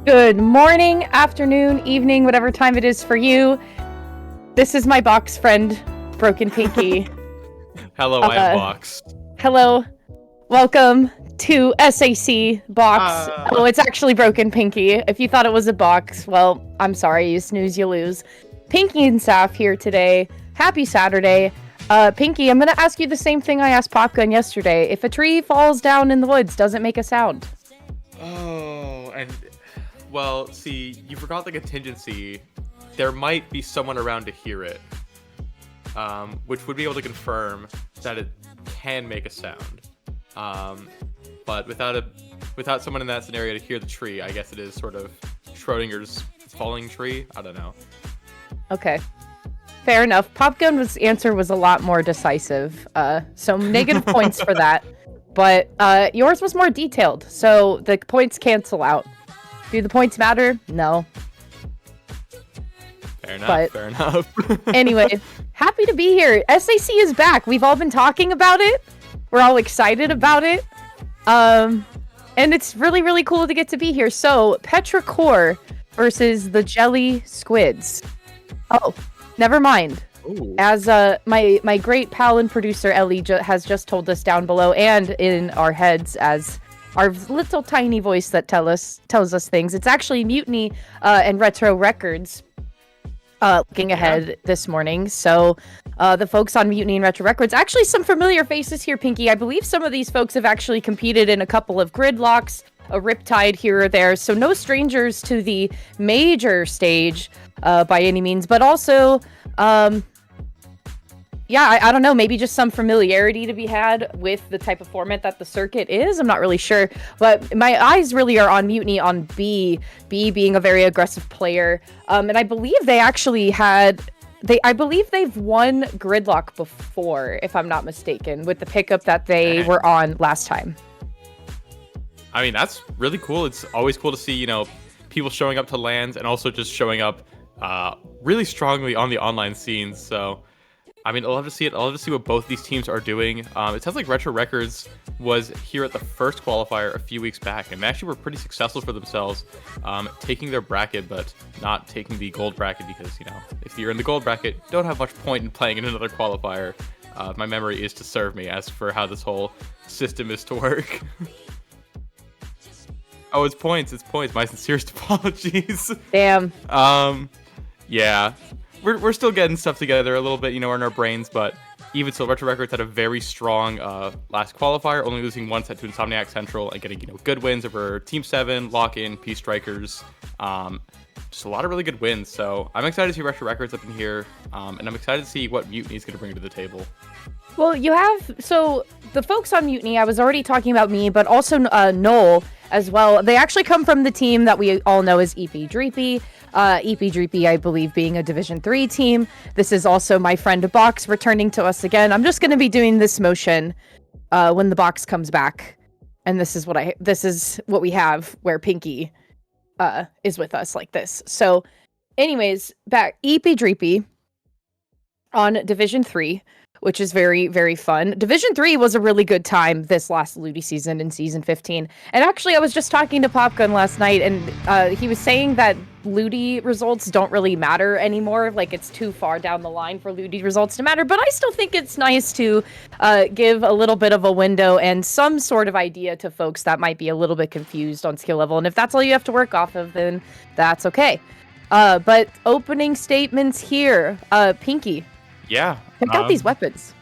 Good morning, afternoon, evening, whatever time it is for you. This is my box friend, Broken Pinky. Hello, I am Box. Hello. Welcome to SAC Box. Oh, it's actually Broken Pinky. If you thought it was a box, well, I'm sorry. You snooze, you lose. Pinky and Saf here today. Happy Saturday. Pinky, I'm going to ask you the same thing I asked Popgun yesterday. If a tree falls down in the woods, does it make a sound? Oh, and... Well, see, you forgot the contingency. There might be someone around to hear it, which would be able to confirm that it can make a sound. But without someone in that scenario to hear the tree, I guess it is sort of Schrodinger's falling tree. I don't know. Okay. Fair enough. Popgun's answer was a lot more decisive, so negative points for that. But yours was more detailed, so the points cancel out. Do the points matter? No. Fair enough, fair enough. Anyway, happy to be here. SAC is back. We've all been talking about it. We're all excited about it. And it's really, really cool to get to be here. So, Petra Core versus the Jelly Squids. Oh, never mind. Ooh. As my great pal and producer Ellie has just told us down below and in our heads as our little tiny voice that tells us things. It's actually Mutiny and Retro Records looking ahead this morning. So the folks on Mutiny and Retro Records, actually some familiar faces here, Pinky. I believe some of these folks have actually competed in a couple of gridlocks, a Riptide here or there. So no strangers to the major stage by any means, but also... yeah, I don't know, maybe just some familiarity to be had with the type of format that the circuit is. I'm not really sure, but my eyes really are on Mutiny on B being a very aggressive player. And I believe they actually I believe they've won Gridlock before, if I'm not mistaken, with the pickup that they were on last time. I mean, that's really cool. It's always cool to see, people showing up to lands and also just showing up really strongly on the online scenes. So, I mean, I'll have to see it. I'll have to see what both these teams are doing. It sounds like Retro Records was here at the first qualifier a few weeks back, and they actually were pretty successful for themselves, taking their bracket, but not taking the gold bracket because, if you're in the gold bracket, don't have much point in playing in another qualifier. My memory is to serve me as for how this whole system is to work. Oh, it's points. It's points. My sincerest apologies. Damn. Yeah. We're still getting stuff together a little bit, in our brains, but even so, Retro Records had a very strong last qualifier, only losing one set to Insomniac Central and getting, good wins over Team 7, Lock-In, Peace Strikers. Just a lot of really good wins, so I'm excited to see Retro Records up in here, and I'm excited to see what Mutiny is going to bring to the table. Well, so the folks on Mutiny, I was already talking about me, but also Noel as well. They actually come from the team that we all know as EP Dreepy. EP Dreepy, I believe, being a Division 3 team. This is also my friend Box returning to us again. I'm just going to be doing this motion when the box comes back. And this is what we have where Pinky is with us like this. So anyways, back EP Dreepy on Division 3, which is very, very fun. Division 3 was a really good time this last Ludi season in Season 15. And actually, I was just talking to Popgun last night, and he was saying that Ludi results don't really matter anymore. Like, it's too far down the line for Ludi results to matter. But I still think it's nice to give a little bit of a window and some sort of idea to folks that might be a little bit confused on skill level. And if that's all you have to work off of, then that's okay. But opening statements here. Pinky. Yeah. Check out these weapons.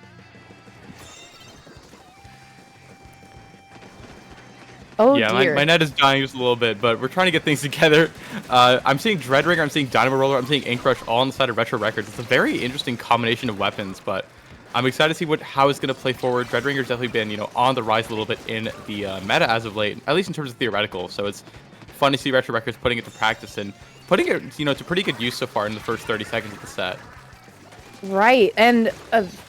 Oh, yeah, dear. My net is dying just a little bit, but we're trying to get things together. I'm seeing Dreadringer, I'm seeing Dynamo Roller, I'm seeing Ink Rush all on the side of Retro Records. It's a very interesting combination of weapons, but I'm excited to see how it's going to play forward. Dreadringer's definitely been, on the rise a little bit in the meta as of late, at least in terms of theoretical. So it's fun to see Retro Records putting it to practice and putting it, to pretty good use so far in the first 30 seconds of the set. Right, and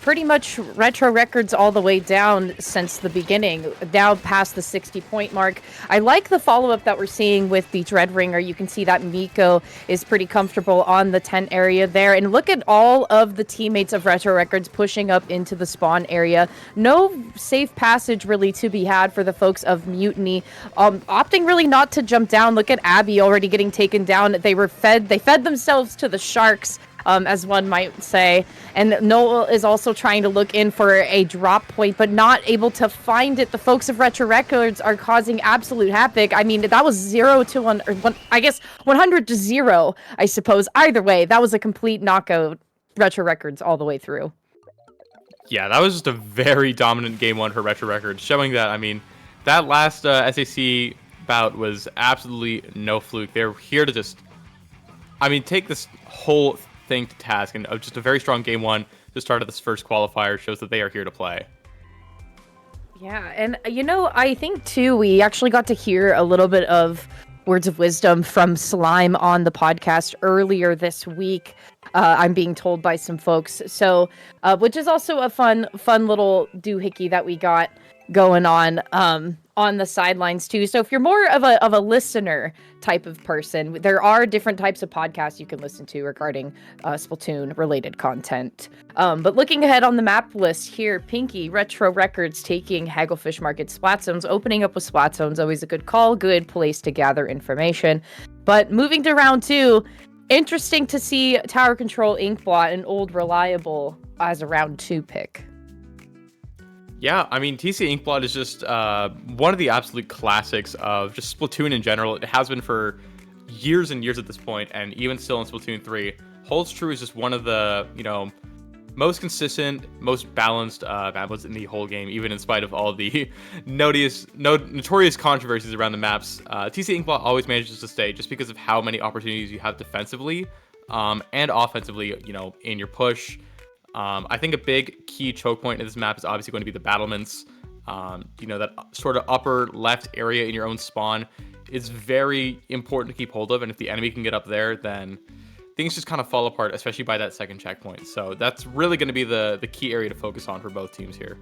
pretty much retro records all the way down since the beginning, now past the 60-point mark. I like the follow-up that we're seeing with the Dread Ringer. You can see that Miko is pretty comfortable on the 10 area there, and look at all of the teammates of retro records pushing up into the spawn area. No safe passage really to be had for the folks of Mutiny, opting really not to jump down. Look at Abby already getting taken down. They fed themselves to the sharks. As one might say. And Noel is also trying to look in for a drop point, but not able to find it. The folks of Retro Records are causing absolute havoc. I mean, that was 0 to 1, or 1, I guess 100 to 0, I suppose. Either way, that was a complete knockout, Retro Records all the way through. Yeah, that was just a very dominant game one for Retro Records, showing that, I mean, that last SAC bout was absolutely no fluke. They're here to just, I mean, take this whole thing to task, and just a very strong game one to start of this first qualifier shows that they are here to play. Yeah, and I think too we actually got to hear a little bit of words of wisdom from Slime on the podcast earlier this week. I'm being told by some folks, so which is also a fun little doohickey that we got going on the sidelines too. So if you're more of a listener type of person, there are different types of podcasts you can listen to regarding Splatoon related content. But looking ahead on the map list here, Pinky, Retro Records taking Hagglefish Market Splat Zones, opening up with Splat Zones, always a good call, good place to gather information. But moving to round 2, interesting to see Tower Control Inkblot, an old reliable, as a round 2 pick. Yeah, I mean, TC Inkblot is just one of the absolute classics of just Splatoon in general. It has been for years and years at this point, and even still in Splatoon 3. Holds True is just one of the, most consistent, most balanced maplets in the whole game, even in spite of all the notorious controversies around the maps. TC Inkblot always manages to stay just because of how many opportunities you have defensively and offensively, in your push. I think a big key choke point in this map is obviously going to be the battlements. That sort of upper left area in your own spawn is very important to keep hold of, and if the enemy can get up there, then things just kind of fall apart, especially by that second checkpoint. So that's really going to be the key area to focus on for both teams here.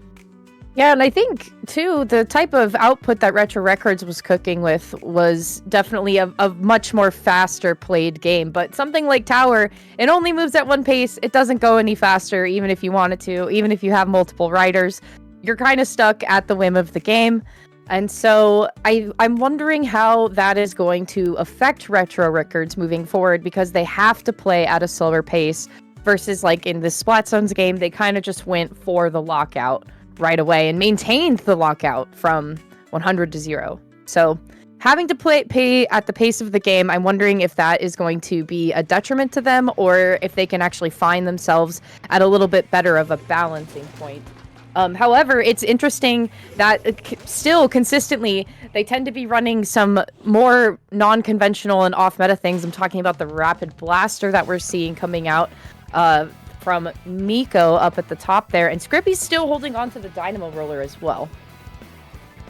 Yeah, and I think, too, the type of output that Retro Records was cooking with was definitely a much more faster played game. But something like Tower, it only moves at one pace. It doesn't go any faster, even if you want it to. Even if you have multiple riders, you're kind of stuck at the whim of the game. And so I'm wondering how that is going to affect Retro Records moving forward, because they have to play at a slower pace versus, like, in the Splat Zones game, they kind of just went for the lockout right away and maintained the lockout from 100 to 0. So having to pay at the pace of the game, I'm wondering if that is going to be a detriment to them, or if they can actually find themselves at a little bit better of a balancing point. However, it's interesting that still consistently they tend to be running some more non-conventional and off-meta things. I'm talking about the Rapid Blaster that we're seeing coming out from Miko up at the top there, and Scrippy's still holding on to the Dynamo Roller as well.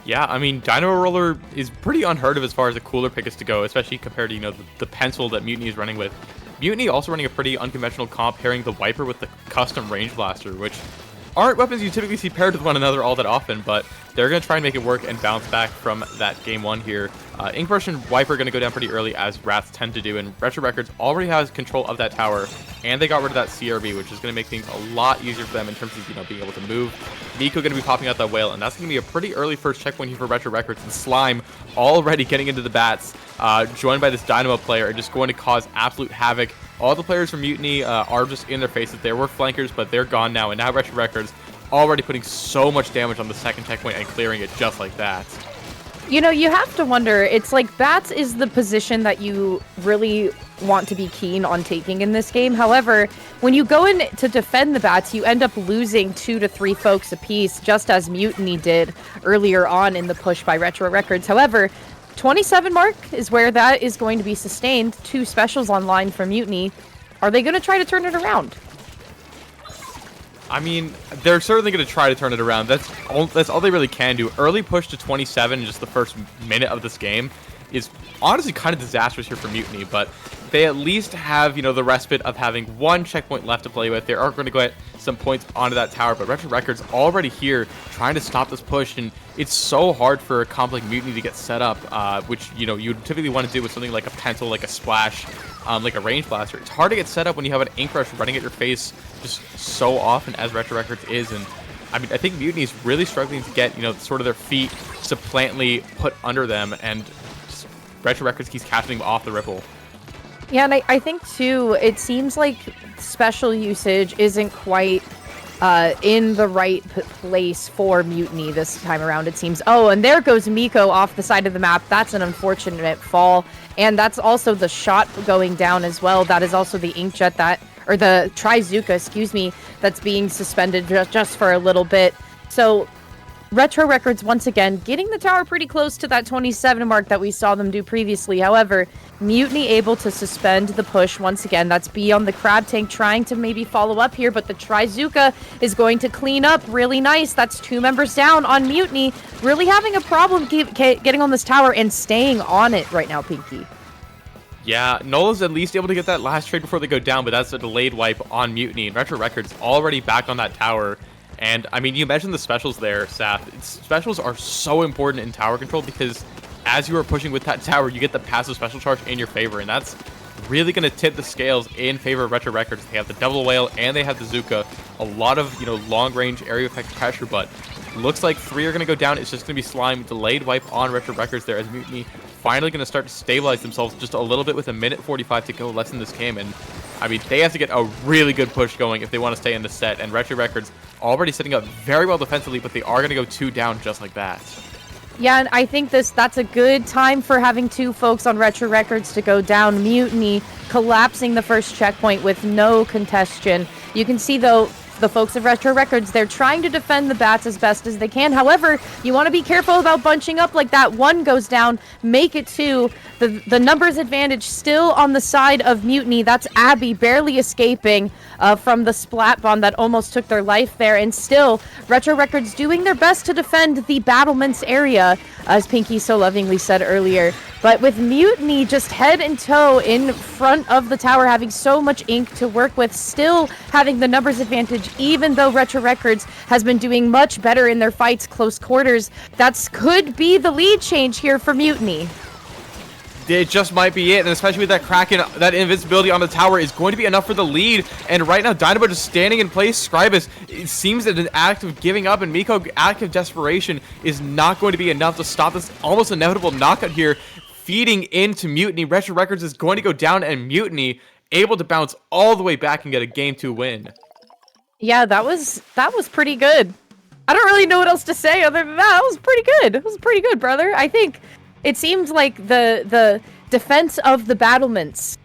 Yeah, I mean, Dynamo Roller is pretty unheard of as far as a cooler pick is to go, especially compared to, the pencil that Mutiny is running with. Mutiny also running a pretty unconventional comp, pairing the Wiper with the custom Range Blaster, which aren't weapons you typically see paired with one another all that often, but they're going to try and make it work and bounce back from that game one here. Inkbrush and Wiper are going to go down pretty early, as Rats tend to do, and Retro Records already has control of that tower, and they got rid of that CRB, which is going to make things a lot easier for them in terms of, being able to move. Miko going to be popping out that whale, and that's going to be a pretty early first checkpoint here for Retro Records, and Slime already getting into the bats, joined by this Dynamo player, and just going to cause absolute havoc. All the players from Mutiny are just in their faces. There were flankers, but they're gone now, and now Retro Records already putting so much damage on the second checkpoint and clearing it just like that. You have to wonder, it's like bats is the position that you really want to be keen on taking in this game. However, when you go in to defend the bats, you end up losing 2 to 3 folks apiece, just as Mutiny did earlier on in the push by Retro Records. However, 27 mark is where that is going to be sustained. 2 specials online from Mutiny. Are they going to try to turn it around? I mean, they're certainly going to try to turn it around. That's all they really can do. Early push to 27 in just the first minute of this game is honestly kind of disastrous here for Mutiny, but they at least have, the respite of having one checkpoint left to play with. They are going to get some points onto that tower, but Retro Records already here trying to stop this push, and it's so hard for a comp like Mutiny to get set up, which, you'd typically want to do with something like a pencil, like a splash, like a range blaster. It's hard to get set up when you have an ink rush running at your face just so often as Retro Records is, and I think Mutiny is really struggling to get, sort of their feet supplantly put under them, and just Retro Records keeps catching them off the ripple. Yeah, and I think, too, it seems like special usage isn't quite in the right place for Mutiny this time around, it seems. Oh, and there goes Miko off the side of the map. That's an unfortunate fall. And that's also the shot going down as well. That is also the inkjet or the Trizuka, excuse me, that's being suspended just for a little bit. So Retro Records, once again, getting the tower pretty close to that 27 mark that we saw them do previously. However, Mutiny able to suspend the push once again. That's B on the Crab Tank trying to maybe follow up here, but the Trizuka is going to clean up really nice. That's 2 members down on Mutiny. Really having a problem getting on this tower and staying on it right now, Pinky. Yeah, Nola's at least able to get that last trade before they go down, but that's a delayed wipe on Mutiny, and Retro Records already back on that tower. And, you mentioned the specials there, Saf. Specials are so important in tower control because as you are pushing with that tower, you get the passive special charge in your favor, and that's really going to tip the scales in favor of Retro Records. They have the Double Whale, and they have the Zuka. A lot of, long-range area effect pressure, but looks like 3 are going to go down. It's just going to be Slime. Delayed wipe on Retro Records there as Mutiny finally going to start to stabilize themselves just a little bit with 1:45 to go less in this game. And, they have to get a really good push going if they want to stay in the set. And Retro Records already setting up very well defensively, but they are going to go 2 down just like that. Yeah, and I think that's a good time for having 2 folks on Retro Records to go down. Mutiny collapsing the first checkpoint with no contestation. You can see, though, the folks of Retro Records, they're trying to defend the bats as best as they can. However, you want to be careful about bunching up like that. 1 goes down, make it 2. The numbers advantage still on the side of Mutiny. That's Abby barely escaping from the splat bomb that almost took their life there. And still, Retro Records doing their best to defend the battlements area, as Pinky so lovingly said earlier. But with Mutiny just head and toe in front of the tower, having so much ink to work with, still having the numbers advantage, even though Retro Records has been doing much better in their fights close quarters, that could be the lead change here for Mutiny. It just might be it, and especially with that Kraken, that invincibility on the tower is going to be enough for the lead. And right now, Dynamo just standing in place. Scribus, it seems that an act of giving up, and Miko, act of desperation, is not going to be enough to stop this almost inevitable knockout here. Feeding into Mutiny, Retro Records is going to go down, and Mutiny able to bounce all the way back and get a Game 2 win. Yeah, that was pretty good. I don't really know what else to say other than that. That was pretty good. It was pretty good, brother. I think it seems like the defense of the battlements,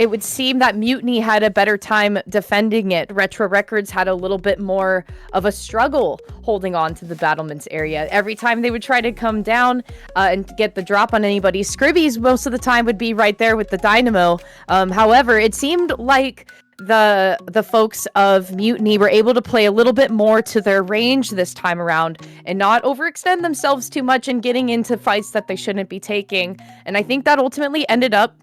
it would seem that Mutiny had a better time defending it. Retro Records had a little bit more of a struggle holding on to the battlements area. Every time they would try to come down and get the drop on anybody, Scribbies most of the time would be right there with the Dynamo. However, it seemed like the folks of Mutiny were able to play a little bit more to their range this time around and not overextend themselves too much and getting into fights that they shouldn't be taking. And I think that ultimately ended up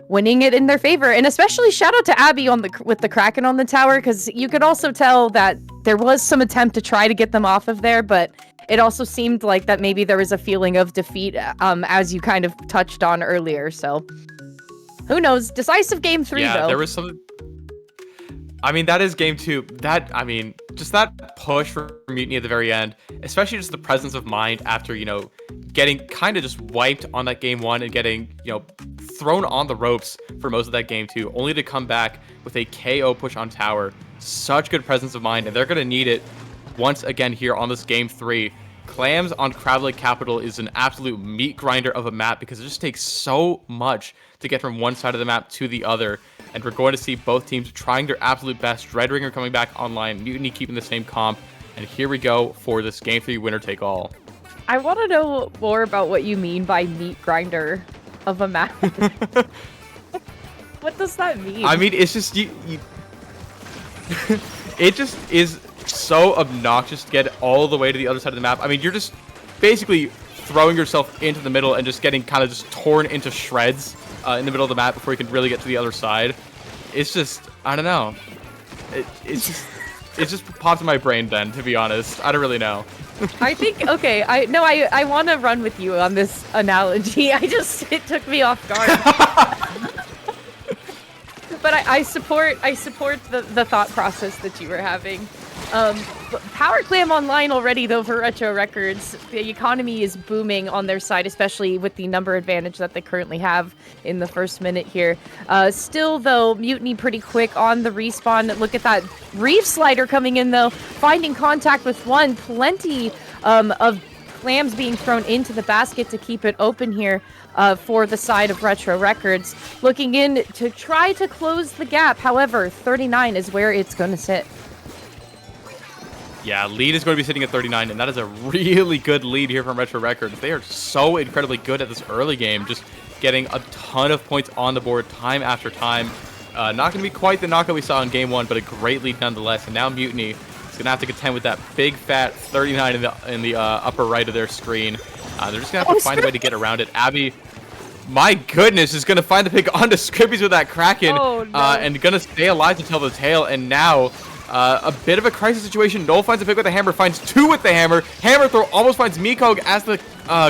winning it in their favor. And especially shout out to Abby with the Kraken on the tower, because you could also tell that there was some attempt to try to get them off of there, but it also seemed like that maybe there was a feeling of defeat, as you kind of touched on earlier. So who knows? Decisive game 3, yeah, though. There was some. That is Game 2. Just that push for Mutiny at the very end, especially just the presence of mind after, getting kind of just wiped on that Game 1 and getting, thrown on the ropes for most of that Game 2, only to come back with a KO push on tower. Such good presence of mind, and they're going to need it once again here on this Game 3. Clams on Crab Lake Capital is an absolute meat grinder of a map because it just takes so much to get from one side of the map to the other. And we're going to see both teams trying their absolute best. Dreadringer coming back online, Mutiny keeping the same comp. And here we go for this Game 3 winner take all. I want to know more about what you mean by meat grinder of a map. What does that mean? It's just you it just is so obnoxious to get all the way to the other side of the map. You're just basically throwing yourself into the middle and just getting kind of just torn into shreds in the middle of the map before you can really get to the other side. It's just, I don't know. It just popped in my brain then, to be honest. I don't really know. I think, okay, I want to run with you on this analogy. It took me off guard. But I support the thought process that you were having. Power Clam online already, though, for Retro Records. The economy is booming on their side, especially with the number advantage that they currently have in the first minute here. Still, though, Mutiny pretty quick on the respawn. Look at that reef slider coming in, though, finding contact with one. Plenty of clams being thrown into the basket to keep it open here for the side of Retro Records. Looking in to try to close the gap. However, 39 is where it's going to sit. Yeah, lead is going to be sitting at 39, and that is a really good lead here from Retro Records. They are so incredibly good at this early game, just getting a ton of points on the board time after time. Not going to be quite the knockout we saw in Game 1, but a great lead nonetheless. And now Mutiny is going to have to contend with that big, fat 39 in the upper right of their screen. They're just going to have to find a way to get around it. Abby, my goodness, is going to find the pick onto Scribbies with that Kraken, and going to stay alive to tell the tale. And now... a bit of a crisis situation. Noel finds a pick with the hammer, finds two with the hammer. Hammer throw almost finds Mikog as the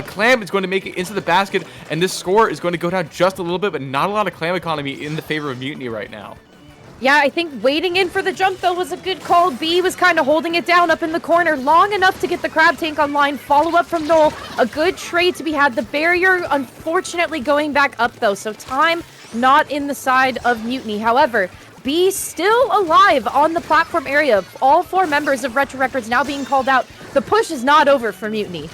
clam is going to make it into the basket. And this score is going to go down just a little bit, but not a lot of clam economy in the favor of Mutiny right now. Yeah, I think waiting in for the jump, though, was a good call. B was kind of holding it down up in the corner long enough to get the crab tank online. Follow-up from Noel. A good trade to be had. The barrier, unfortunately, going back up, though. So time not in the side of Mutiny. However... B still alive on the platform area. All four members of Retro Records now being called out. The push is not over for Mutiny.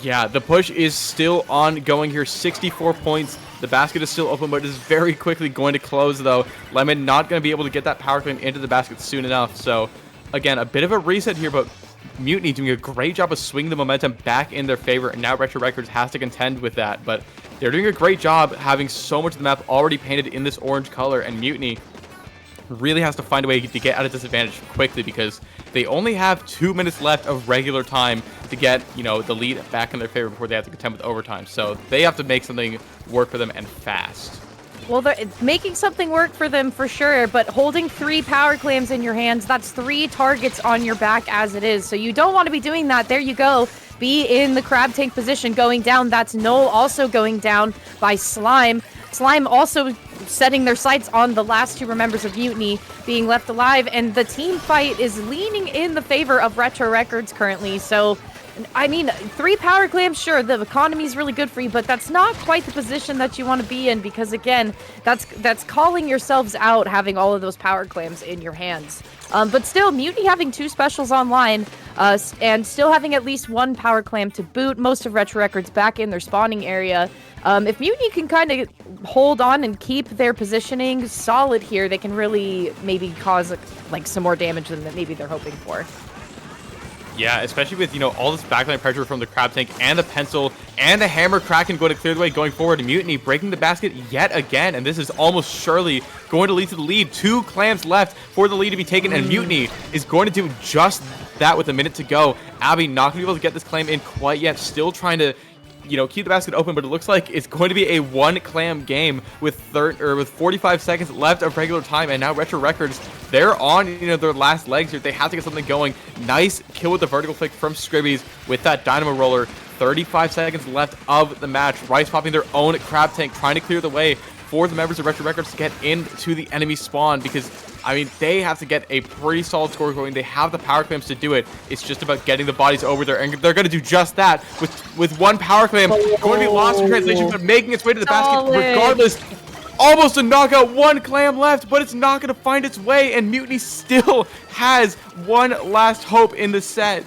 Yeah, the push is still ongoing here. 64 points. The basket is still open, but it is very quickly going to close, though. Lemon not going to be able to get that power claim into the basket soon enough. So, again, a bit of a reset here, but Mutiny doing a great job of swinging the momentum back in their favor, and now Retro Records has to contend with that. But they're doing a great job having so much of the map already painted in this orange color, and Mutiny really has to find a way to get out of disadvantage quickly because they only have 2 minutes left of regular time to get, you know, the lead back in their favor before they have to contend with overtime. So they have to make something work for them and fast. Well, it's making something work for them for sure, but holding 3 power clams in your hands, that's 3 targets on your back as it is. So you don't want to be doing that. There you go. Be in the crab tank position going down. That's Noel also going down by Slime. Slime also setting their sights on the last 2 members of Mutiny being left alive, and the team fight is leaning in the favor of Retro Records currently. So, I mean, 3 power clams, sure, the economy is really good for you, but that's not quite the position that you want to be in because, again, that's calling yourselves out having all of those power clams in your hands. But still, Mutiny having 2 specials online and still having at least 1 power clam to boot. Most of Retro Records back in their spawning area. If Mutiny can kind of hold on and keep their positioning solid here, they can really maybe cause like some more damage than maybe they're hoping for. Yeah, especially with, you know, all this backline pressure from the crab tank and the pencil and the hammer Kraken going to clear the way going forward. Mutiny breaking the basket yet again, and this is almost surely going to lead to the lead. 2 clams left for the lead to be taken, and Mutiny is going to do just that with a minute to go. Abby not going to be able to get this claim in quite yet, still trying to, you know, keep the basket open, but it looks like it's going to be a 1 clam game with 45 seconds left of regular time, and now Retro Records, they're on, you know, their last legs here. They have to get something going. Nice kill with the vertical flick from Scribbies with that dynamo roller. 35 seconds left of the match. Rice popping their own crab tank, trying to clear the way for the members of Retro Records to get into the enemy spawn because, I mean, they have to get a pretty solid score going. They have the power clams to do it. It's just about getting the bodies over there, and they're going to do just that with 1 power clam going to be lost in translation, but making its way to the basket regardless. Almost a knockout, 1 clam left, but it's not going to find its way, and Mutiny still has 1 last hope in the set.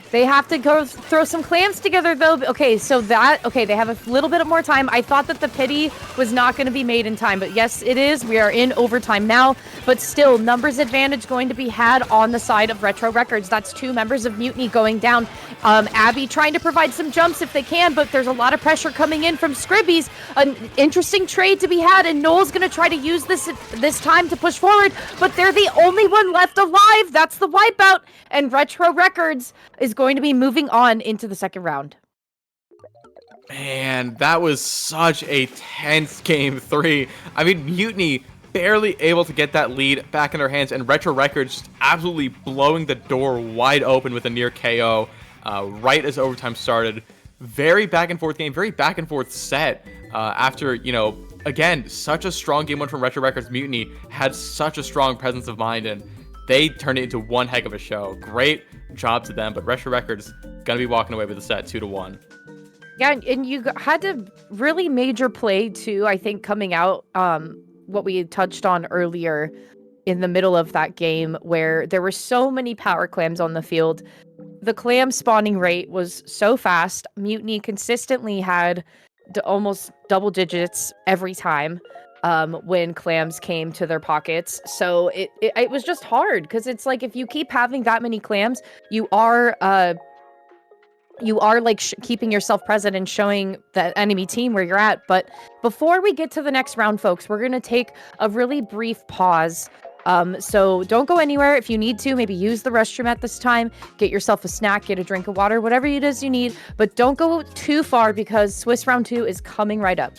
They have to go throw some clams together, though. Okay, so they have a little bit more time. I thought that the pity was not going to be made in time, but yes, it is. We are in overtime now, but still, numbers advantage going to be had on the side of Retro Records. That's 2 members of Mutiny going down. Abby trying to provide some jumps if they can, but there's a lot of pressure coming in from Scribbies. An interesting trade to be had, and Noel's going to try to use this time to push forward, but they're the only one left alive. That's the wipeout, and Retro Records is going to be moving on into the second round. Man, that was such a tense game 3. I mean, Mutiny barely able to get that lead back in their hands, and Retro Records just absolutely blowing the door wide open with a near KO right as overtime started. Very back and forth game, very back and forth set after, you know, again, such a strong game 1 from Retro Records. Mutiny had such a strong presence of mind, and they turned it into one heck of a show. Great job to them, but Retro Records gonna be walking away with a set 2-1. Yeah, and you had to really major play too, I think, coming out, what we touched on earlier in the middle of that game, where there were so many power clams on the field. The clam spawning rate was so fast. Mutiny consistently had almost double digits every time when clams came to their pockets. So it was just hard, because it's like, if you keep having that many clams, you are like keeping yourself present and showing the enemy team where you're at. But before we get to the next round, folks, we're going to take a really brief pause. So don't go anywhere. If you need to, maybe use the restroom at this time, get yourself a snack, get a drink of water, whatever it is you need, but don't go too far, because Swiss round 2 is coming right up.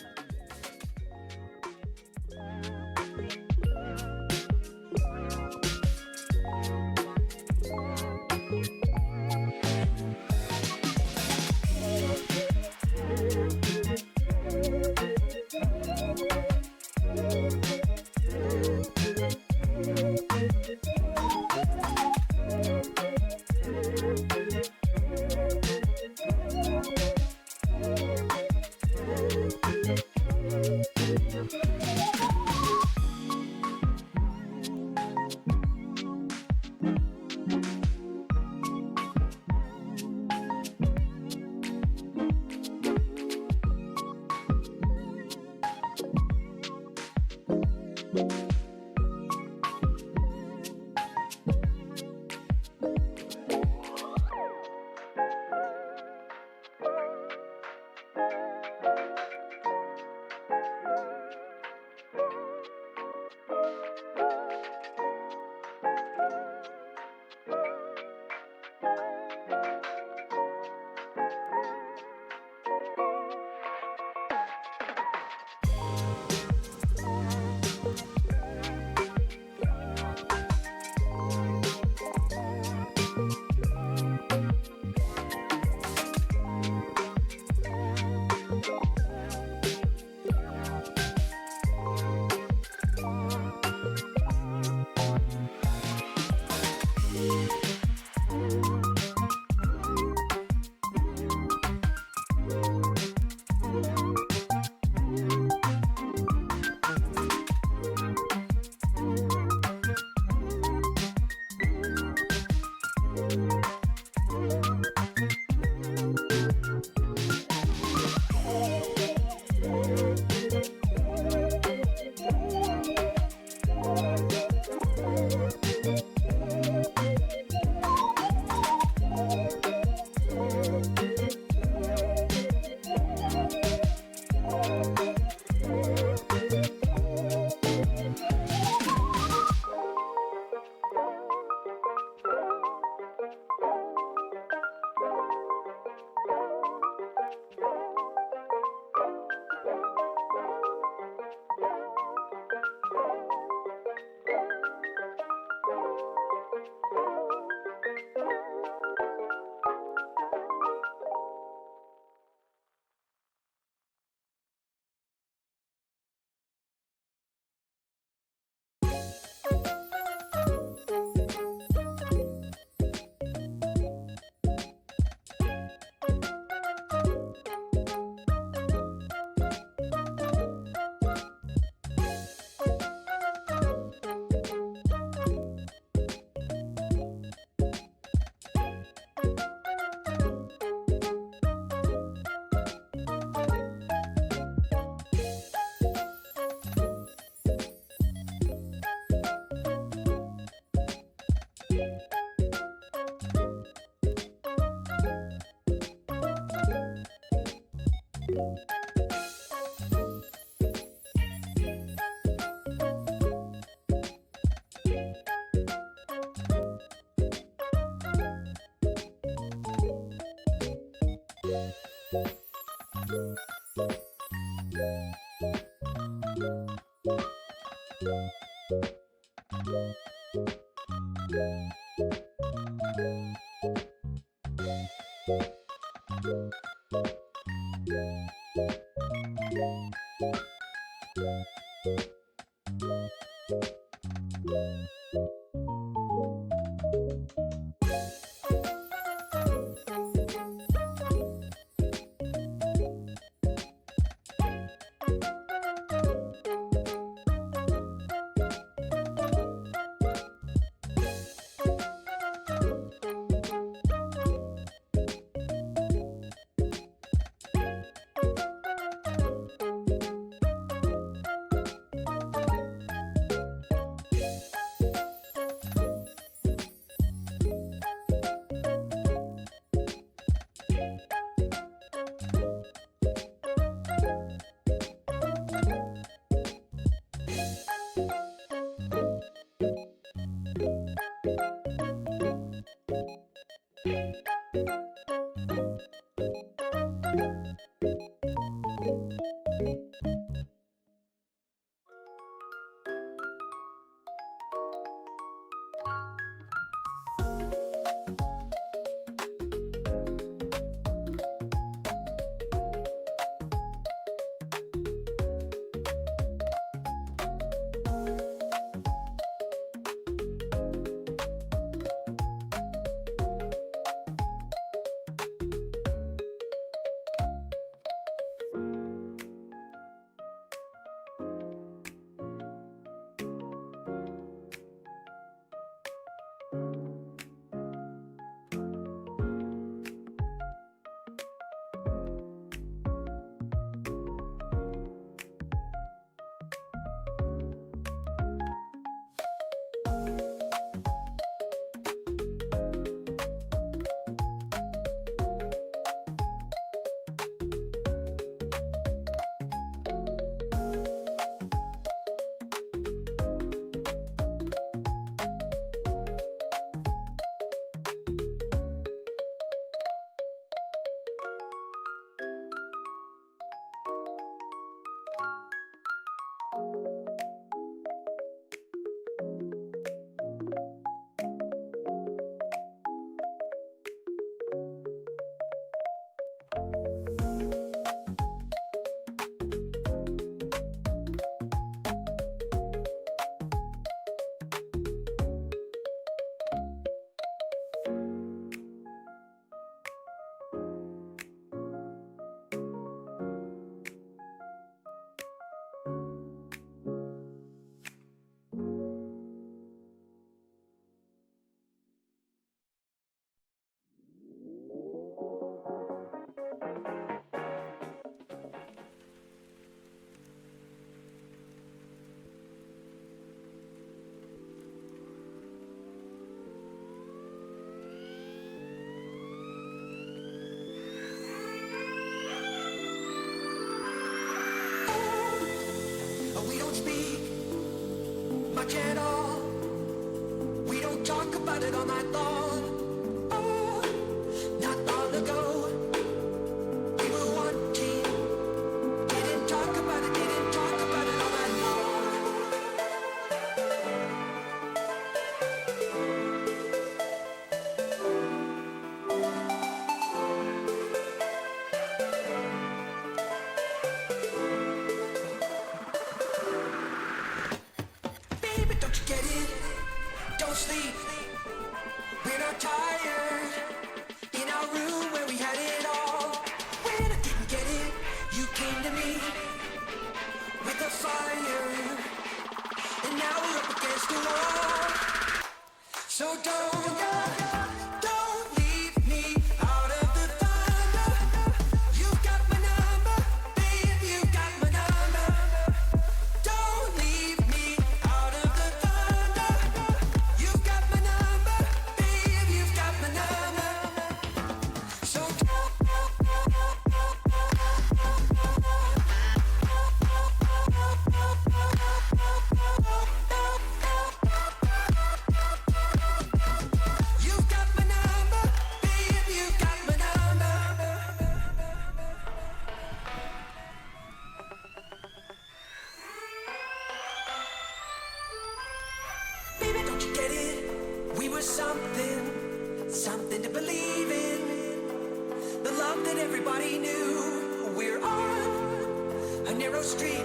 your street.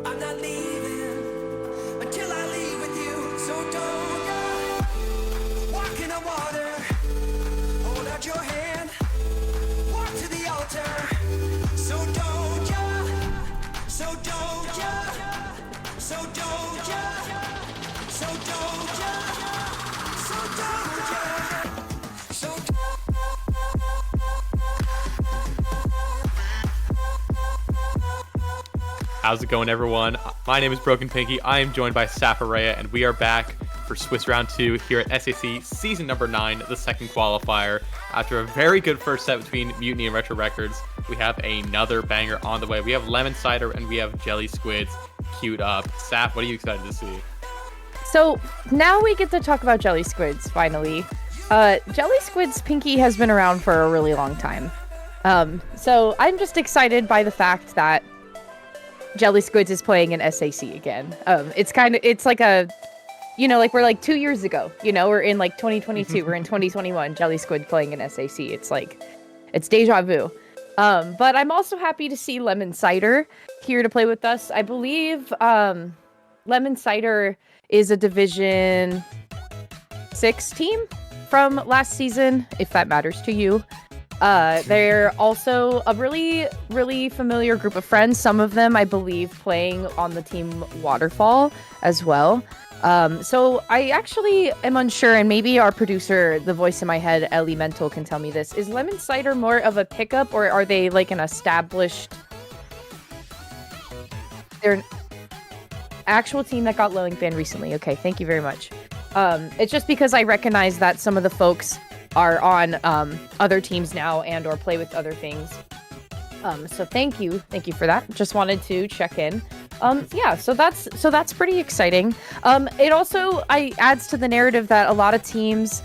I'm not leaving until I leave with you. So don't walk in the water. Hold out your hand. Walk to the altar. So don't ya. So don't ya. So don't ya. So don't ya. So don't ya. So How's it going, everyone? My name is Broken Pinky. I am joined by Safareya, and we are back for Swiss Round 2 here at SAC Season Number 9, the second qualifier. After a very good first set between Mutiny and Retro Records, we have another banger on the way. We have Lemon Cider and we have Jelly Squids queued up. Saf, what are you excited to see? So now we get to talk about Jelly Squids, finally. Jelly Squids Pinky has been around for a really long time. So I'm just excited by the fact that Jelly Squids is playing in SAC again. It's like a, like we're like 2 years ago, we're in like 2022, we're in 2021, Jelly Squid playing in SAC. It's like, it's deja vu. But I'm also happy to see Lemon Cider here to play with us. I believe Lemon Cider is a Division 6 team from last season, if that matters to you. They're also a really, really familiar group of friends. Some of them, I believe, playing on the team Waterfall as well. So I actually am unsure, and maybe our producer, the voice in my head, Ellie Mental, can tell me this. Is Lemon Cider more of a pickup, or are they like an established... They're an actual team that got Lowing banned recently. Okay, thank you very much. It's just because I recognize that some of the folks are on other teams now and or play with other things. So thank you for that. Just wanted to check in. Yeah, so that's pretty exciting. It also adds to the narrative that a lot of teams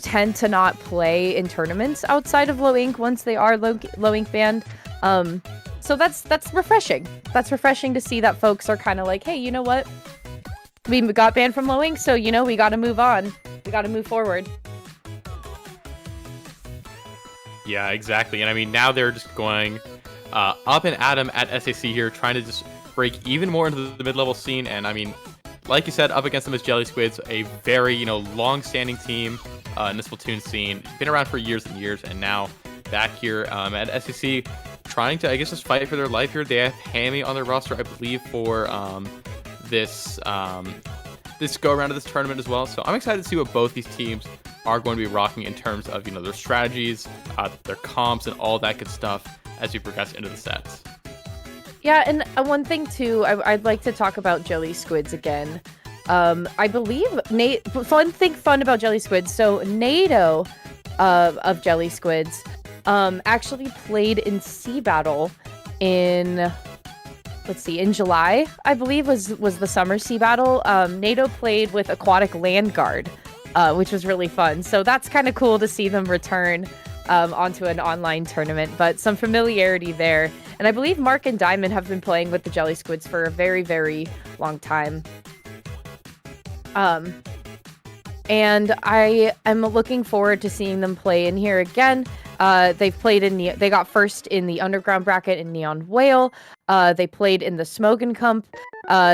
tend to not play in tournaments outside of Low Ink once they are Low Ink banned. So that's refreshing. That's refreshing to see that folks are kind of like, hey, you know what? We got banned from Low Ink, so we got to move on. We got to move forward. Yeah, exactly. And I mean, now they're just going up and at 'em at SAC here, trying to just break even more into the mid-level scene. And I mean, like you said, up against them is Jelly Squids, a very, long-standing team in the Splatoon scene. Been around for years and years, and now back here at SAC, trying to, I guess, just fight for their life here. They have Hammy on their roster, I believe, for this go-around of this tournament as well. So I'm excited to see what both these teams are going to be rocking in terms of, their strategies, their comps, and all that good stuff as we progress into the sets. Yeah, and one thing too, I'd like to talk about Jelly Squids again. I believe fun about Jelly Squids. So NATO of Jelly Squids actually played in Sea Battle in July, I believe was the summer Sea Battle. NATO played with Aquatic Land Guard, which was really fun. So that's kind of cool to see them return onto an online tournament, but some familiarity there. And I believe Mark and Diamond have been playing with the Jelly Squids for a very, very long time. And I am looking forward to seeing them play in here again. They got first in the underground bracket in Neon Whale. They played in the Smogan Cup.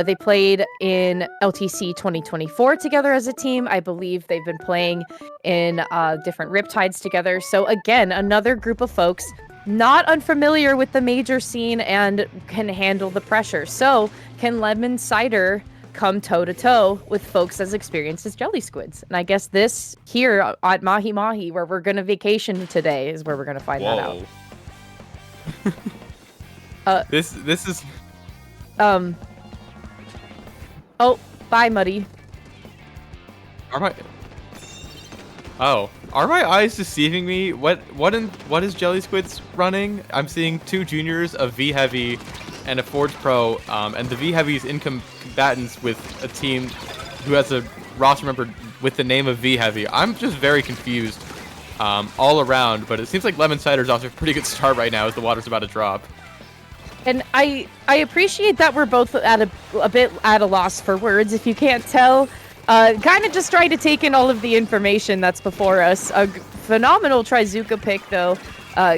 They played in LTC 2024 together as a team. I believe they've been playing in different Riptides together. So again, another group of folks not unfamiliar with the major scene and can handle the pressure. So can Lemon Cider come toe-to-toe with folks as experienced as Jelly Squids? And I guess this here at Mahi Mahi, where we're going to vacation today, is where we're going to find that out. This is... Oh, bye, Muddy. Are my eyes deceiving me? What is Jelly Squids running? I'm seeing two juniors, a V Heavy, and a Forge Pro, and the V Heavy's in combatants with a team who has a roster member with the name of V Heavy. I'm just very confused all around, but it seems like Lemon Cider's off to a pretty good start right now as the water's about to drop. And I appreciate that we're both at a bit at a loss for words, if you can't tell. Kind of just trying to take in all of the information that's before us. A phenomenal Trizuka pick, though,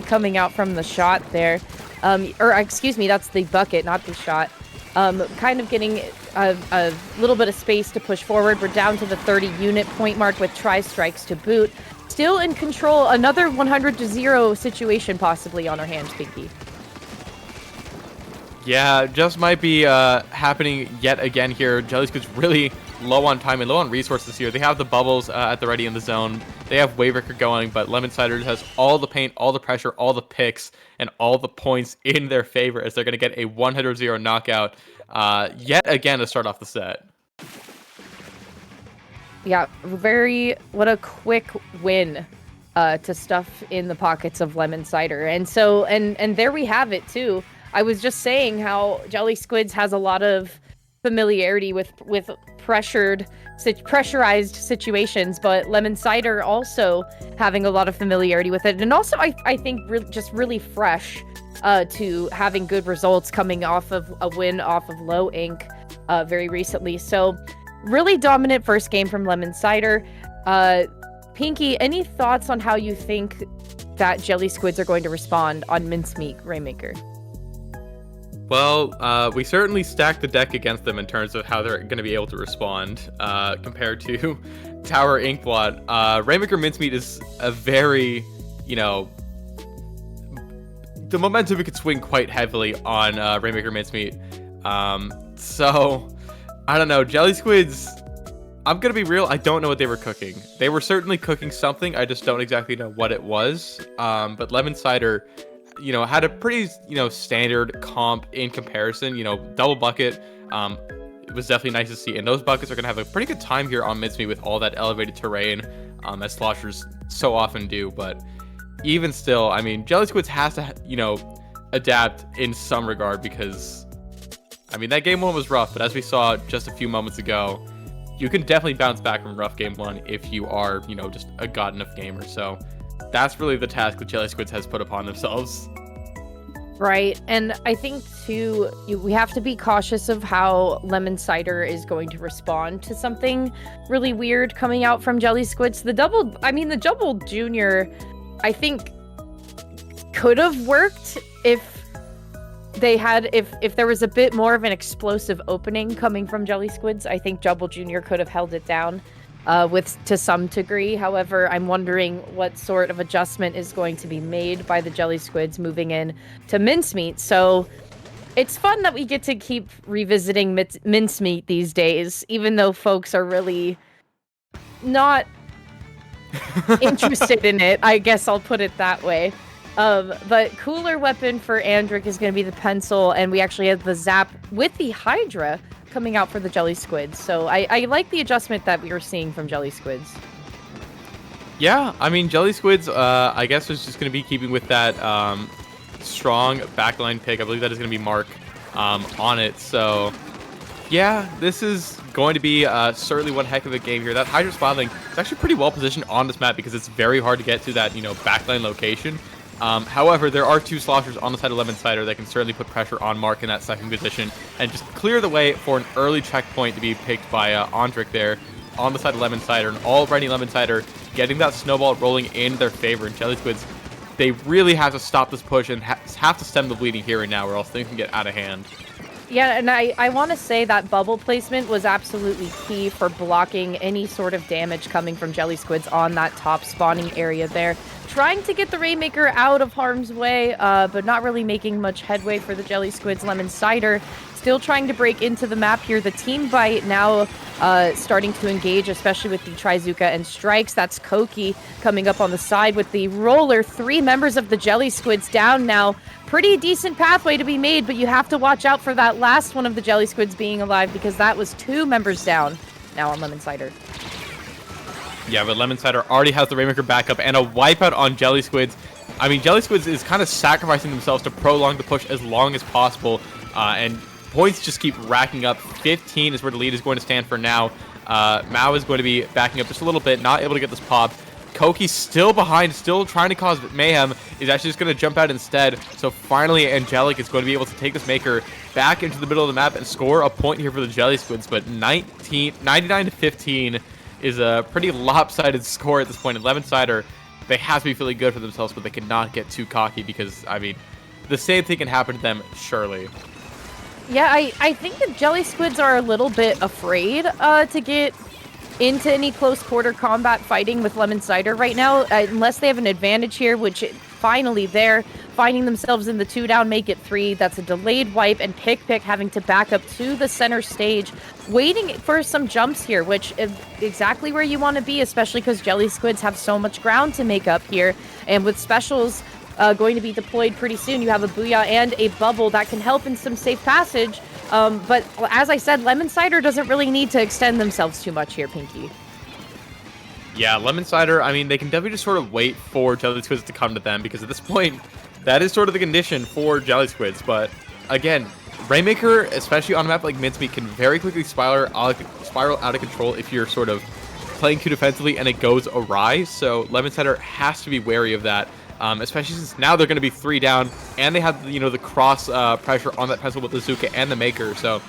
coming out from the shot there. Or excuse me, that's the bucket, not the shot. Kind of getting a little bit of space to push forward. We're down to the 30 unit point mark with tri-strikes to boot. Still in control, another 100-0 situation possibly on our hands, Pinky. Yeah, just might be happening yet again here. Jelly Squids really low on time and low on resources here. They have the bubbles at the ready in the zone. They have Wavebreaker going, but Lemon Cider has all the paint, all the pressure, all the picks, and all the points in their favor as they're going to get a 100-0 knockout yet again to start off the set. Yeah, what a quick win to stuff in the pockets of Lemon Cider. And so, and there we have it too. I was just saying how Jelly Squids has a lot of familiarity with pressurized situations, but Lemon Cider also having a lot of familiarity with it. And also, I think just really fresh to having good results coming off of a win off of low ink very recently. So really dominant first game from Lemon Cider. Pinky, any thoughts on how you think that Jelly Squids are going to respond on Mincemeat Rainmaker? Well, we certainly stacked the deck against them in terms of how they're going to be able to respond compared to Tower Inkblot. Rainmaker Mincemeat is a very, the momentum could swing quite heavily on Rainmaker Mincemeat. So, I don't know. Jelly Squids, I'm going to be real, I don't know what they were cooking. They were certainly cooking something, I just don't exactly know what it was. But Lemon Cider, had a pretty, standard comp in comparison. Double bucket, it was definitely nice to see. And those buckets are going to have a pretty good time here on Mincemeat with all that elevated terrain, as sloshers so often do. But even still, I mean, Jelly Squids has to, adapt in some regard because, that game one was rough. But as we saw just a few moments ago, you can definitely bounce back from rough game one if you are, just a god enough gamer. So that's really the task that Jelly Squids has put upon themselves. Right, and I think too, we have to be cautious of how Lemon Cider is going to respond to something really weird coming out from Jelly Squids. The double junior, I think, could have worked if there was a bit more of an explosive opening coming from Jelly Squids. I think Double Junior could have held it down to some degree. However, I'm wondering what sort of adjustment is going to be made by the Jelly Squids moving in to Mincemeat. So it's fun that we get to keep revisiting Mincemeat these days, even though folks are really not interested in it. I guess I'll put it that way. But cooler weapon for Andric is going to be the pencil, and we actually have the zap with the Hydra coming out for the Jelly Squids. So I like the adjustment that we were seeing from Jelly Squids. Yeah, Jelly Squids, I guess is just going to be keeping with that strong backline pick. I believe that is going to be Mark on it. So, yeah, this is going to be certainly one heck of a game here. That Hydra spotting is actually pretty well positioned on this map because it's very hard to get to that, backline location. However, there are two sloshers on the side of Lemon Cider that can certainly put pressure on Mark in that second position and just clear the way for an early checkpoint to be picked by Andric there on the side of Lemon Cider. And already Lemon Cider getting that snowball rolling in their favor. And Jelly Squids, they really have to stop this push and have to stem the bleeding here and now or else things can get out of hand. Yeah, and I want to say that bubble placement was absolutely key for blocking any sort of damage coming from Jelly Squids on that top spawning area there. Trying to get the Rainmaker out of harm's way, but not really making much headway for the Jelly Squids. Lemon Cider still trying to break into the map here. The team bite now starting to engage, especially with the Trizuka and Strikes. That's Koki coming up on the side with the roller. 3 members of the Jelly Squids down now. Pretty decent pathway to be made, but you have to watch out for that last one of the Jelly Squids being alive because that was 2 members down now on Lemon Cider. Yeah, but Lemon Cider already has the Rainmaker backup and a wipeout on Jelly Squids. Jelly Squids is kind of sacrificing themselves to prolong the push as long as possible, and points just keep racking up. 15 is where the lead is going to stand for now. Mao is going to be backing up just a little bit, not able to get this pop. Koki still behind, still trying to cause mayhem, is actually just going to jump out instead. So finally, Angelic is going to be able to take this Maker back into the middle of the map and score a point here for the Jelly Squids. But 99 to 15 is a pretty lopsided score at this point. And Lemon Cider, they have to be feeling good for themselves, but they cannot get too cocky because, the same thing can happen to them, surely. Yeah, I think the Jelly Squids are a little bit afraid to get into any close quarter combat fighting with Lemon Cider right now, unless they have an advantage here, which finally they're finding themselves in the 2 down, make it 3. That's a delayed wipe, and Pick having to back up to the center stage, waiting for some jumps here, which is exactly where you want to be, especially because Jelly Squids have so much ground to make up here, and with specials going to be deployed pretty soon, you have a Booyah and a Bubble that can help in some safe passage. But as I said, Lemon Cider doesn't really need to extend themselves too much here, Pinky. Yeah, Lemon Cider, I mean, they can definitely just sort of wait for Jelly Squids to come to them, because at this point, that is sort of the condition for Jelly Squids. But again, Rainmaker, especially on a map like Mincemeat, can very quickly spiral out of control if you're sort of playing too defensively and it goes awry. So Lemon Cider has to be wary of that. Especially since now they're going to be 3 down, and they have, you know, the cross pressure on that pencil with the Zuka and the Maker. So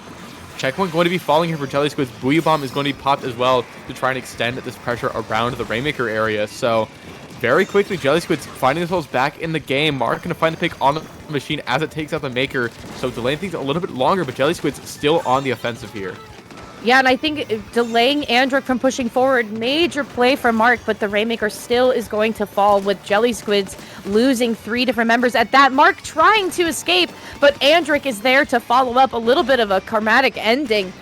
checkpoint going to be falling here for Jelly Squids. Booyah Bomb is going to be popped as well to try and extend this pressure around the Rainmaker area. So very quickly, Jelly Squids finding themselves back in the game. Mark going to find the pick on the machine as it takes out the Maker. So delaying things a little bit longer, but Jelly Squids still on the offensive here. Yeah, and I think delaying Andric from pushing forward, major play from Mark, but the Rainmaker still is going to fall with Jelly Squids losing 3 different members. At that, Mark trying to escape, but Andric is there to follow up. A little bit of a karmatic ending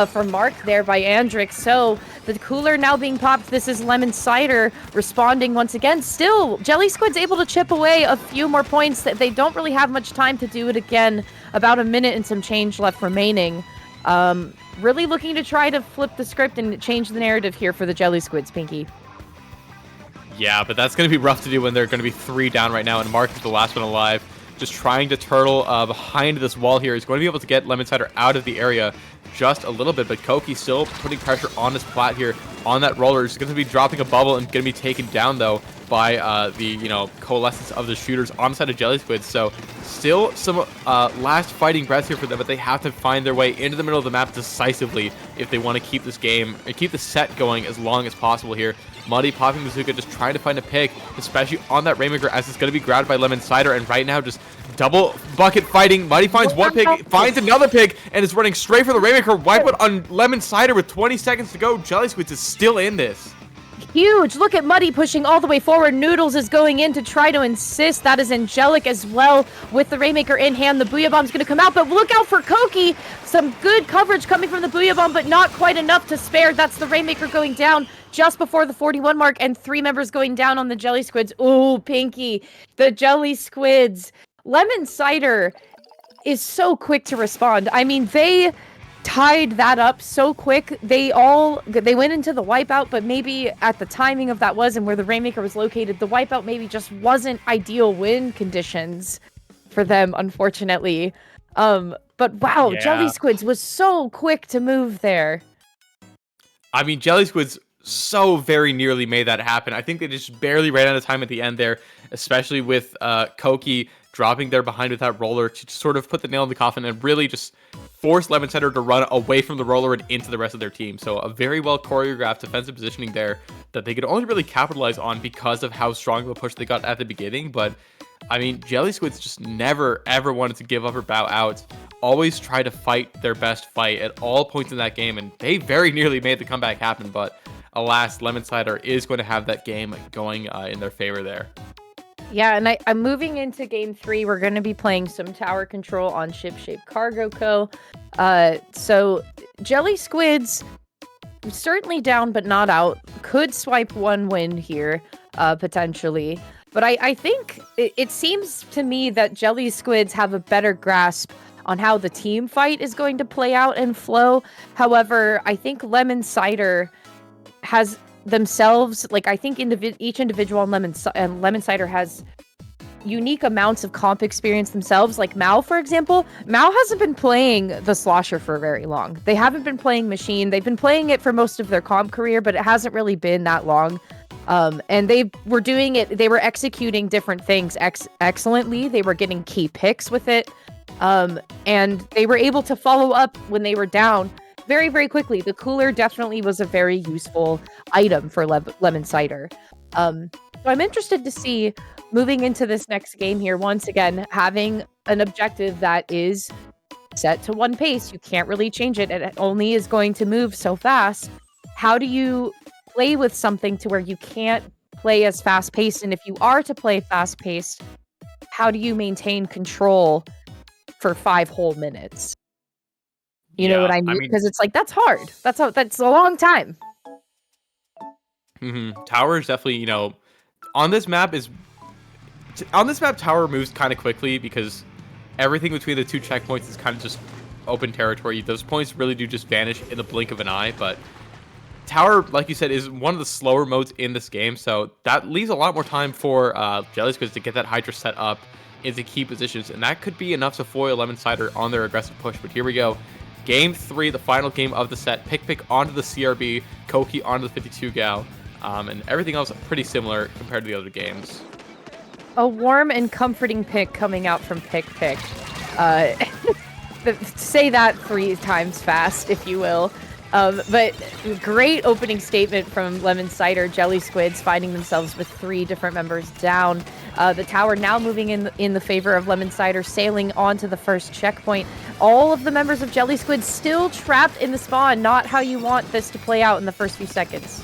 for Mark there by Andric. So the cooler now being popped. This is Lemon Cider responding once again. Still, Jelly Squid's able to chip away a few more points. They don't really have much time to do it again. About a minute and some change left remaining. Really looking to try to flip the script and change the narrative here for the Jelly Squids, Pinky. Yeah, but that's going to be rough to do when they're going to be 3 down right now, and Mark is the last one alive. Just trying to turtle behind this wall here. He's going to be able to get Lemon Cider out of the area just a little bit, but Koki still putting pressure on his plat here on that roller. He's going to be dropping a bubble and going to be taken down, though, by the, you know, coalescence of the shooters on the side of Jelly Squids. So still some last fighting breaths here for them, but they have to find their way into the middle of the map decisively if they want to keep this game and keep the set going as long as possible here. Muddy popping Bazooka, just trying to find a pick, especially on that Rainmaker, as it's going to be grabbed by Lemon Cider, and right now just double bucket fighting. Muddy finds one pick, finds another pick, and is running straight for the Rainmaker. Wipe it on Lemon Cider with 20 seconds to go. Jelly Squids is still in this. Huge. Look at Muddy pushing all the way forward. Noodles is going in to try to insist. That is Angelic as well with the Rainmaker in hand. The Booyah Bomb's going to come out, but look out for Koki. Some good coverage coming from the Booyah Bomb, but not quite enough to spare. That's the Rainmaker going down just before the 41 mark, and 3 members going down on the Jelly Squids. Ooh, Pinky. The Jelly Squids. Lemon Cider is so quick to respond. I mean, they tied that up so quick. They went into the wipeout, but maybe at the timing of that was and where the Rainmaker was located, the wipeout maybe just wasn't ideal win conditions for them, unfortunately. But wow, Yeah. Jelly Squids was so quick to move there. I mean, Jelly Squids so very nearly made that happen. I think they just barely ran out of time at the end there, especially with Koki dropping there behind with that roller to sort of put the nail in the coffin and really just force Lemon Cider to run away from the roller and into the rest of their team. So a very well choreographed defensive positioning there that they could only really capitalize on because of how strong of a push they got at the beginning. But I mean, Jelly Squids just never ever wanted to give up or bow out. Always try to fight their best fight at all points in that game, and they very nearly made the comeback happen. But alas, Lemon Cider is going to have that game going in their favor there. Yeah, and I'm moving into game 3. We're going to be playing some tower control on Ship-Shape Cargo Co. So Jelly Squids, certainly down but not out. Could swipe 1 win here, potentially. But I think it seems to me that Jelly Squids have a better grasp on how the team fight is going to play out and flow. However, I think Lemon Cider has themselves, like, I think each individual on Lemon Cider has unique amounts of comp experience themselves. Like Mao, for example, Mao hasn't been playing the Slosher for very long. They haven't been playing Machine. They've been playing it for most of their comp career, but it hasn't really been that long. And they were doing it, they were executing different things excellently. They were getting key picks with it. And they were able to follow up when they were down very, very quickly. The cooler definitely was a very useful item for Lemon Cider. So I'm interested to see moving into this next game here, once again, having an objective that is set to one pace. You can't really change it. It only is going to move so fast. How do you play with something to where you can't play as fast paced? And if you are to play fast paced, how do you maintain control for 5 whole minutes? You know what I mean? Because it's like, that's hard. That's a long time. Tower is definitely, on this map, Tower moves kind of quickly because everything between the 2 checkpoints is kind of just open territory. Those points really do just vanish in the blink of an eye, but Tower, like you said, is one of the slower modes in this game, so that leaves a lot more time for Jelly Squids to get that Hydra set up into key positions, and that could be enough to foil Lemon Cider on their aggressive push. But here we go. Game 3, the final game of the set. Pick onto the CRB, Koki onto the 52 Gal, and everything else pretty similar compared to the other games. A warm and comforting pick coming out from Pick. Say that 3 times fast, if you will. But great opening statement from Lemon Cider. Jelly Squids finding themselves with 3 different members down. The tower now moving in the favor of Lemon Cider, sailing onto the first checkpoint. All of the members of Jelly Squids still trapped in the spawn. Not how you want this to play out in the first few seconds.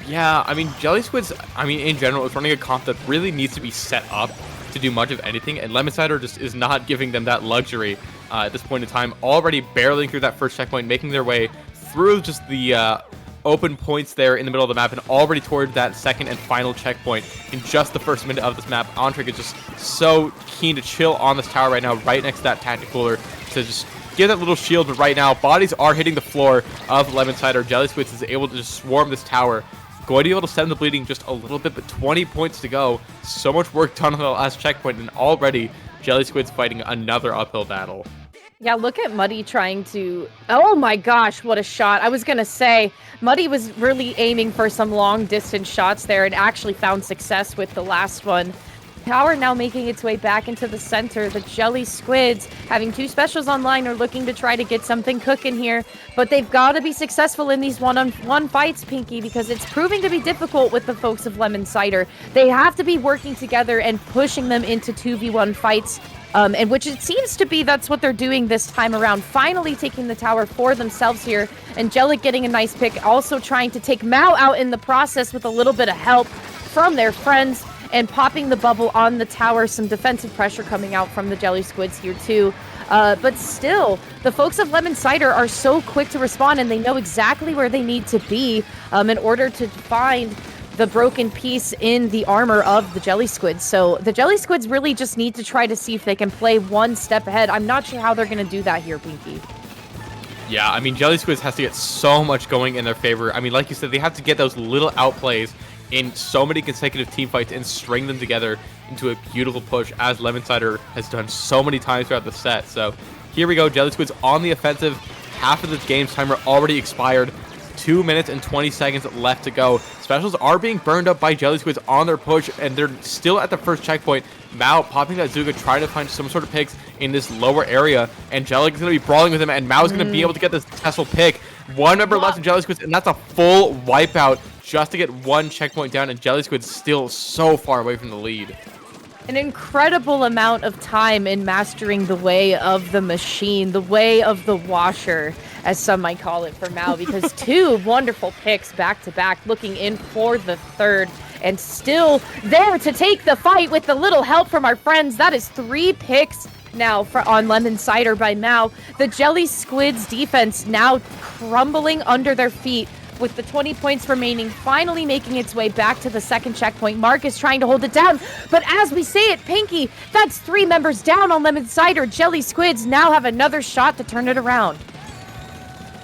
Yeah, I mean, Jelly Squids, in general, is running a comp that really needs to be set up to do much of anything, and Lemon Cider just is not giving them that luxury at this point in time. Already barreling through that first checkpoint, making their way through just the open points there in the middle of the map, and already toward that second and final checkpoint in just the first minute of this map. Ontrick is just so keen to chill on this tower right now, right next to that tactic cooler, to just give that little shield. But right now, bodies are hitting the floor of Lemon Cider. Jelly Squids is able to just swarm this tower. Going to be able to stem the bleeding just a little bit, but 20 points to go. So much work done on the last checkpoint, and already Jelly Squids fighting another uphill battle. Yeah, look at Muddy trying to... Oh my gosh, what a shot. I was going to say, Muddy was really aiming for some long-distance shots there and actually found success with the last one. Tower now making its way back into the center. The Jelly Squids, having 2 specials online, are looking to try to get something cooking here. But they've got to be successful in these one-on-one fights, Pinky, because it's proving to be difficult with the folks of Lemon Cider. They have to be working together and pushing them into 2v1 fights. And which it seems to be that's what they're doing this time around. Finally taking the tower for themselves here. Angelic getting a nice pick. Also trying to take Mao out in the process with a little bit of help from their friends. And popping the bubble on the tower. Some defensive pressure coming out from the Jelly Squids here too. But still, the folks of Lemon Cider are so quick to respond, and they know exactly where they need to be in order to find the broken piece in the armor of the Jelly Squids. So the Jelly Squids really just need to try to see if they can play one step ahead. I'm not sure how they're going to do that here, Pinky. Yeah, Jelly Squids has to get so much going in their favor. Like you said, they have to get those little outplays in so many consecutive team fights and string them together into a beautiful push, as Lemon Cider has done so many times throughout the set. So here we go, Jelly Squids on the offensive. Half of this game's timer already expired. 2 minutes and 20 seconds left to go. Specials are being burned up by Jelly Squids on their push, and they're still at the first checkpoint. Mao popping that Zuga, trying to find some sort of picks in this lower area. Angelic is going to be brawling with him, and Mao is going to be able to get this successful pick. 1 member left in Jelly Squids, and that's a full wipeout just to get 1 checkpoint down, and Jelly Squids still so far away from the lead. An incredible amount of time in mastering the way of the machine, the way of the washer, as some might call it for Mao, because 2 wonderful picks back to back, looking in for the 3rd, and still there to take the fight with the little help from our friends. That is 3 picks now on Lemon Cider by Mao. The Jelly Squids defense now crumbling under their feet, with the 20 points remaining, finally making its way back to the second checkpoint. Mark is trying to hold it down, but as we say it, Pinky, that's 3 members down on Lemon Cider. Jelly Squids now have another shot to turn it around.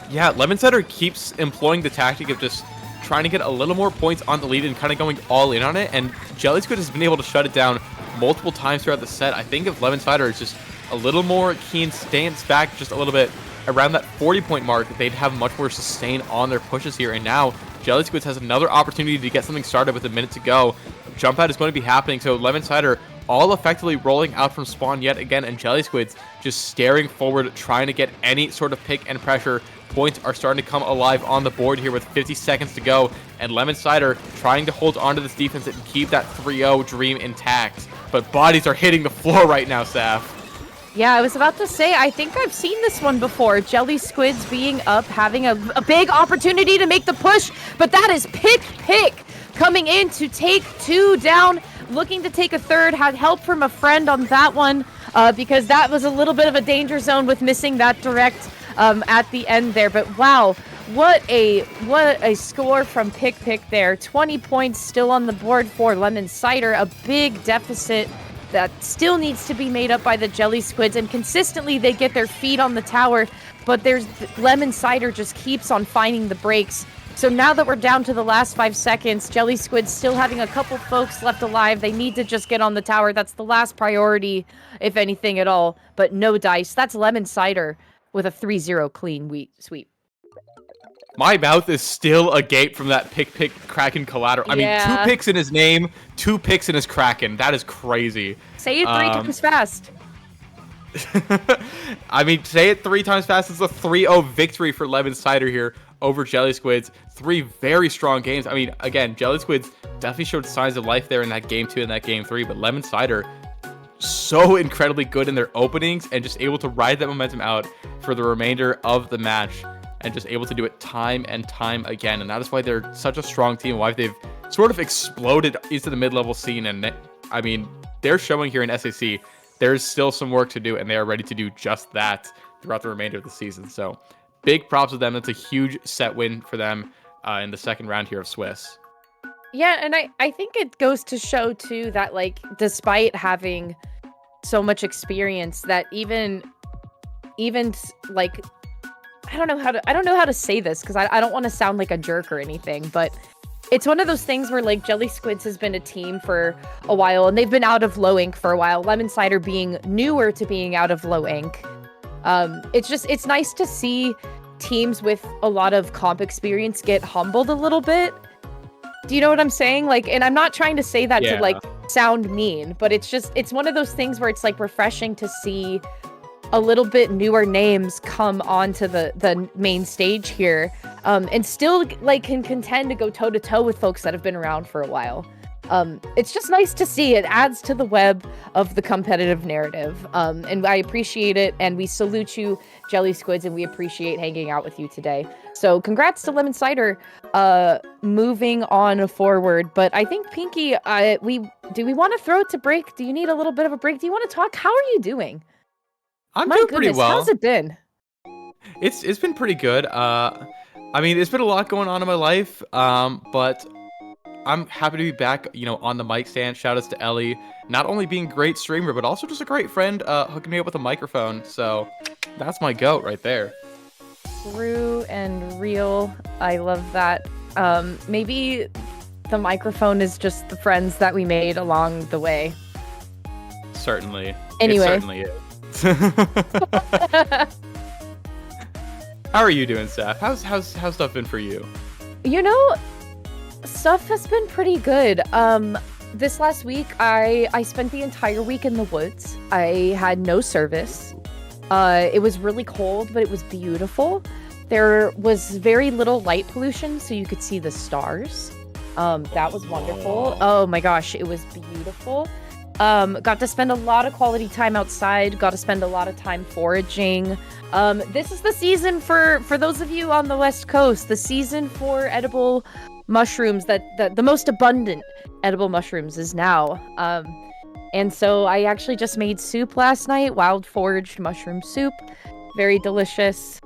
Yeah, Lemon Cider keeps employing the tactic of just trying to get a little more points on the lead and kind of going all in on it, and Jelly Squid has been able to shut it down multiple times throughout the set. I think if Lemon Cider is just a little more keen, stance back just a little bit around that 40-point mark, they'd have much more sustain on their pushes here. And now Jelly Squids has another opportunity to get something started with a minute to go. Jump out is going to be happening, so Lemon Cider all effectively rolling out from Spawn yet again, and Jelly Squids just staring forward, trying to get any sort of pick and pressure. Points are starting to come alive on the board here with 50 seconds to go, and Lemon Cider trying to hold onto this defense and keep that 3-0 dream intact. But bodies are hitting the floor right now, Saf. Yeah, I was about to say, I think I've seen this one before. Jelly Squids being up, having a big opportunity to make the push, but that is Pick coming in to take 2 down, looking to take a third. Had help from a friend on that one because that was a little bit of a danger zone with missing that direct at the end there. But wow, what a score from Pick there. 20 points still on the board for Lemon Cider, a big deficit that still needs to be made up by the Jelly Squids, and consistently they get their feet on the tower, but there's Lemon Cider just keeps on finding the breaks. So now that we're down to the last 5 seconds, Jelly Squids still having a couple folks left alive. They need to just get on the tower. That's the last priority, if anything at all, but no dice. That's Lemon Cider with a 3-0 clean sweep. My mouth is still agape from that pick Kraken collateral. I mean, 2 picks in his name, 2 picks in his Kraken. That is crazy. Say it 3 times fast. I mean, say it 3 times fast. It's a 3-0 victory for Lemon Cider here over Jelly Squids. 3 very strong games. I mean, again, Jelly Squids definitely showed signs of life there in that game 2 and that game 3, but Lemon Cider so incredibly good in their openings and just able to ride that momentum out for the remainder of the match, and just able to do it time and time again. And that is why they're such a strong team, why they've sort of exploded into the mid-level scene. And I mean, they're showing here in SAC, there's still some work to do, and they are ready to do just that throughout the remainder of the season. So big props to them. That's a huge set win for them in the second round here of Swiss. Yeah, and I think it goes to show too that, like, despite having so much experience, that even like, I don't know how to say this because I don't want to sound like a jerk or anything, but it's one of those things where, like, Jelly Squids has been a team for a while, and they've been out of low ink for a while. Lemon Cider being newer to being out of low ink. It's nice to see teams with a lot of comp experience get humbled a little bit. Do you know what I'm saying? Like, and I'm not trying to say that to, like, sound mean, but it's one of those things where it's, like, refreshing to see a little bit newer names come onto the main stage here, and still, like, can contend to go toe-to-toe with folks that have been around for a while. It's just nice to see. It adds to the web of the competitive narrative, and I appreciate it, and we salute you, Jelly Squids, and we appreciate hanging out with you today. So congrats to Lemon Cider, moving on forward. But I think, Pinky, we want to throw it to break? Do you need a little bit of a break? Do you want to talk? How are you doing? I'm doing pretty well. How's it been? It's been pretty good. I mean, it's been a lot going on in my life, but I'm happy to be back, you know, on the mic stand. Shout outs to Ellie, not only being a great streamer, but also just a great friend, hooking me up with a microphone. So that's my goat right there. True and real. I love that. Maybe the microphone is just the friends that we made along the way. Certainly. Anyway. It certainly is. How are you doing, Seth? How's stuff been for you? You know, stuff has been pretty good. This last week, I spent the entire week in the woods. I had no service. It was really cold, but it was beautiful. There was very little light pollution, so you could see the stars. That was wonderful. Oh my gosh, it was beautiful. Got to spend a lot of quality time outside, got to spend a lot of time foraging. This is the season for those of you on the West Coast, the season for edible mushrooms, that the most abundant edible mushrooms is now. And so I actually just made soup last night, wild foraged mushroom soup. Very delicious.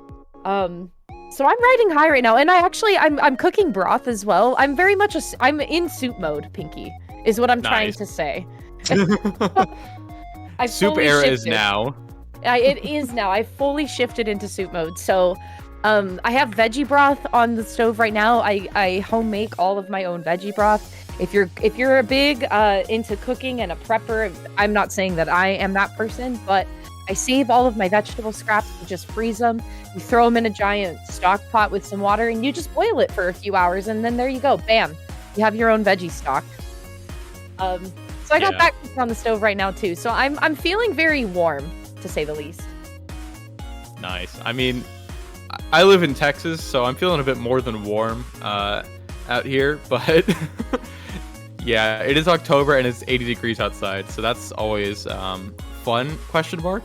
So I'm riding high right now, and I'm cooking broth as well. I'm very much I'm in soup mode, Pinky, is what I'm trying to say. Soup era is now. It is now. I fully shifted into soup mode. So I have veggie broth on the stove right now. I home make all of my own veggie broth. If you're a big into cooking and a prepper, I'm not saying that I am that person, but I save all of my vegetable scraps and just freeze them. You throw them in a giant stock pot with some water, and you just boil it for a few hours, and then there you go. Bam. You have your own veggie stock. So I got Yeah. that cooking on the stove right now too. So I'm feeling very warm, to say the least. Nice. I mean, I live in Texas, so I'm feeling a bit more than warm out here, but yeah, it is October and it's 80 degrees outside, so that's always fun, question mark.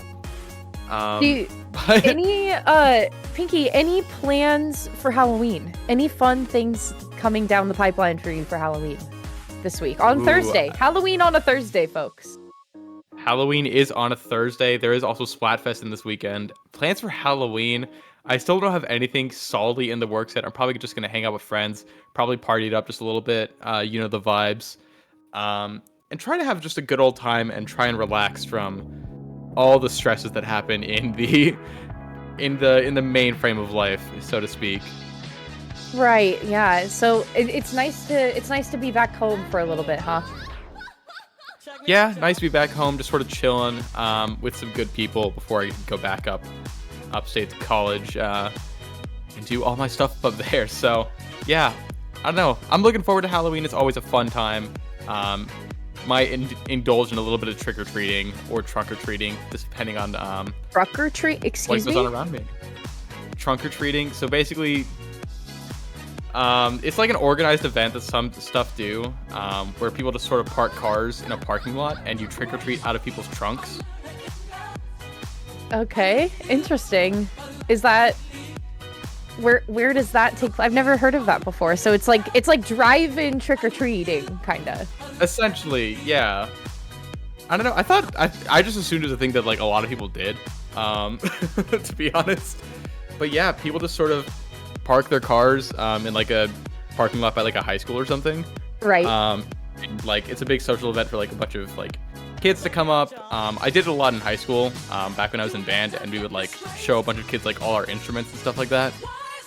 But Any Pinky, any plans for Halloween? Any fun things coming down the pipeline for you for Halloween this week? On Ooh. Thursday. Halloween on a Thursday, folks. Halloween is on a Thursday. There is also Splatfest in this weekend. Plans for Halloween. I still don't have anything solidly in the works yet. I'm probably just going to hang out with friends, probably party it up just a little bit, you know, the vibes. And try to have just a good old time and try and relax from all the stresses that happen in the main frame of life, so to speak. Right, yeah. So it's nice to be back home for a little bit, huh? Yeah, nice to be back home, just sort of chilling with some good people before I go back upstate to college and do all my stuff up there. So yeah, I don't know. I'm looking forward to Halloween. It's always a fun time. Might indulge in a little bit of trick-or-treating or trunk-or-treating, just depending on Truck-or-treat? what Excuse goes me? on around me. Trunk-or-treating. So basically, it's like an organized event that some stuff do, where people just sort of park cars in a parking lot and you trick-or-treat out of people's trunks. Okay, interesting. Is that where does that take place? I've never heard of that before. So it's like drive-in trick-or-treating, kinda. Essentially, yeah. I don't know. I just assumed it was a thing that like a lot of people did, to be honest. But yeah, people just sort of park their cars in like a parking lot by like a high school or something. Right. And, like it's a big social event for like a bunch of like kids to come up. I did it a lot in high school, back when I was in band, and we would like show a bunch of kids like all our instruments and stuff like that.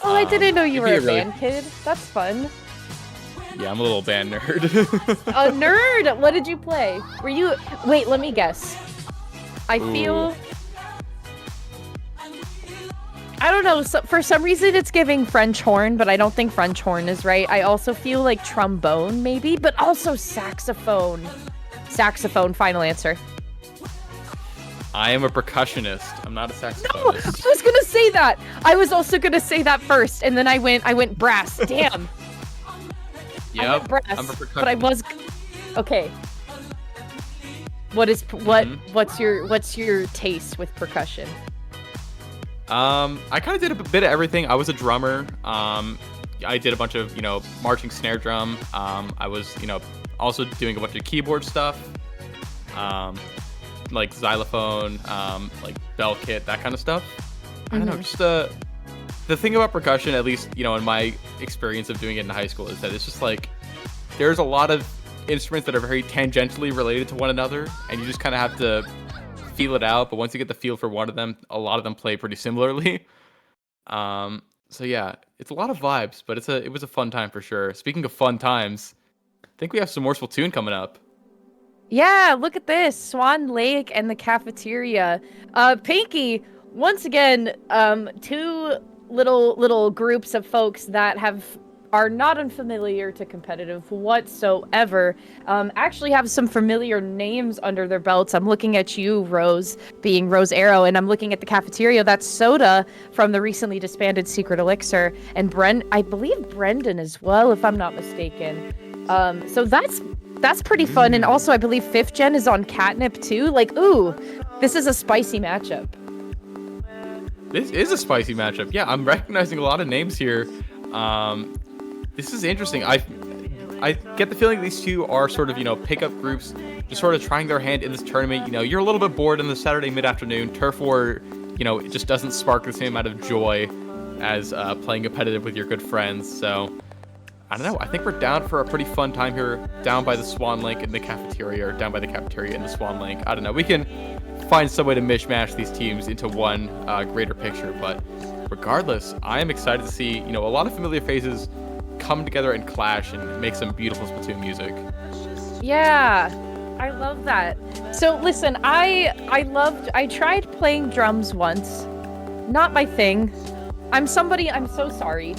Oh, I didn't know you were a it'd be band kid. That's fun. Yeah, I'm a little band nerd. A nerd! What did you play? Were you... Wait, let me guess. I feel... I don't know. So, for some reason, it's giving French horn, but I don't think French horn is right. I also feel like trombone, maybe, but also saxophone. Saxophone, final answer. I am a percussionist. I'm not a No, saxophonist. I was gonna say that. I was also gonna say that first, and then I went brass. Damn. I went Yep, brass, I'm a percussionist. but I was okay. What's your taste with percussion? I kind of did a bit of everything. I was a drummer. I did a bunch of, marching snare drum. I was, also doing a bunch of keyboard stuff. Like xylophone, like bell kit, that kind of stuff. I don't know, just the thing about percussion, at least, in my experience of doing it in high school, is that it's just like there's a lot of instruments that are very tangentially related to one another, and you just kind of have to feel it out. But once you get the feel for one of them, a lot of them play pretty similarly. So yeah, it's a lot of vibes, but it was a fun time for sure. Speaking of fun times, I think we have some more Splatoon coming up. Yeah, look at this. Swan Lake and the Cafeteria. Pinky, once again, two little groups of folks that are not unfamiliar to competitive whatsoever, actually have some familiar names under their belts. I'm looking at you, Rose, being Rose Arrow, and I'm looking at the Cafeteria. That's Soda from the recently disbanded Secret Elixir, and I believe Brendan as well, if I'm not mistaken. So that's pretty fun. And also, I believe 5th Gen is on Catnip too. Like, ooh, this is a spicy matchup. This is a spicy matchup. Yeah, I'm recognizing a lot of names here. This is interesting. I get the feeling these two are sort of, pickup groups, just sort of trying their hand in this tournament. You're a little bit bored in the Saturday mid-afternoon. Turf War, it just doesn't spark the same amount of joy as playing competitive with your good friends. So, I don't know. I think we're down for a pretty fun time here, down by the Swan Lake in the Cafeteria, or down by the Cafeteria in the Swan Lake. I don't know. We can find some way to mishmash these teams into one greater picture. But regardless, I am excited to see, a lot of familiar faces come together and clash and make some beautiful Splatoon music. Yeah, I love that. So listen, I tried playing drums once. Not my thing. I'm so sorry.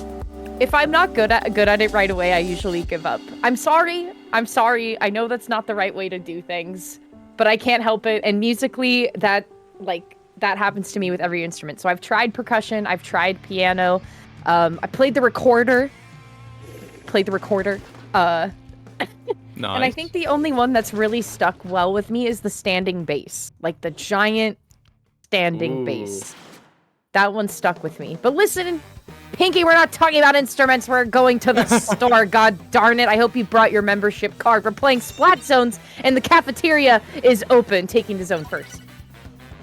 If I'm not good at it right away, I usually give up. I'm sorry. I'm sorry. I know that's not the right way to do things, but I can't help it. And musically, that happens to me with every instrument. So I've tried percussion. I've tried piano. I played the recorder. Nice. And I think the only one that's really stuck well with me is the standing bass, like the giant standing bass. That one stuck with me. But listen, Pinky, we're not talking about instruments. We're going to the store. God darn it. I hope you brought your membership card. We're playing Splat Zones, and the cafeteria is open, taking the zone first.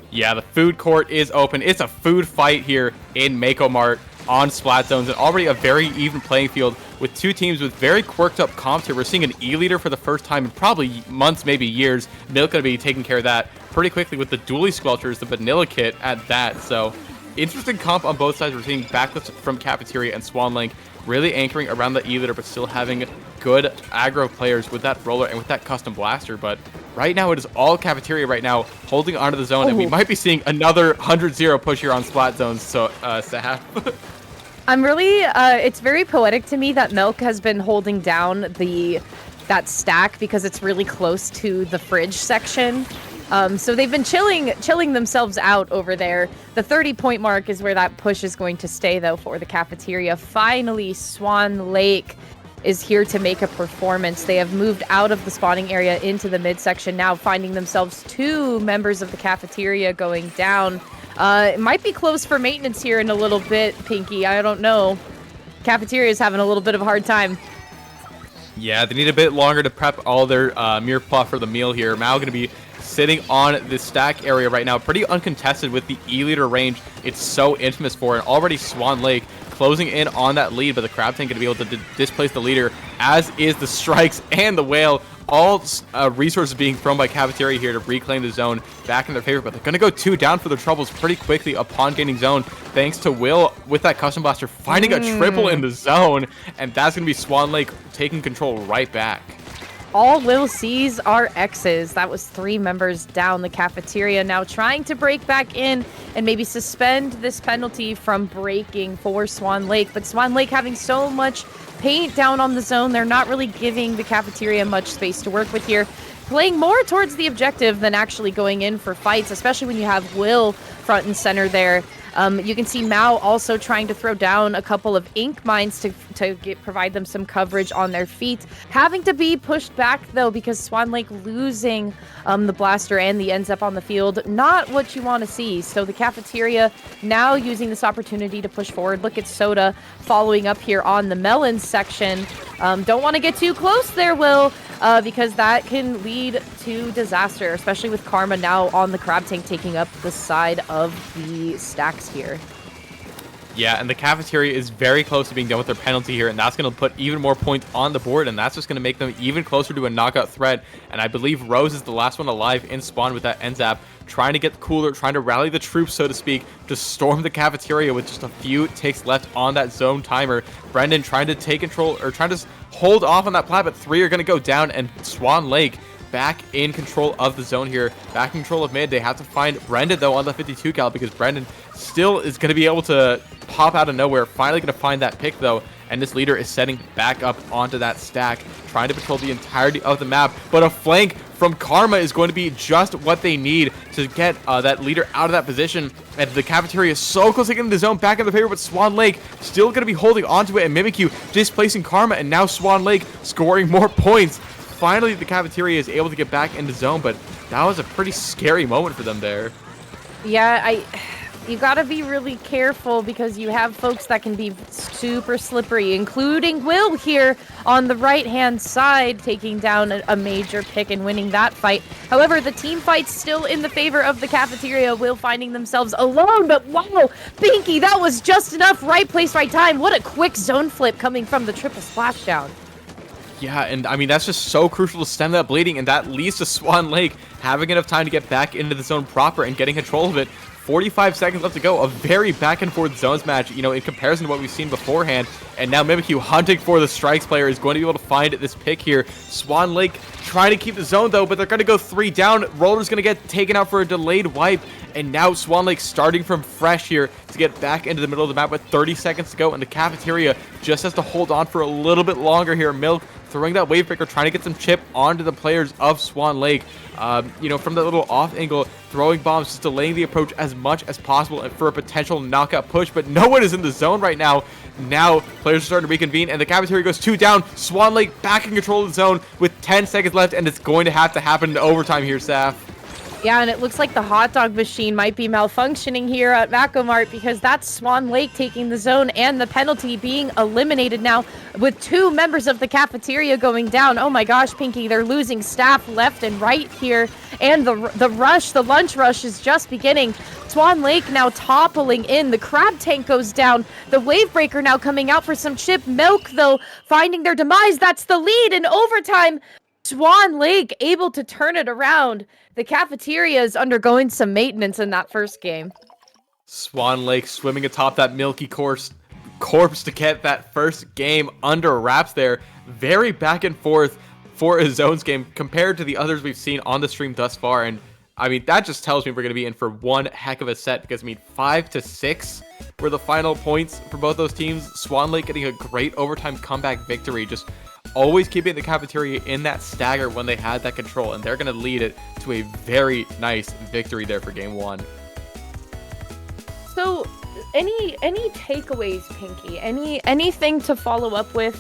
Yeah, the food court is open. It's a food fight here in Mako Mart on Splat Zones, and already a very even playing field with two teams with very quirked up comps here. We're seeing an E-leader for the first time in probably months, maybe years. Milk going to be taking care of that pretty quickly with the dually squelchers, the vanilla kit at that. So interesting comp on both sides. We're seeing backlifts from Cafeteria and Swan Link really anchoring around the E-leader, but still having good aggro players with that roller and with that custom blaster. But right now, it is all Cafeteria right now holding onto the zone, and we might be seeing another 100-0 push here on Splat Zones, so Saf. I'm really, it's very poetic to me that Milk has been holding down that stack because it's really close to the fridge section. So they've been chilling themselves out over there. The 30-point mark is where that push is going to stay, though, for the Cafeteria. Finally, Swan Lake is here to make a performance. They have moved out of the spawning area into the midsection, now finding themselves two members of the Cafeteria going down. It might be close for maintenance here in a little bit, Pinky. I don't know. Cafeteria is having a little bit of a hard time. Yeah, they need a bit longer to prep all their mirror plot for the meal here. Mao going to be sitting on the stack area right now, pretty uncontested with the E-leader range it's so infamous for, and already Swan Lake closing in on that lead, but the Crab Tank going to be able to displace the leader, as is the Strikes and the Whale. All resources being thrown by Cafeteria here to reclaim the zone back in their favor, but they're going to go 2 down for their troubles pretty quickly upon gaining zone, thanks to Will with that custom blaster finding a triple in the zone, and that's going to be Swan Lake taking control right back. All Will sees are X's. That was 3 members down. The Cafeteria now trying to break back in and maybe suspend this penalty from breaking for Swan Lake. But Swan Lake having so much paint down on the zone, they're not really giving the Cafeteria much space to work with here. Playing more towards the objective than actually going in for fights, especially when you have Will front and center there. You can see Mao also trying to throw down a couple of ink mines to provide them some coverage on their feet. Having to be pushed back, though, because Swan Lake losing the blaster and the ends up on the field. Not what you want to see. So the Cafeteria now using this opportunity to push forward. Look at Soda following up here on the melon section. Don't want to get too close there, Will, because that can lead to disaster, especially with Karma now on the Crab Tank taking up the side of the stacks here. Yeah, and the Cafeteria is very close to being done with their penalty here, and that's going to put even more points on the board, and that's just going to make them even closer to a knockout threat. And I believe Rose is the last one alive in Spawn with that end zap, trying to get the cooler, trying to rally the troops, so to speak, to storm the Cafeteria with just a few ticks left on that zone timer. Brendan trying to take control, or trying to hold off on that plat, but 3 are going to go down, and Swan Lake back in control of the zone here, back in control of mid. They have to find Brendan, though, on the 52 cal, because Brendan still is going to be able to pop out of nowhere. Finally going to find that pick, though, and this leader is setting back up onto that stack, trying to patrol the entirety of the map, but a flank from Karma is going to be just what they need to get that leader out of that position. And the Cafeteria is so close to getting the zone back in the favor, but Swan Lake still going to be holding onto it, and Mimikyu displacing Karma, and now Swan Lake scoring more points. Finally, the Cafeteria is able to get back into zone, but that was a pretty scary moment for them there. Yeah, you gotta be really careful because you have folks that can be super slippery, including Will here on the right-hand side, taking down a major pick and winning that fight. However, the team fight's still in the favor of the Cafeteria. Will finding themselves alone, but wow, Pinky, that was just enough. Right place, right time. What a quick zone flip coming from the triple splashdown. Yeah, and I mean, that's just so crucial to stem that bleeding, and that leads to Swan Lake having enough time to get back into the zone proper and getting control of it. 45 seconds left to go. A very back and forth zones match, you know, in comparison to what we've seen beforehand. And now Mimikyu hunting for the Strikes player is going to be able to find this pick here. Swan Lake trying to keep the zone, though, but they're going to go 3 down. Roller's going to get taken out for a delayed wipe. And now Swan Lake starting from fresh here to get back into the middle of the map with 30 seconds to go. And the Cafeteria just has to hold on for a little bit longer here. Milk throwing that wave breaker, trying to get some chip onto the players of Swan Lake. You know, from the little off angle, throwing bombs, just delaying the approach as much as possible and for a potential knockout push, but no one is in the zone right now. Now, players are starting to reconvene, and the Cafeteria goes 2 down. Swan Lake back in control of the zone with 10 seconds left, and it's going to have to happen in overtime here, Saf. Yeah, and it looks like the hot dog machine might be malfunctioning here at Macomart because that's Swan Lake taking the zone and the penalty being eliminated now with 2 members of the Cafeteria going down. Oh my gosh, Pinky, they're losing staff left and right here. And the lunch rush is just beginning. Swan Lake now toppling in. The crab tank goes down. The wave breaker now coming out for some chip. Milk, though, finding their demise. That's the lead in overtime. Swan Lake able to turn it around. The Cafeteria is undergoing some maintenance in that first game. Swan Lake swimming atop that milky corpse to get that first game under wraps there. Very back and forth for a zones game compared to the others we've seen on the stream thus far. And I mean, that just tells me we're going to be in for one heck of a set because I mean, 5-6 were the final points for both those teams. Swan Lake getting a great overtime comeback victory, just always keeping the Cafeteria in that stagger when they had that control, and they're going to lead it to a very nice victory there for game 1. So, any takeaways, Pinky? Anything to follow up with?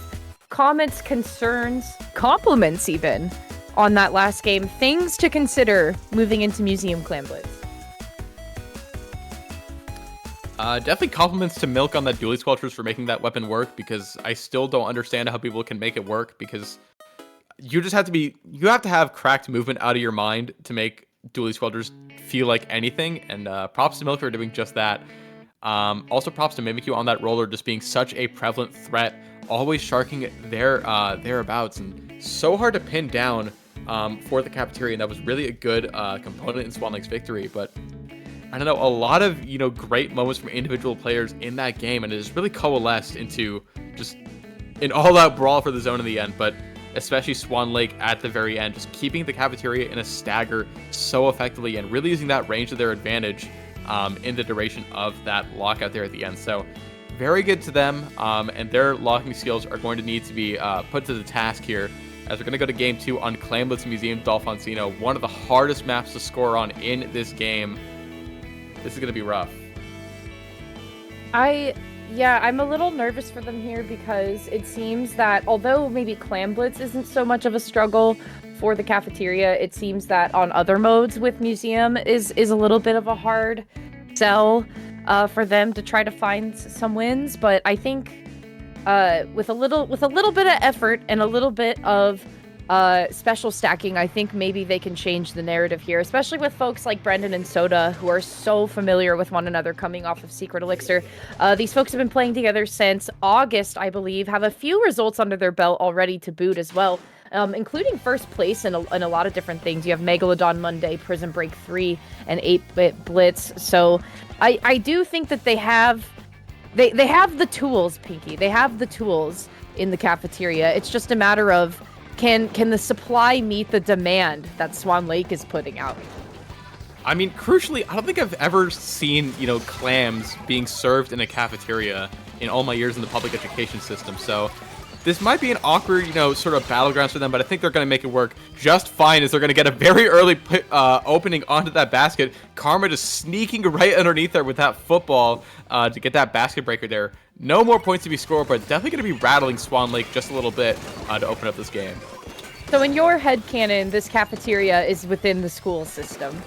Comments, concerns, compliments even on that last game? Things to consider moving into Museum Clan Blitz? Definitely compliments to Milk on that dually squelchers for making that weapon work, because I still don't understand how people can make it work, because you have to have cracked movement out of your mind to make dually squelchers feel like anything, and props to Milk for doing just that. Also props to Mimikyu on that roller just being such a prevalent threat, always sharking thereabouts, and so hard to pin down for the Cafeteria, and that was really a good component in Swan Lake's victory. But I don't know, a lot of, you know, great moments from individual players in that game, and it has really coalesced into just an all-out brawl for the zone in the end, but especially Swan Lake at the very end, just keeping the Cafeteria in a stagger so effectively and really using that range to their advantage in the duration of that lockout there at the end. So very good to them, and their locking skills are going to need to be put to the task here, as we're going to go to game 2 on Clan Blitz Museum Dolphoncino, one of the hardest maps to score on in this game. This is going to be rough. I'm a little nervous for them here because it seems that although maybe Clan Blitz isn't so much of a struggle for the Cafeteria, it seems that on other modes with Museum is a little bit of a hard sell for them to try to find some wins. But I think with a little bit of effort and a little bit of special stacking, I think maybe they can change the narrative here, especially with folks like Brendan and Soda, who are so familiar with one another coming off of Secret Elixir. These folks have been playing together since August, I believe, have a few results under their belt already to boot as well, including first place in a lot of different things. You have Megalodon Monday, Prison Break 3, and 8-Bit Blitz. So I do think that they have the tools, Pinky. They have the tools in the Cafeteria. It's just a matter of Can the supply meet the demand that Swan Lake is putting out? I mean, crucially, I don't think I've ever seen, you know, clams being served in a cafeteria in all my years in the public education system. So this might be an awkward, you know, sort of battlegrounds for them, but I think they're going to make it work just fine, as they're going to get a very early opening onto that basket. Karma just sneaking right underneath there with that football to get that basket breaker there. No more points to be scored, but definitely going to be rattling Swan Lake just a little bit to open up this game. So in your headcanon, this cafeteria is within the school system.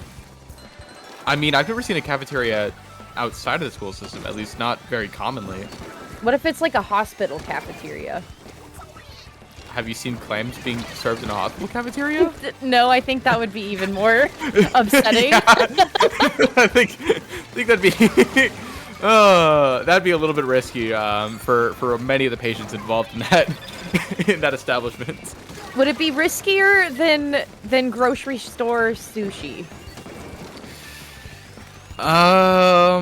I mean, I've never seen a cafeteria outside of the school system, at least not very commonly. What if it's like a hospital cafeteria? Have you seen clams being served in a hospital cafeteria? No, I think that would be even more upsetting. I think that'd be a little bit risky for many of the patients involved in that establishment. Would it be riskier than grocery store sushi? I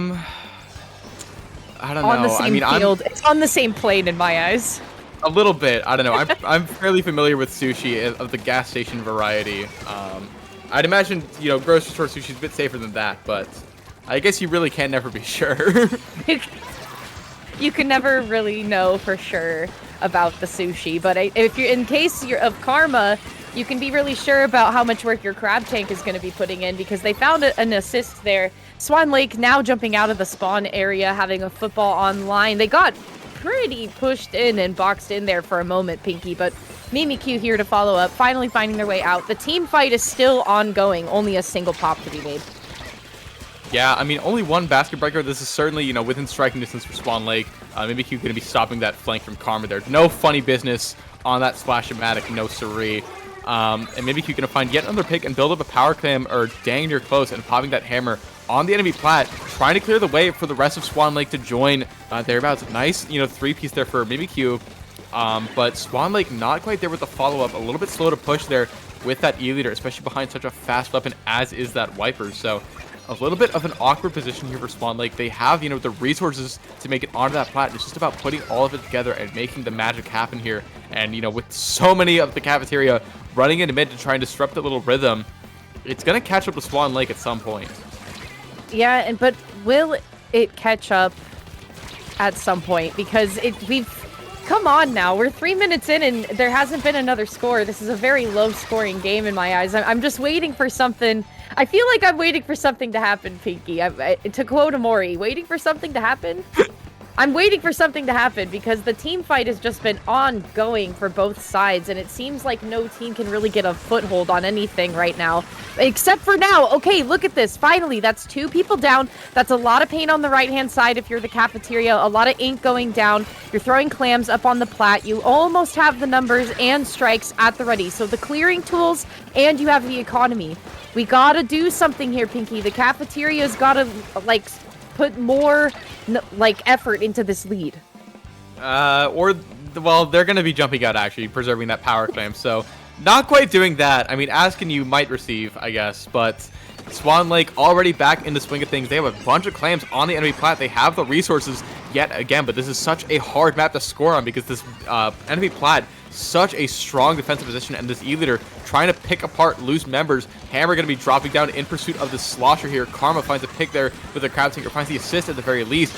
don't know. On the same field. It's on the same plane in my eyes. A little bit. I don't know. I'm fairly familiar with sushi of the gas station variety. I'd imagine, you know, grocery store sushi is a bit safer than that, but I guess you really can never be sure. You can never really know for sure. about the sushi. But if you're in case you're of Karma, you can be really sure about how much work your crab tank is going to be putting in because they found an assist there. Swan Lake now jumping out of the spawn area, having a football online. They got pretty pushed in and boxed in there for a moment, Pinky, but Mimikyu here to follow up, finally finding their way out. The team fight is still ongoing, only a single pop to be made. Yeah, I mean, only one basket breaker. This is certainly, you know, within striking distance for Swan Lake. Mimikyu going to be stopping that flank from Karma there. No funny business on that Splash-O-Matic, no siree. And Mimikyu going to find yet another pick and build up a power clam, or dang near close, and popping that hammer on the enemy plat, trying to clear the way for the rest of Swan Lake to join thereabouts. Nice, you know, three-piece there for Mimikyu. But Swan Lake not quite there with the follow-up. A little bit slow to push there with that E-leader, especially behind such a fast weapon as is that Wiper. So a little bit of an awkward position here for Swan Lake. They have, you know, the resources to make it onto that plat. It's just about putting all of it together and making the magic happen here. And, you know, with so many of the Cafeteria running into mid to try and disrupt that little rhythm, it's going to catch up to Swan Lake at some point. Yeah, but will it catch up at some point? Because come on now, we're 3 minutes in and there hasn't been another score. This is a very low-scoring game in my eyes. I'm just waiting for something. I feel like I'm waiting for something to happen, Pinky. To quote Amori, waiting for something to happen? I'm waiting for something to happen because the team fight has just been ongoing for both sides, and it seems like no team can really get a foothold on anything right now. Except for now. Okay, look at this. Finally, that's 2 people down. That's a lot of paint on the right-hand side if you're the Cafeteria. A lot of ink going down. You're throwing clams up on the plat. You almost have the numbers and strikes at the ready. So the clearing tools, and you have the economy. We gotta do something here, Pinky. The Cafeteria's gotta, like, put more effort into this lead. Well, they're going to be jumping out, actually, preserving that power claim. So not quite doing that. I mean, Askin you might receive, I guess, but Swan Lake already back in the swing of things. They have a bunch of clams on the enemy plat. They have the resources yet again, but this is such a hard map to score on because this enemy plat, such a strong defensive position, and this E-leader trying to pick apart loose members. Hammer going to be dropping down in pursuit of the slosher here. Karma finds a pick there with a crab tinker, finds the assist at the very least.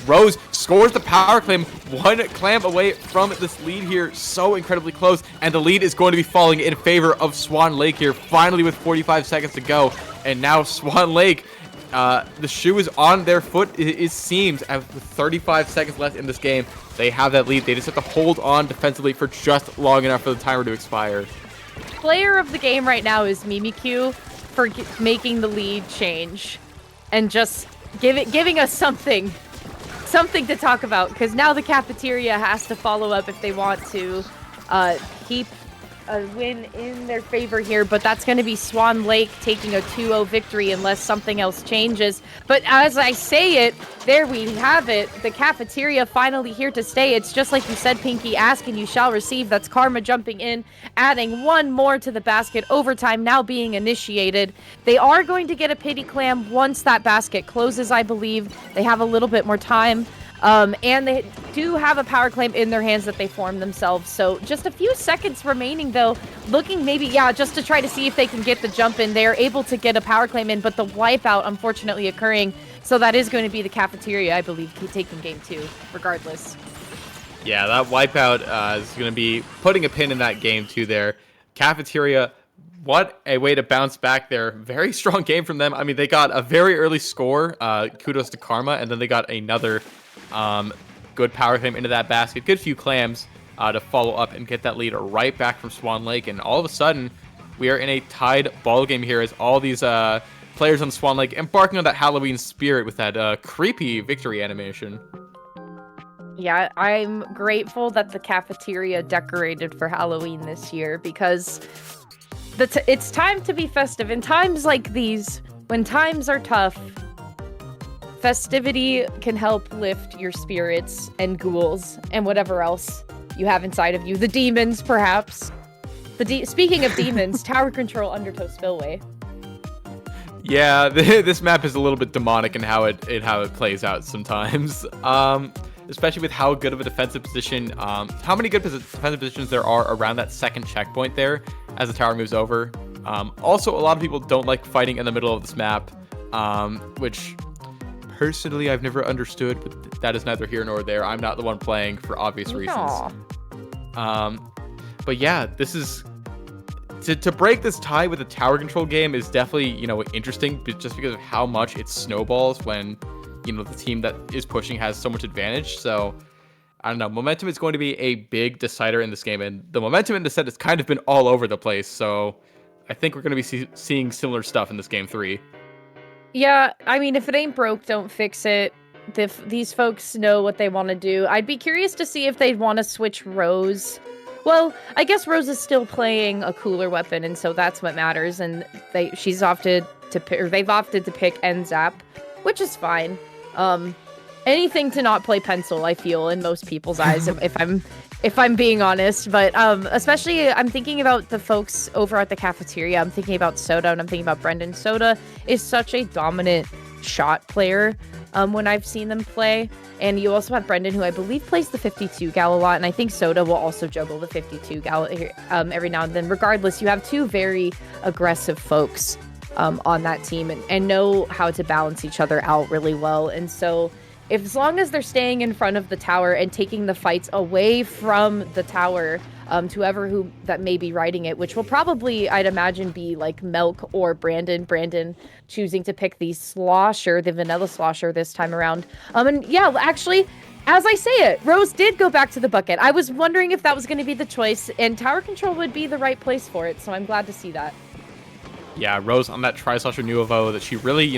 Rose scores the power claim, 1 clam away from this lead here, so incredibly close, and the lead is going to be falling in favor of Swan Lake here, finally with 45 seconds to go, and now Swan Lake, the shoe is on their foot, it seems, with 35 seconds left in this game. They have that lead. They just have to hold on defensively for just long enough for the timer to expire. Player of the game right now is Mimikyu for making the lead change and just giving us something to talk about, because now the Cafeteria has to follow up if they want to keep a win in their favor here, but that's going to be Swan Lake taking a 2-0 victory unless something else changes. But as I say it, there we have it. The Cafeteria finally here to stay. It's just like you said, Pinky, ask and you shall receive. That's Karma jumping in, adding 1 more to the basket. Overtime now being initiated. They are going to get a pity clam once that basket closes, I believe. They have a little bit more time. And they do have a power claim in their hands that they formed themselves. So just a few seconds remaining, though. Looking maybe, just to try to see if they can get the jump in. They're able to get a power claim in, but the wipeout unfortunately occurring. So that is going to be the Cafeteria, I believe, taking game 2, regardless. Yeah, that wipeout is going to be putting a pin in that game 2 there. Cafeteria, what a way to bounce back there. Very strong game from them. I mean, they got a very early score. Kudos to Karma. And then they got another good power claim into that basket. Good few clams to follow up and get that lead right back from Swan Lake. And all of a sudden, we are in a tied ball game here as all these players on Swan Lake embarking on that Halloween spirit with that creepy victory animation. Yeah, I'm grateful that the Cafeteria decorated for Halloween this year because it's time to be festive. In times like these, when times are tough, festivity can help lift your spirits and ghouls and whatever else you have inside of you. The demons, perhaps. Speaking of demons, Tower Control Undertow Spillway. Yeah, this map is a little bit demonic in how it plays out sometimes. Especially with how good of a defensive position, how many good defensive positions there are around that second checkpoint there as the tower moves over. Also, a lot of people don't like fighting in the middle of this map, which personally I've never understood, but that is neither here nor there. I'm not the one playing for obvious reasons. But yeah, this is to break this tie with the tower control game is definitely, interesting just because of how much it snowballs when, the team that is pushing has so much advantage. So I don't know. Momentum is going to be a big decider in this game, and the momentum in the set has kind of been all over the place. So I think we're going to be seeing similar stuff in this game 3. Yeah, I mean, if it ain't broke, don't fix it. These folks know what they want to do. I'd be curious to see if they'd want to switch Rose. Well, I guess Rose is still playing a cooler weapon, and so that's what matters. And they've opted to pick NZAP, which is fine. Anything to not play pencil, I feel, in most people's eyes, if I'm being honest. But especially, I'm thinking about the folks over at the cafeteria. I'm thinking about Soda, and I'm thinking about Brendan. Soda is such a dominant shot player when I've seen them play. And you also have Brendan, who I believe plays the 52 gal a lot, and I think Soda will also juggle the 52 gal every now and then. Regardless, you have two very aggressive folks on that team and know how to balance each other out really well. And so as long as they're staying in front of the tower and taking the fights away from the tower to whoever that may be riding it, which will probably, I'd imagine, be like Milk or Brandon. Brandon choosing to pick the vanilla slosher this time around. And yeah, actually, as I say it, Rose did go back to the bucket. I was wondering if that was going to be the choice, and tower control would be the right place for it, so I'm glad to see that. Yeah, Rose on that Tri-Slosher Nuovo that she really,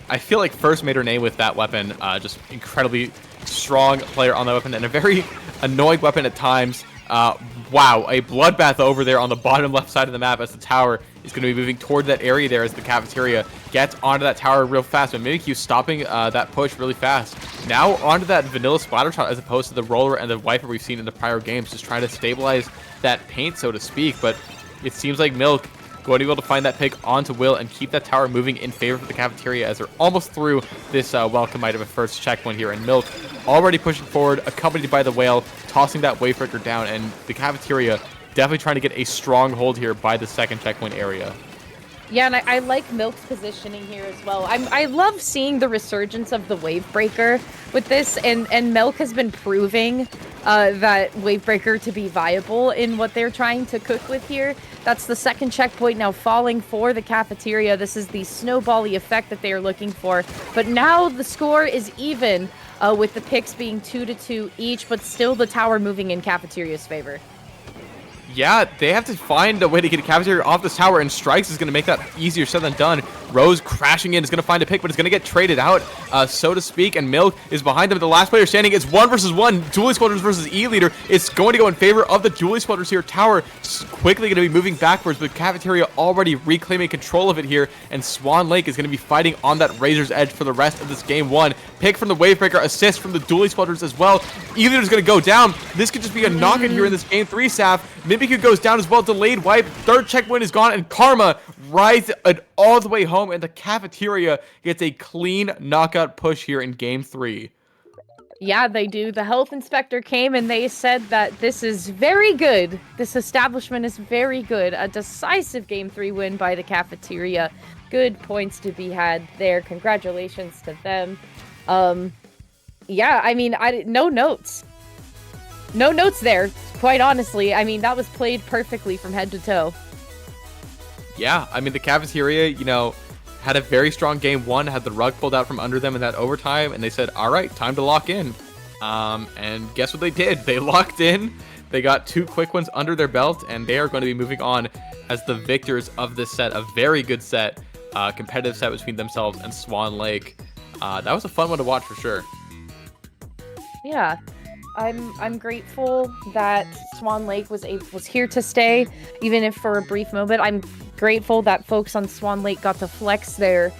I feel like first made her name with that weapon. Just incredibly strong player on that weapon and a very annoying weapon at times. Wow, a bloodbath over there on the bottom left side of the map as the tower is going to be moving toward that area there as the cafeteria gets onto that tower real fast. But Mimikyu stopping that push really fast. Now onto that vanilla splatter shot as opposed to the roller and the wiper we've seen in the prior games, just trying to stabilize that paint, so to speak. But it seems like Milk going to be able to find that pick onto Will and keep that tower moving in favor of the cafeteria as they're almost through this welcome item of first checkpoint here. And Milk already pushing forward, accompanied by the whale, tossing that wavebreaker down, and the cafeteria definitely trying to get a strong hold here by the second checkpoint area. Yeah, and I like Milk's positioning here as well. I love seeing the resurgence of the wavebreaker with this, and Milk has been proving that wavebreaker to be viable in what they're trying to cook with here. That's the second checkpoint now falling for the cafeteria. This is the snowbally effect that they are looking for. But now the score is even with the picks being 2-2 each, but still the tower moving in cafeteria's favor. Yeah, they have to find a way to get a cafeteria off this tower, and Strikes is going to make that easier said than done. Rose crashing in is going to find a pick, but it's going to get traded out, so to speak, and Milk is behind him. The last player standing is 1 versus 1. Duelie Squadrons versus E-Leader. It's going to go in favor of the Duelie Squadrons here. Tower quickly going to be moving backwards, but Cafeteria already reclaiming control of it here, and Swan Lake is going to be fighting on that razor's edge for the rest of this game 1. Pick from the Wavebreaker, assist from the Duelie Squadrons as well. E-Leader is going to go down. This could just be a knock-in here in this game 3, Saf. Mimikyu goes down as well, delayed wipe. Third checkpoint is gone, and Karma rides it all the way home, and the Cafeteria gets a clean knockout push here in game 3. Yeah, they do. The health inspector came and they said that this is very good. This establishment is very good. A decisive game 3 win by the Cafeteria. Good points to be had there. Congratulations to them. Yeah, I mean, no notes. No notes there, quite honestly. I mean, that was played perfectly from head to toe. Yeah, I mean, the Cafeteria, had a very strong game 1, had the rug pulled out from under them in that overtime, and they said, all right, time to lock in. And guess what they did? They locked in. They got 2 quick ones under their belt, and they are going to be moving on as the victors of this set. A very good set, competitive set between themselves and Swan Lake. That was a fun one to watch for sure. Yeah. I'm grateful that Swan Lake was here to stay, even if for a brief moment. I'm grateful that folks on Swan Lake got to flex their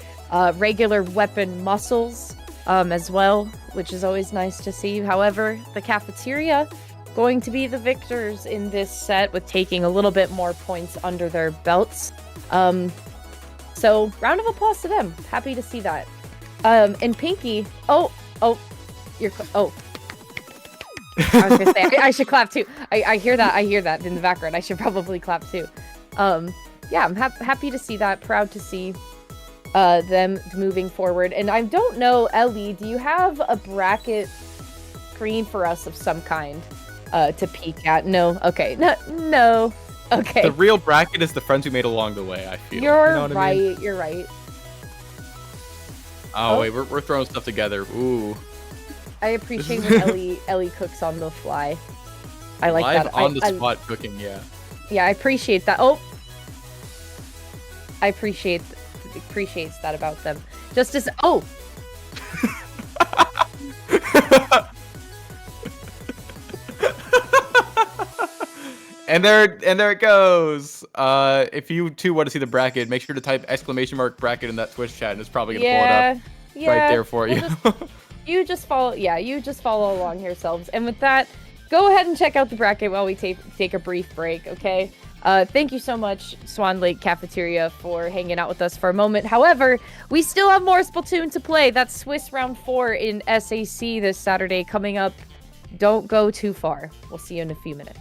regular weapon muscles as well, which is always nice to see. However, the Cafeteria going to be the victors in this set with taking a little bit more points under their belts. So round of applause to them. Happy to see that. And Pinky, I was gonna say I should clap too. I hear that in the background. I should probably clap too. Yeah, I'm happy to see that. Proud to see them moving forward. And I don't know, Ellie, do you have a bracket screen for us of some kind? to peek at. No, okay, no, okay. The real bracket is the friends we made along the way. I feel. You're You know what I right. mean? You're right. Oh, wait, we're throwing stuff together. Ooh. I appreciate when Ellie cooks on the fly. I like Live that. on the spot cooking, yeah. Yeah, I appreciate that. Oh, I appreciates that about them. Just as And there it goes. If you too want to see the bracket, make sure to type !bracket in that Twitch chat, and it's probably gonna pull it up right there for you. You just follow along yourselves. And with that, go ahead and check out the bracket while we take a brief break, okay? Thank you so much, Swan Lake Cafeteria, for hanging out with us for a moment. However, we still have more Splatoon to play. That's Swiss Round 4 in SAC this Saturday coming up. Don't go too far. We'll see you in a few minutes.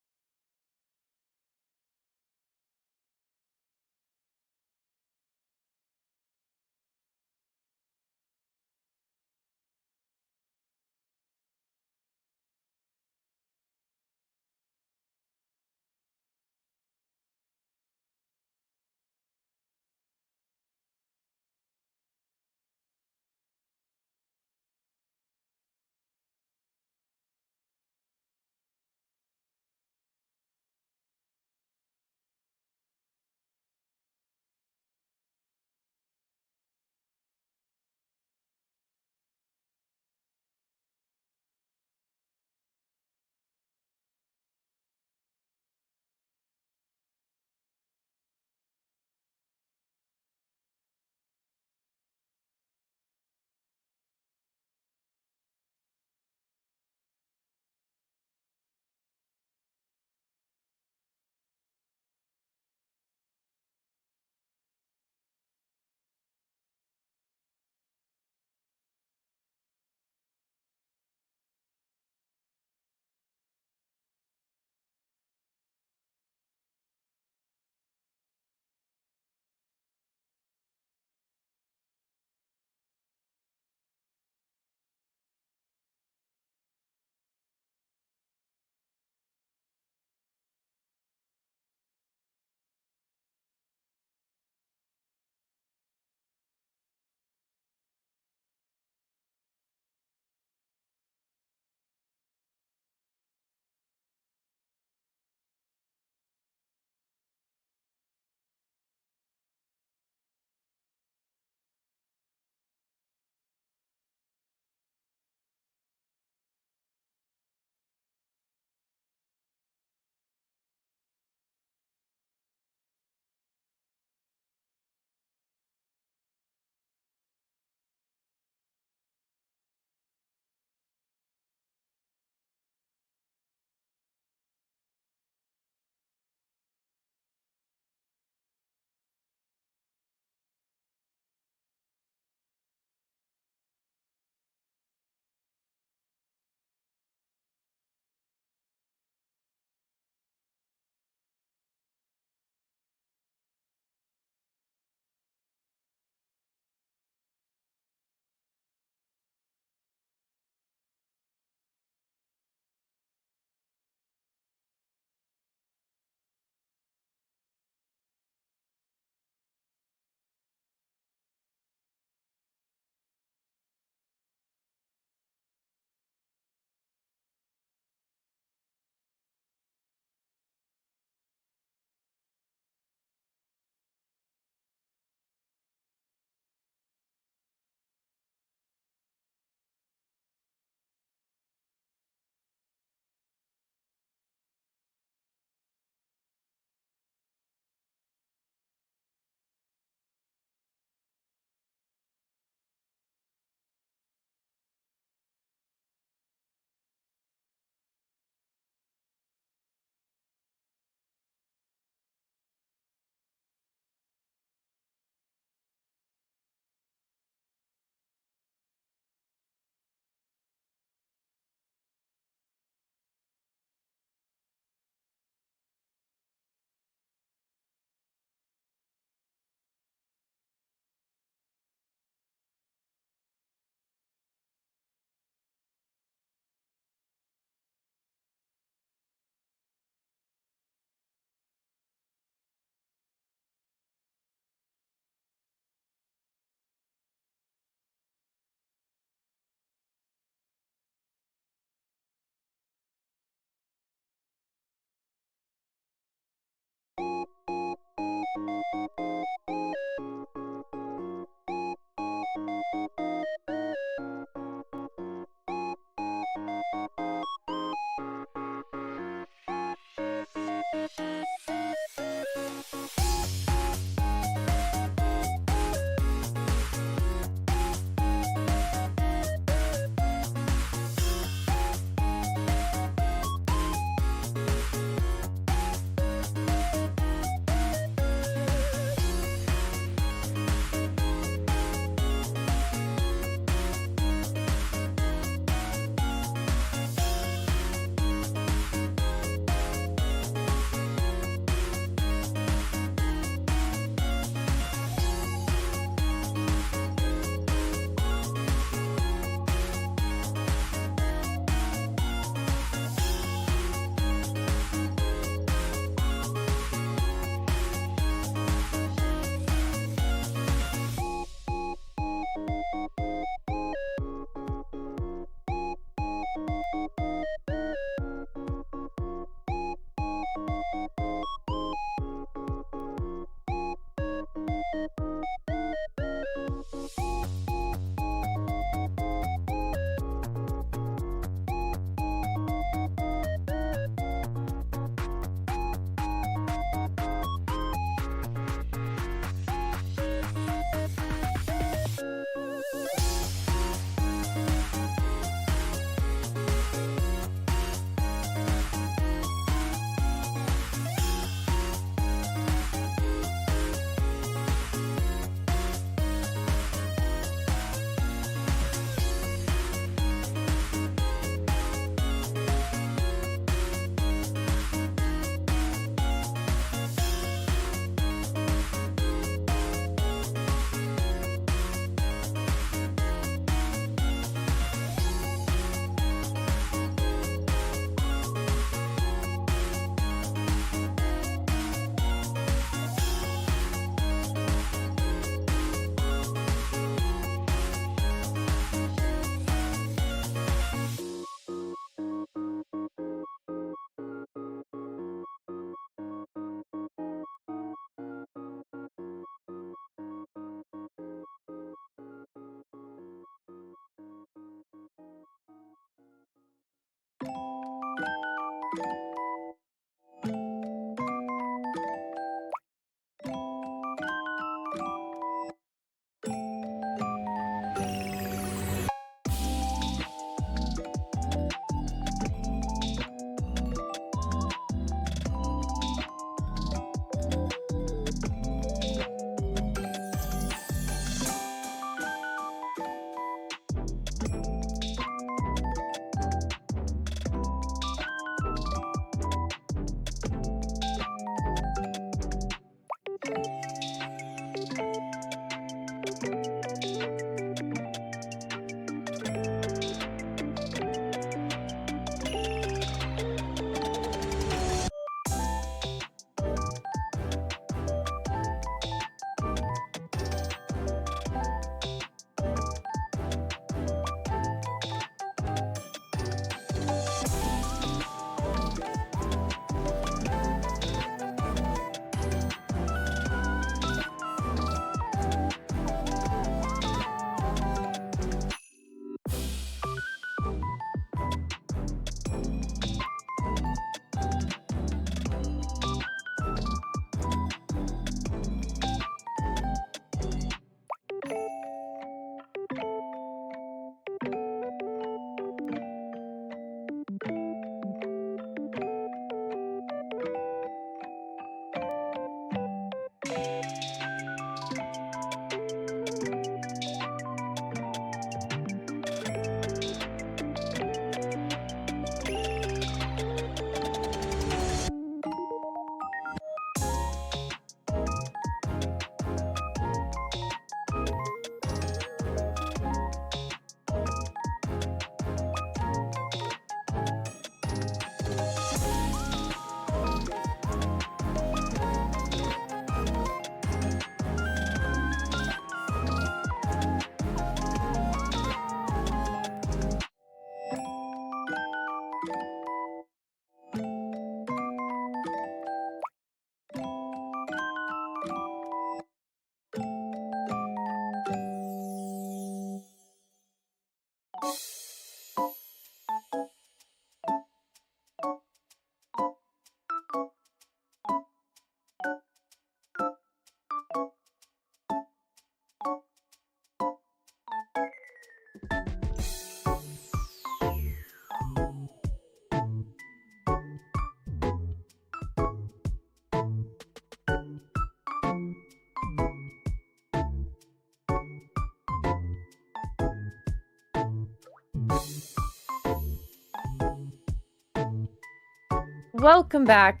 Welcome back,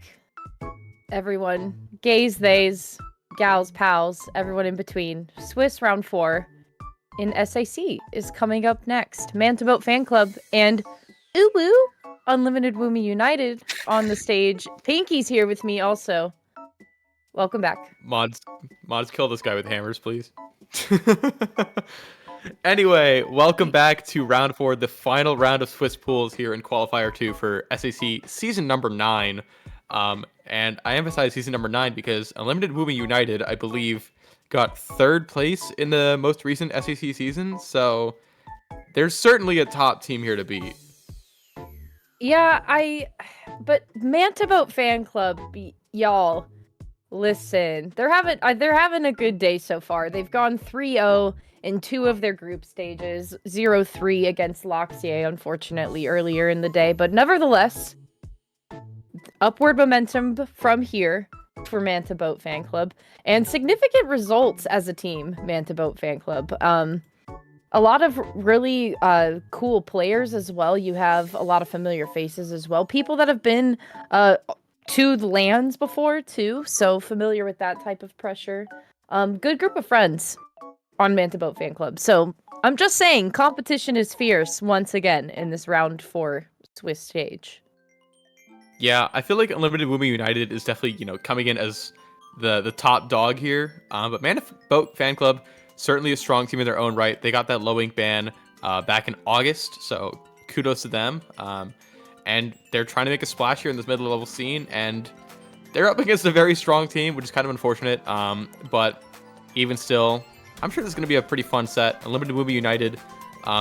everyone. Gays, theys, gals, pals, everyone in between. Swiss round 4 in SAC is coming up next. Manta Boat Fanclub and Ooh Woo Unlimited Woomy United on the stage. Pinky's here with me also. Welcome back. Mods, kill this guy with hammers, please. Anyway, welcome back to round 4, the final round of Swiss pools here in Qualifier 2 for SAC season number 9. And I emphasize season number 9 because Unlimited Woomy United, I believe, got 3rd place in the most recent SAC season. So there's certainly a top team here to beat. Yeah, but Manta Boat Fanclub, y'all, listen. They're having a good day so far. They've gone 3-0 in 2 of their group stages, 0-3 against Loxier, unfortunately, earlier in the day. But nevertheless, upward momentum from here for Manta Boat Fanclub, and significant results as a team, Manta Boat Fanclub. A lot of really cool players as well. You have a lot of familiar faces as well. People that have been to the lands before, too, so familiar with that type of pressure. Good group of friends on Manta Boat Fanclub. So I'm just saying, competition is fierce once again in this round 4 Swiss stage. Yeah, I feel like Unlimited Woomy United is definitely, coming in as the top dog here. But Manta Boat Fanclub, certainly a strong team in their own right. They got that low ink ban back in August, so kudos to them. And they're trying to make a splash here in this middle-level scene, and they're up against a very strong team, which is kind of unfortunate. But even still, I'm sure this is going to be a pretty fun set. Unlimited Woomy United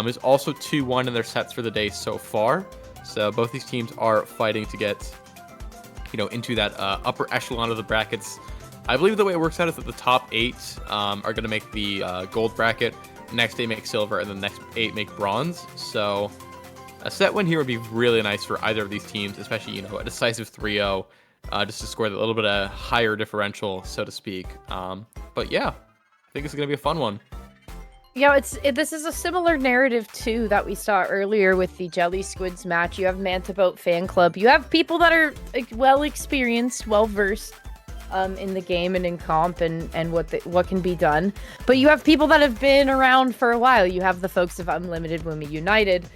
is also 2-1 in their sets for the day so far. So both these teams are fighting to get, into that upper echelon of the brackets. I believe the way it works out is that the top 8 are going to make the gold bracket, next 8 make silver, and the next 8 make bronze. So a set win here would be really nice for either of these teams, especially, a decisive 3-0, just to score a little bit of higher differential, so to speak. But yeah, I think it's going to be a fun one. Yeah, this is a similar narrative too that we saw earlier with the Jelly Squids match. You have Manta Boat Fanclub. You have people that are well experienced, well versed in the game and in comp and what can be done. But you have people that have been around for a while. You have the folks of Unlimited Woomy United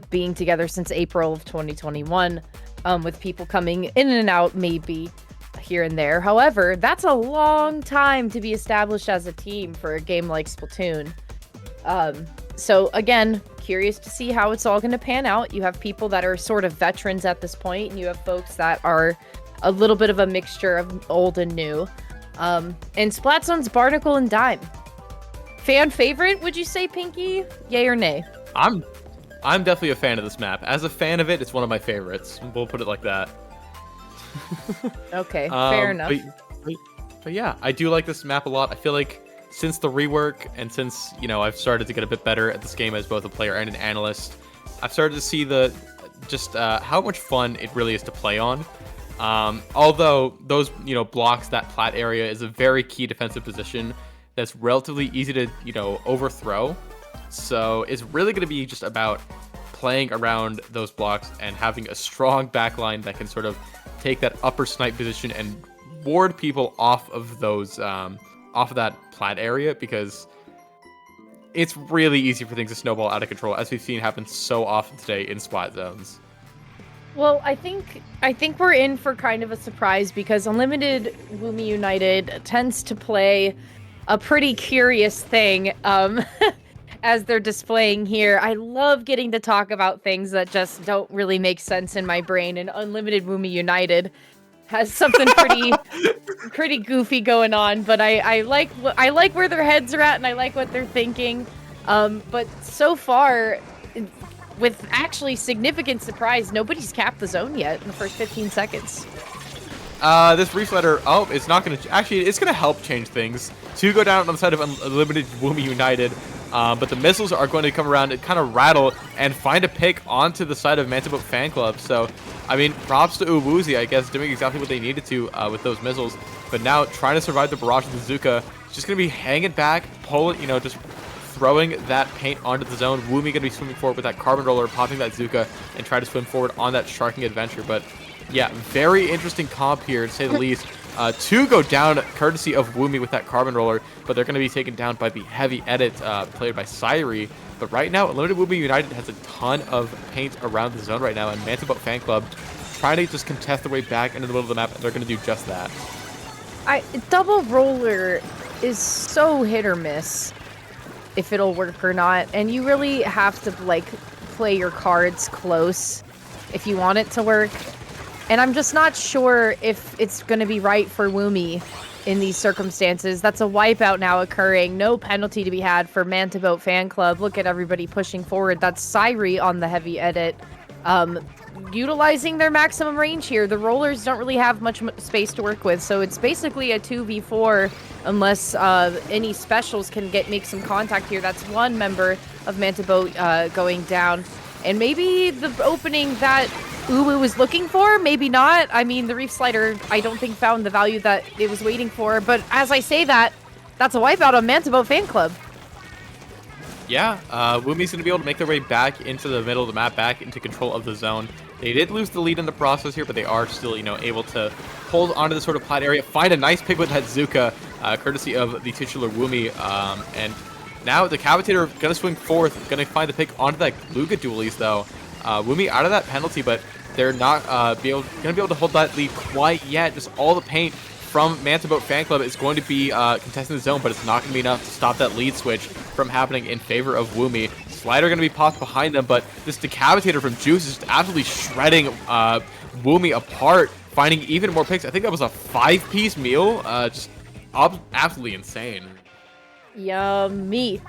being together since April of 2021, with people coming in and out maybe here and there. However, that's a long time to be established as a team for a game like Splatoon. So again, curious to see how it's all going to pan out. You have people that are sort of veterans at this point, and you have folks that are a little bit of a mixture of old and new. And Splatzone's Barnacle and Dime. Fan favorite, would you say, Pinky? Yay or nay? I'm definitely a fan of this map. As a fan of it, it's one of my favorites. We'll put it like that. Okay, fair enough. But yeah, I do like this map a lot. I feel like since the rework and since, I've started to get a bit better at this game as both a player and an analyst, I've started to see how much fun it really is to play on. Although those, blocks, that plat area is a very key defensive position that's relatively easy to, overthrow. So it's really going to be just about playing around those blocks and having a strong backline that can sort of take that upper snipe position and ward people off of those, off of that plat area, because it's really easy for things to snowball out of control, as we've seen happen so often today in splat zones. Well, I think we're in for kind of a surprise, because Unlimited Woomy United tends to play a pretty curious thing, as they're displaying here. I love getting to talk about things that just don't really make sense in my brain, and Unlimited Woomy United has something pretty goofy going on, but I like where their heads are at, and I like what they're thinking. But so far, with actually significant surprise, nobody's capped the zone yet in the first 15 seconds. This Reef Slider, it's not going to... Actually, it's going to help change things. 2 go down on the side of Unlimited Woomy United, but the missiles are going to come around and kind of rattle and find a pick onto the side of Manta Boat Fanclub. So, I mean, props to Uwuzi, I guess, doing exactly what they needed to with those missiles. But now, trying to survive the barrage of the Zuka, just going to be hanging back, pulling, just throwing that paint onto the zone. Woomy going to be swimming forward with that carbon roller, popping that Zuka, and try to swim forward on that sharking adventure. But yeah, very interesting comp here, to say the least. 2 go down courtesy of Woomy with that carbon roller, but they're going to be taken down by the heavy edit played by Cider. But right now, Unlimited Woomy United has a ton of paint around the zone right now, and Manta Boat Fanclub trying to just contest their way back into the middle of the map, and they're going to do just that. Double roller is so hit or miss if it'll work or not, and you really have to play your cards close if you want it to work. And I'm just not sure if it's going to be right for Woomy in these circumstances. That's a wipeout now occurring. No penalty to be had for Manta Boat Fanclub. Look at everybody pushing forward. That's Cider on the heavy edit. Utilizing their maximum range here. The rollers don't really have much space to work with, so it's basically a 2v4 unless any specials can make some contact here. That's one member of Manta Boat going down. And maybe the opening that Uwu was looking for, maybe not. I mean, the Reef Slider, I don't think found the value that it was waiting for. But as I say that, that's a wipeout on Manta Boat Fanclub. Yeah, Woomy's going to be able to make their way back into the middle of the map, back into control of the zone. They did lose the lead in the process here, but they are still, able to hold onto the sort of plat area, find a nice pick with that Zuka, courtesy of the titular Woomy, and now the Cafeteria going to swing forth, going to find the pick onto that Luga dualies, though. Woomy out of that penalty, but they're not going to be able to hold that lead quite yet. Just all the paint from Manta Boat Fanclub is going to be contesting the zone, but it's not going to be enough to stop that lead switch from happening in favor of Woomy. Slider going to be popped behind them, but this Decapitator from Juice is just absolutely shredding Woomy apart, finding even more picks. I think that was a 5-piece meal. Just absolutely insane. Yummy.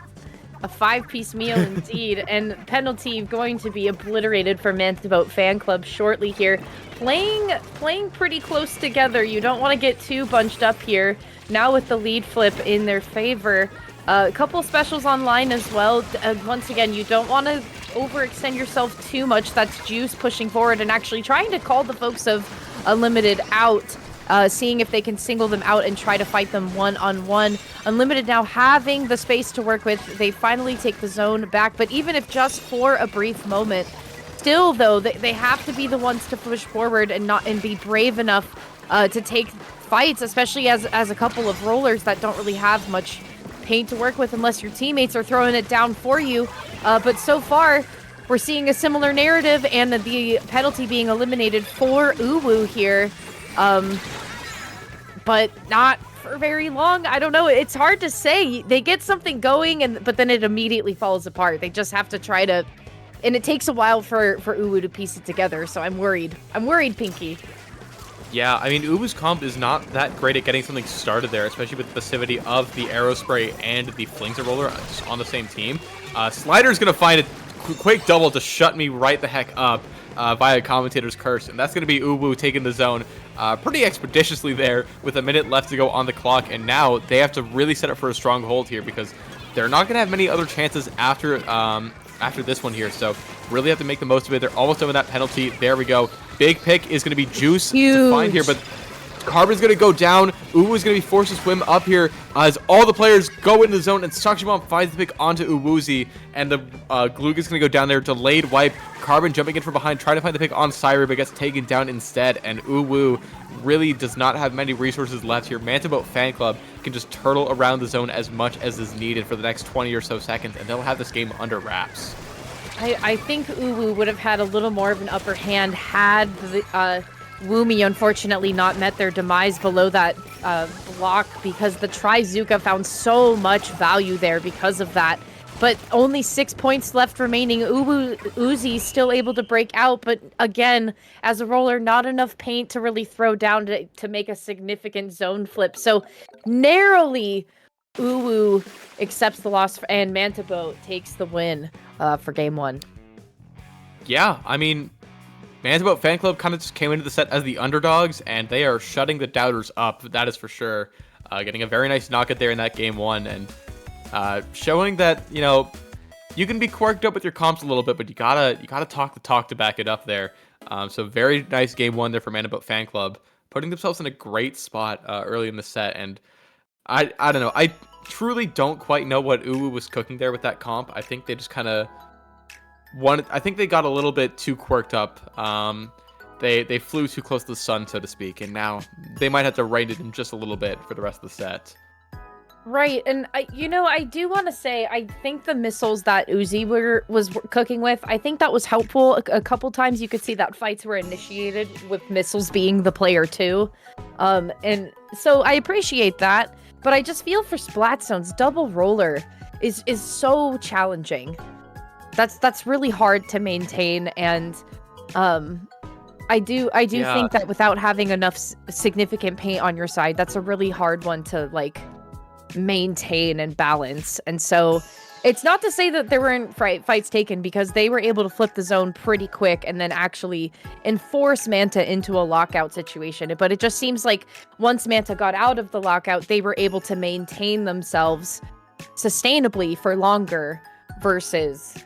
A 5-piece meal indeed, and penalty going to be obliterated for Manta Boat Fanclub shortly here. Playing pretty close together. You don't want to get too bunched up here. Now with the lead flip in their favor. A couple specials online as well. Once again, you don't want to overextend yourself too much. That's Juice pushing forward and actually trying to call the folks of Unlimited out. Seeing if they can single them out and try to fight them one-on-one. Unlimited now having the space to work with. They finally take the zone back, but even if just for a brief moment, still though, they have to be the ones to push forward and be brave enough to take fights, especially as a couple of rollers that don't really have much paint to work with unless your teammates are throwing it down for you. But so far, we're seeing a similar narrative and the penalty being eliminated for Uwu here. But not for very long. I don't know. It's hard to say. They get something going, but then it immediately falls apart. They just have to try to, and it takes a while for Uwu to piece it together. So I'm worried. I'm worried, Pinky. Yeah, I mean, Ubu's comp is not that great at getting something started there, especially with the passivity of the Arrow Spray and the Flingser Roller on the same team. Slider's going to find a quick double to shut me right the heck up via Commentator's Curse, and that's going to be Ubu taking the zone pretty expeditiously there with a minute left to go on the clock, and now they have to really set up for a strong hold here because they're not going to have many other chances after this one here, so really have to make the most of it. They're almost done with that penalty. There we go. Big pick is going to be Juice to find here, but Carbon's going to go down. Uwu is going to be forced to swim up here as all the players go into the zone, and Sakshiman finds the pick onto Uwuzi, and the Glug is going to go down there. Delayed wipe. Carbon jumping in from behind, trying to find the pick on Cider, but gets taken down instead, and Uwu really does not have many resources left here. Manta Boat Fanclub can just turtle around the zone as much as is needed for the next 20 or so seconds, and they'll have this game under wraps. I think Uwu would have had a little more of an upper hand had the Woomy unfortunately not met their demise below that block, because the Trizuka found so much value there because of that. But only 6 points left remaining. Uzi still able to break out, but again, as a roller, not enough paint to really throw down to make a significant zone flip. So narrowly, Uwu accepts the loss, and Manta Boat takes the win for game one. Yeah, I mean, Manta Boat Fanclub kind of just came into the set as the underdogs, and they are shutting the doubters up, that is for sure. Getting a very nice knockout there in that game one, and showing that, you know, you can be quirked up with your comps a little bit, but you gotta talk the talk to back it up there. So very nice game one there for Manta Boat Fanclub, putting themselves in a great spot early in the set, and I don't know. I truly don't quite know what Uwu was cooking there with that comp. I think they just kind of I think they got a little bit too quirked up. They flew too close to the sun, so to speak, and now they might have to rein it in just a little bit for the rest of the set. Right, and I do want to say, I think the missiles that Uzi was cooking with, I think that was helpful. A couple times you could see that fights were initiated with missiles being the player too. And so I appreciate that, but I just feel for Splatzone's double roller is so challenging. That's really hard to maintain, and I do think that without having enough significant paint on your side, that's a really hard one to like maintain and balance. And so it's not to say that there weren't fights taken, because they were able to flip the zone pretty quick and then actually enforce Manta into a lockout situation. But it just seems like once Manta got out of the lockout, they were able to maintain themselves sustainably for longer versus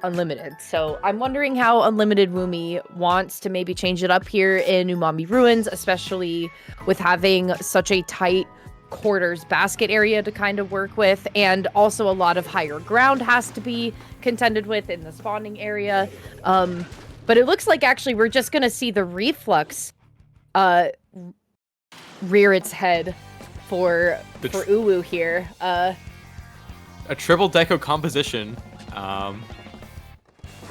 Unlimited. So I'm wondering how Unlimited Woomy wants to maybe change it up here in Umami Ruins, especially with having such a tight quarters basket area to kind of work with, and also a lot of higher ground has to be contended with in the spawning area. But it looks like actually we're just gonna see the Reflux rear its head for Uwu here. A triple deco composition.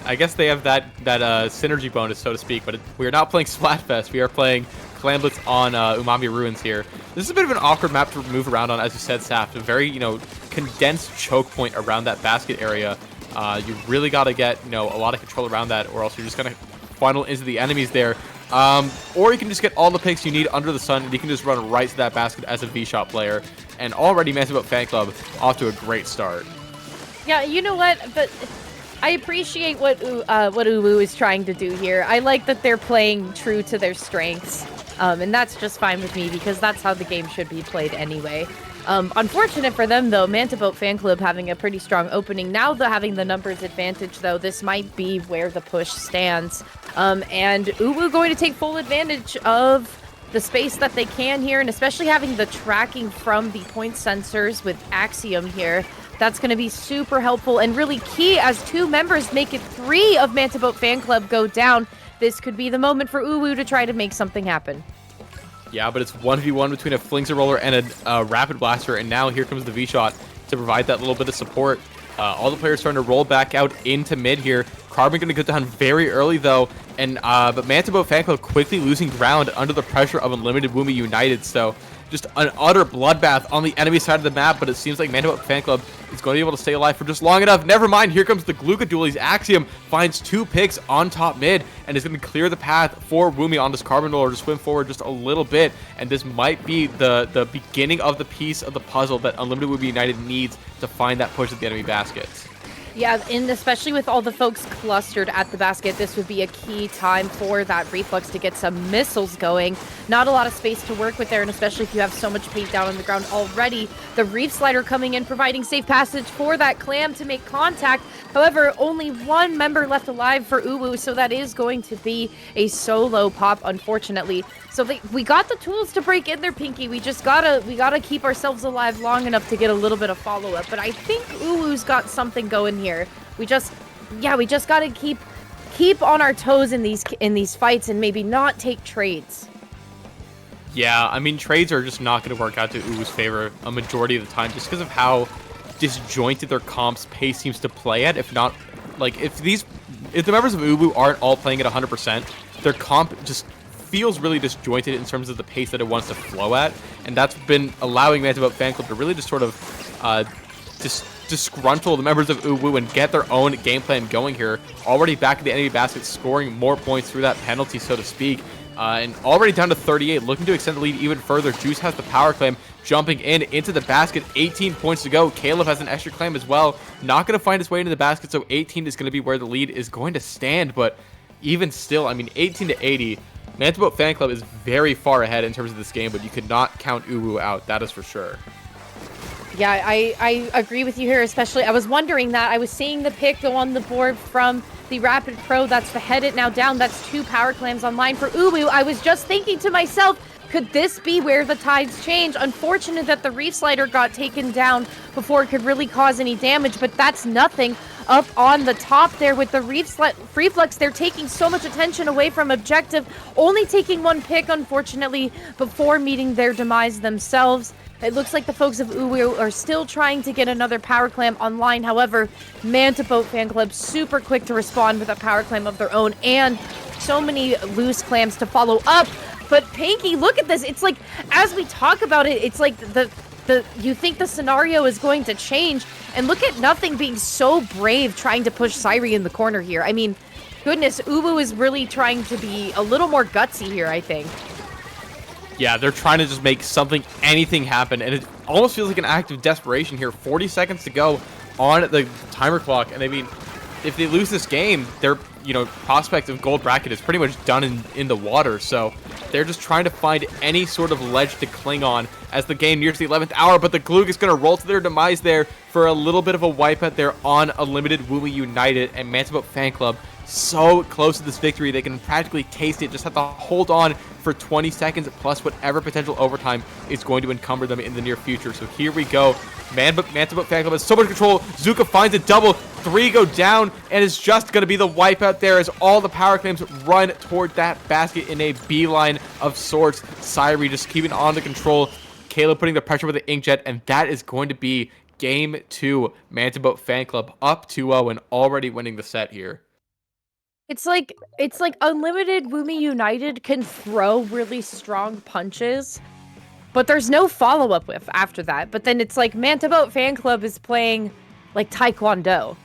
I guess they have that synergy bonus, so to speak, but we are not playing Splatfest. We are playing Clan Blitz on Umami Ruins here. This is a bit of an awkward map to move around on, as you said, Saf. A very, condensed choke point around that basket area. You really got to get, a lot of control around that, or else you're just going to funnel into the enemies there. Or you can just get all the picks you need under the sun, and you can just run right to that basket as a V-Shot player. And already Manta Boat Fanclub off to a great start. Yeah, you know what? But I appreciate what Uwu is trying to do here. I like that they're playing true to their strengths, and that's just fine with me because that's how the game should be played anyway. Unfortunate for them, though, Manta Boat Fanclub having a pretty strong opening. Now having the numbers advantage, though, this might be where the push stands. And Uwu going to take full advantage of the space that they can here, and especially having the tracking from the point sensors with Axiom here. That's going to be super helpful and really key as 2 members make it 3 of Manta Boat Fanclub go down. This could be the moment for Uwu to try to make something happen. Yeah, but it's 1v1 between a Flinger Roller and a Rapid Blaster, and now here comes the V-Shot to provide that little bit of support. All the players starting to roll back out into mid here. Carbon going to go down very early, though, and but Manta Boat Fanclub quickly losing ground under the pressure of Unlimited Woomy United, so just an utter bloodbath on the enemy side of the map, but it seems like Manta Boat Fanclub is going to be able to stay alive for just long enough. Never mind, here comes the Gluka Dualies. Axiom finds 2 picks on top mid and is going to clear the path for Woomy on this Carbon Roller to swim forward just a little bit, and this might be the beginning of the piece of the puzzle that Unlimited Woomy United needs to find that push at the enemy baskets. Yeah, and especially with all the folks clustered at the basket, this would be a key time for that Reflux to get some missiles going. Not a lot of space to work with there, and especially if you have so much paint down on the ground already. The Reef Slider coming in, providing safe passage for that Clam to make contact. However, only 1 member left alive for Uwu, so that is going to be a solo pop, unfortunately. So we got the tools to break in there, Pinky. We gotta keep ourselves alive long enough to get a little bit of follow-up. But I think Uwu's got something going here. We just gotta keep on our toes in these fights and maybe not take trades. Yeah, I mean, trades are just not going to work out to Uwu's favor a majority of the time just because of how disjointed their comp's pace seems to play at. If not, like, if the members of Uwu aren't all playing at 100%, their comp just feels really disjointed in terms of the pace that it wants to flow at, and that's been allowing Manta Boat Fanclub to really just sort of disgruntle the members of Uwu and get their own game plan going here. Already back at the enemy basket, scoring more points through that penalty, so to speak. And already down to 38, looking to extend the lead even further. Juice has the power claim, jumping into the basket. 18 points to go. Caleb has an extra claim as well. Not going to find his way into the basket, so 18 is going to be where the lead is going to stand. But even still, I mean, 18 to 80, Manta Boat Fanclub is very far ahead in terms of this game, but you could not count Uwu out, that is for sure. Yeah, I agree with you here, especially. I was wondering that. I was seeing the pick go on the board from the Rapid Pro. That's beheaded now down. That's 2 power clams online for Uwu. I was just thinking to myself, could this be where the tides change? Unfortunate that the Reef Slider got taken down before it could really cause any damage, but that's nothing. Up on the top there with the Reflux, they're taking so much attention away from objective, only taking 1 pick, unfortunately, before meeting their demise themselves. It looks like the folks of Uwu are still trying to get another power clam online. However, Manta Boat Fanclub super quick to respond with a power clam of their own, and so many loose clams to follow up. But Pinky, look at this. It's like, as we talk about it, it's like you think the scenario is going to change, and look at Nothing being so brave trying to push Syri in the corner here. I mean, goodness, Uwu is really trying to be a little more gutsy here, I think. Yeah, they're trying to just make anything happen, and it almost feels like an act of desperation here. 40 seconds to go on the timer clock, and I mean, if they lose this game, their prospect of gold bracket is pretty much done in the water. So they're just trying to find any sort of ledge to cling on as the game nears the 11th hour. But the Glug is going to roll to their demise there for a little bit of a wipeout there on Unlimited Woomy United, and Manta Boat Fanclub so close to this victory. They can practically taste it. Just have to hold on for 20 seconds plus whatever potential overtime is going to encumber them in the near future. So here we go. Manta Boat Fanclub has so much control. Zuka finds a double. 3 go down, and it's just going to be the wipeout there as all the power claims run toward that basket in a beeline of sorts. Syri just keeping on the control. Caleb putting the pressure with the Inkjet, and that is going to be game 2. Manta Boat Fanclub up 2-0 and already winning the set here. It's like Unlimited Woomy United can throw really strong punches, but there's no follow-up with after that. But then it's like Manta Boat Fanclub is playing like Taekwondo.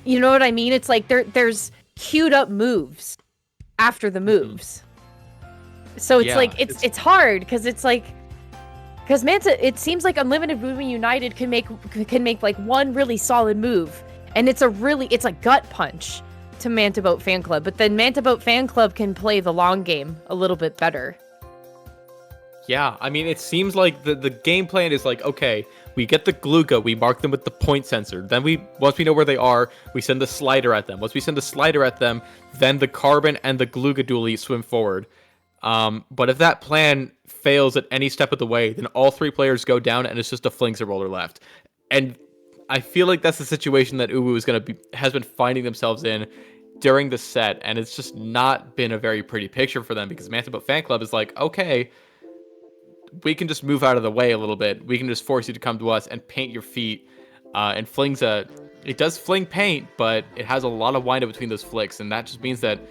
You know what I mean? It's like there's queued up moves after the moves. So it's it's hard because it's like, because Manta, it seems like Unlimited Woomy United can make like one really solid move, And it's a gut punch to Manta Boat Fanclub, but then Manta Boat Fanclub can play the long game a little bit better. Yeah, I mean, it seems like the game plan is like, okay, we get the Gluga, we mark them with the point sensor. Then once we know where they are, we send the slider at them. Once we send the slider at them, then the Carbon and the Gluga dually swim forward. But if that plan fails at any step of the way, then all 3 players go down and it's just a Flings roller left. And I feel like that's the situation that Uwu has been finding themselves in during the set, and it's just not been a very pretty picture for them because Manta Boat Fanclub is like, okay, we can just move out of the way a little bit. We can just force you to come to us and paint your feet. And Fling's it does fling paint, but it has a lot of windup between those flicks, and that just means that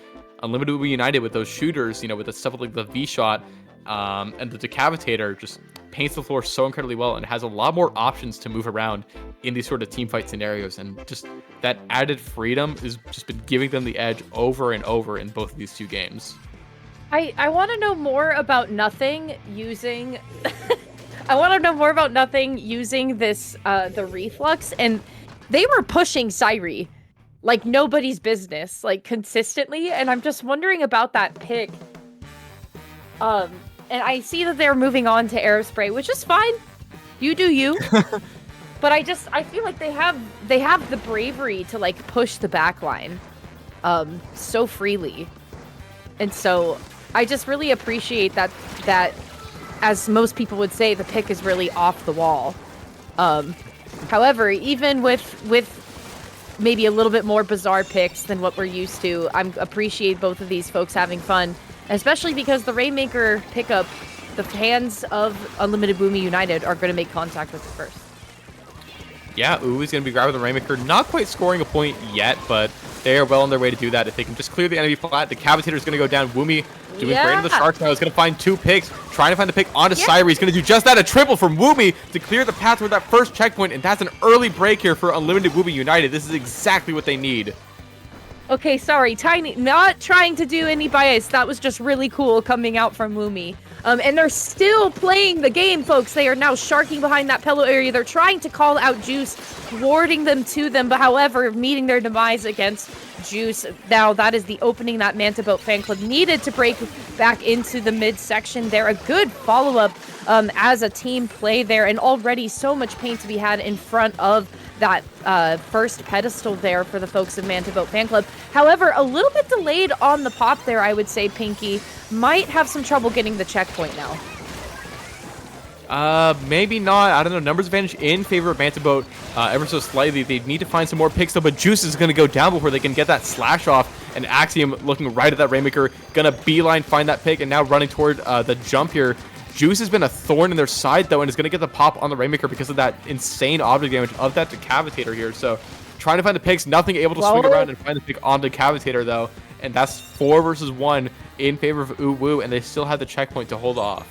Unlimited will be united with those shooters, with the stuff like the V-Shot and the Decapitator just paints the floor so incredibly well and has a lot more options to move around in these sort of team fight scenarios. And just that added freedom has just been giving them the edge over and over in both of these 2 games. I want to know more about Nothing using... I want to know more about Nothing using this, the Reflux, and they were pushing Sairi like nobody's business, like consistently, and I'm just wondering about that pick. And I see that they're moving on to Aerospray, which is fine. You do you. But I feel like they have the bravery to like push the backline so freely. And so I just really appreciate that as most people would say, the pick is really off the wall. However, even with maybe a little bit more bizarre picks than what we're used to, I appreciate both of these folks having fun, especially because the Rainmaker pickup, the fans of Unlimited Woomy United are going to make contact with it first. Yeah, Uwu's going to be grabbing the Rainmaker, not quite scoring a point yet, but they are well on their way to do that. If they can just clear the enemy flat, the Cavitator is going to go down. Woomy doing great in the Sharks now. He's going to find 2 picks, trying to find the pick onto Sairi. He's going to do just that, a triple from Woomy to clear the path toward that first checkpoint, and that's an early break here for Unlimited Woomy United. This is exactly what they need. Okay, sorry, Tiny, not trying to do any bias. That was just really cool coming out from Woomy. And they're still playing the game, folks. They are now sharking behind that pillow area. They're trying to call out Juice, warding them to them, but however, meeting their demise against Juice. Now, that is the opening that Manta Boat Fanclub needed to break back into the midsection there. A good follow-up as a team play there, and already so much paint to be had in front of that first pedestal there for the folks of Manta Boat Fanclub. However, a little bit delayed on the pop there, I would say. Pinky might have some trouble getting the checkpoint now. Maybe not. I don't know. Numbers advantage in favor of Manta Boat ever so slightly. They need to find some more picks, though, but Juice is going to go down before they can get that slash off. And Axiom looking right at that Rainmaker, going to beeline, find that pick, and now running toward the jump here. Juice has been a thorn in their side, though, and is going to get the pop on the Rainmaker because of that insane object damage of that Decapitator here. So trying to find the picks, Nothing able to swing around and find the pick on the Decapitator, though. And that's 4 versus 1 in favor of Uwu, and they still have the checkpoint to hold off.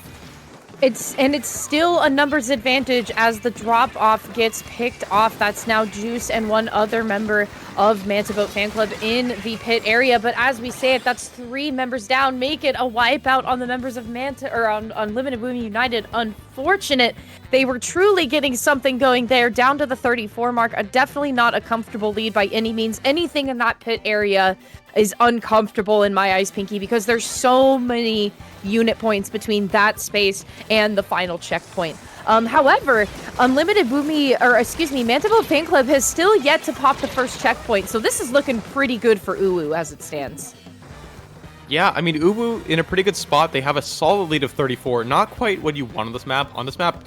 It's still a numbers advantage as the drop off gets picked off. That's now Juice and one other member of Manta Boat Fanclub in the pit area. But as we say it, that's 3 members down. Make it a wipeout on the members of Manta or on Unlimited Woomy United. Unfortunate. They were truly getting something going there, down to the 34 mark. Definitely not a comfortable lead by any means. Anything in that pit area is uncomfortable in my eyes, Pinky, because there's so many unit points between that space and the final checkpoint. However, Manta Boat Fanclub has still yet to pop the first checkpoint, so this is looking pretty good for Uwu as it stands. Yeah, I mean, Uwu in a pretty good spot. They have a solid lead of 34. Not quite what you want on this map. On this map,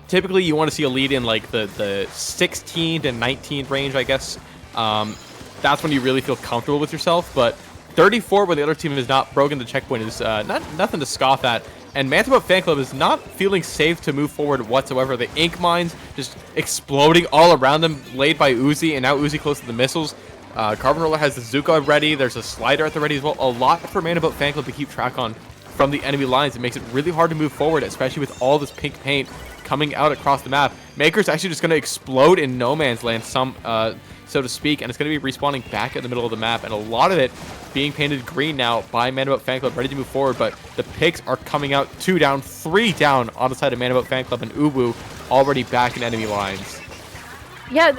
typically you want to see a lead in like the 16 to 19 range, I guess. That's when you really feel comfortable with yourself. But 34, where the other team has not broken the checkpoint, is nothing to scoff at. And Manta Boat Fanclub is not feeling safe to move forward whatsoever. The ink mines just exploding all around them, laid by Uzi, and now Uzi close to the missiles. Carbon Roller has the Zuka ready. There's a slider at the ready as well. A lot for Manta Boat Fanclub to keep track on from the enemy lines. It makes it really hard to move forward, especially with all this pink paint coming out across the map. Maker's actually just going to explode in no man's land, so to speak, and it's going to be respawning back in the middle of the map, and a lot of it being painted green now by Manta Boat Fanclub, ready to move forward, but the picks are coming out 2 down, 3 down on the side of Manta Boat Fanclub, and Uwu already back in enemy lines. Yeah,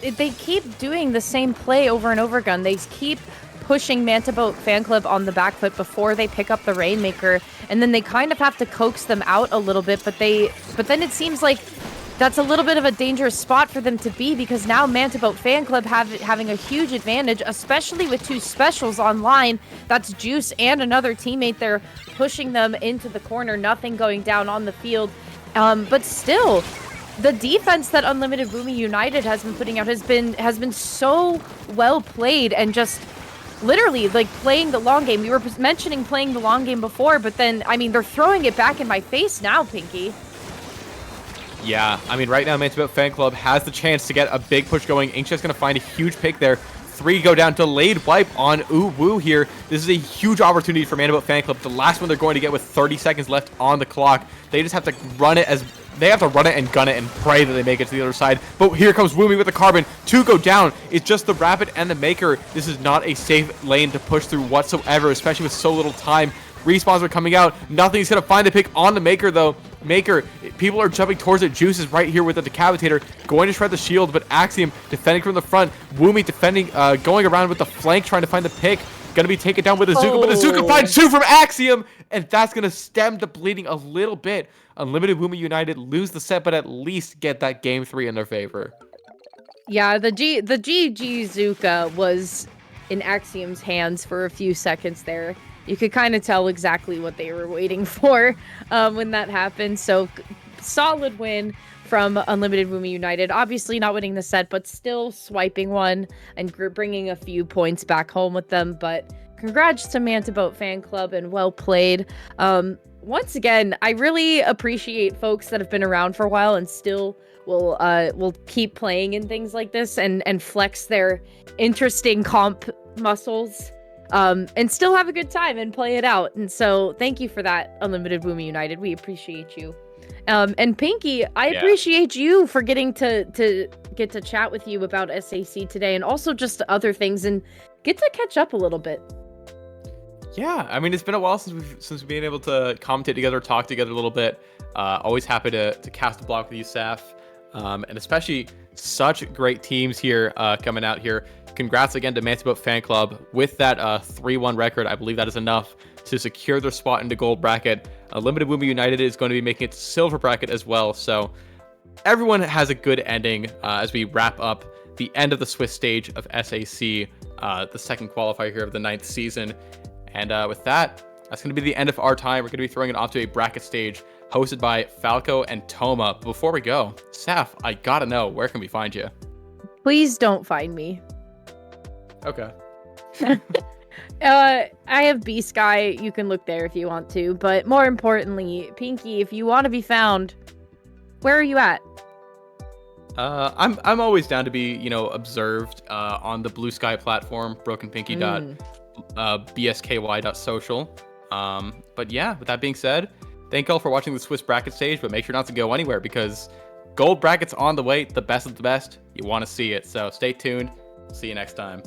they keep doing the same play over and over again. They keep pushing Manta Boat Fanclub on the back foot before they pick up the Rainmaker, and then they kind of have to coax them out a little bit, but then it seems like that's a little bit of a dangerous spot for them to be, because now Manta Boat Fanclub having a huge advantage, especially with two specials online. That's Juice and another teammate there pushing them into the corner, nothing going down on the field. But still, the defense that Unlimited Woomy United has been putting out has been so well played, and just literally like playing the long game. We were mentioning playing the long game before, but then I mean they're throwing it back in my face now, Pinky. Yeah, I mean right now Manta Boat Fanclub has the chance to get a big push going. Inkshot's going to find a huge pick there. 3 go down. Delayed wipe on Woo here. This is a huge opportunity for Manta Boat Fanclub. The last one they're going to get with 30 seconds left on the clock. They just have to run it and gun it and pray that they make it to the other side. But here comes Woomy with the carbon. 2 go down. It's just the Rapid and the Maker. This is not a safe lane to push through whatsoever, especially with so little time. Respawns are coming out. Nothing's going to find the pick on the Maker, though. Maker, people are jumping towards it. Juice is right here with the Decapitator, going to shred the shield, but Axiom defending from the front. Woomy defending, going around with the flank, trying to find the pick. Going to be taken down with Azuka, but Azuka finds 2 from Axiom, and that's going to stem the bleeding a little bit. Unlimited Woomy United lose the set, but at least get that game 3 in their favor. Yeah, the GG Zuka was in Axiom's hands for a few seconds there. You could kind of tell exactly what they were waiting for when that happened. So solid win from Unlimited Woomy United. Obviously not winning the set, but still swiping one and bringing a few points back home with them. But congrats to Manta Boat Fanclub, and well played. Once again, I really appreciate folks that have been around for a while and still will keep playing in things like this and flex their interesting comp muscles. And still have a good time and play it out. And so thank you for that, Unlimited Woomy United. We appreciate you. And Pinky, I appreciate you for getting to get to chat with you about SAC today, and also just other things, and get to catch up a little bit. Yeah, I mean, it's been a while since we've been able to commentate together, talk together a little bit. Always happy to cast a block with you, Saf. And especially such great teams here coming out here. Congrats again to Manta Boat Fanclub with that 3-1 record. I believe that is enough to secure their spot into gold bracket. Limited Woomy United is going to be making it to silver bracket as well. So everyone has a good ending as we wrap up the end of the Swiss stage of SAC, the second qualifier here of the 9th season. And with that, that's going to be the end of our time. We're going to be throwing it off to a bracket stage hosted by Falco and Toma. But before we go, Saf, I gotta know, where can we find you? Please don't find me. Okay. I have Biscayne. You can look there if you want to. But more importantly, Pinky, if you want to be found, where are you at? I'm always down to be, observed on the Blue Sky platform, brokenpinky.bsky.social. But yeah, with that being said, thank you all for watching the Swiss bracket stage, but make sure not to go anywhere because gold bracket's on the way, the best of the best. You want to see it, so stay tuned. See you next time.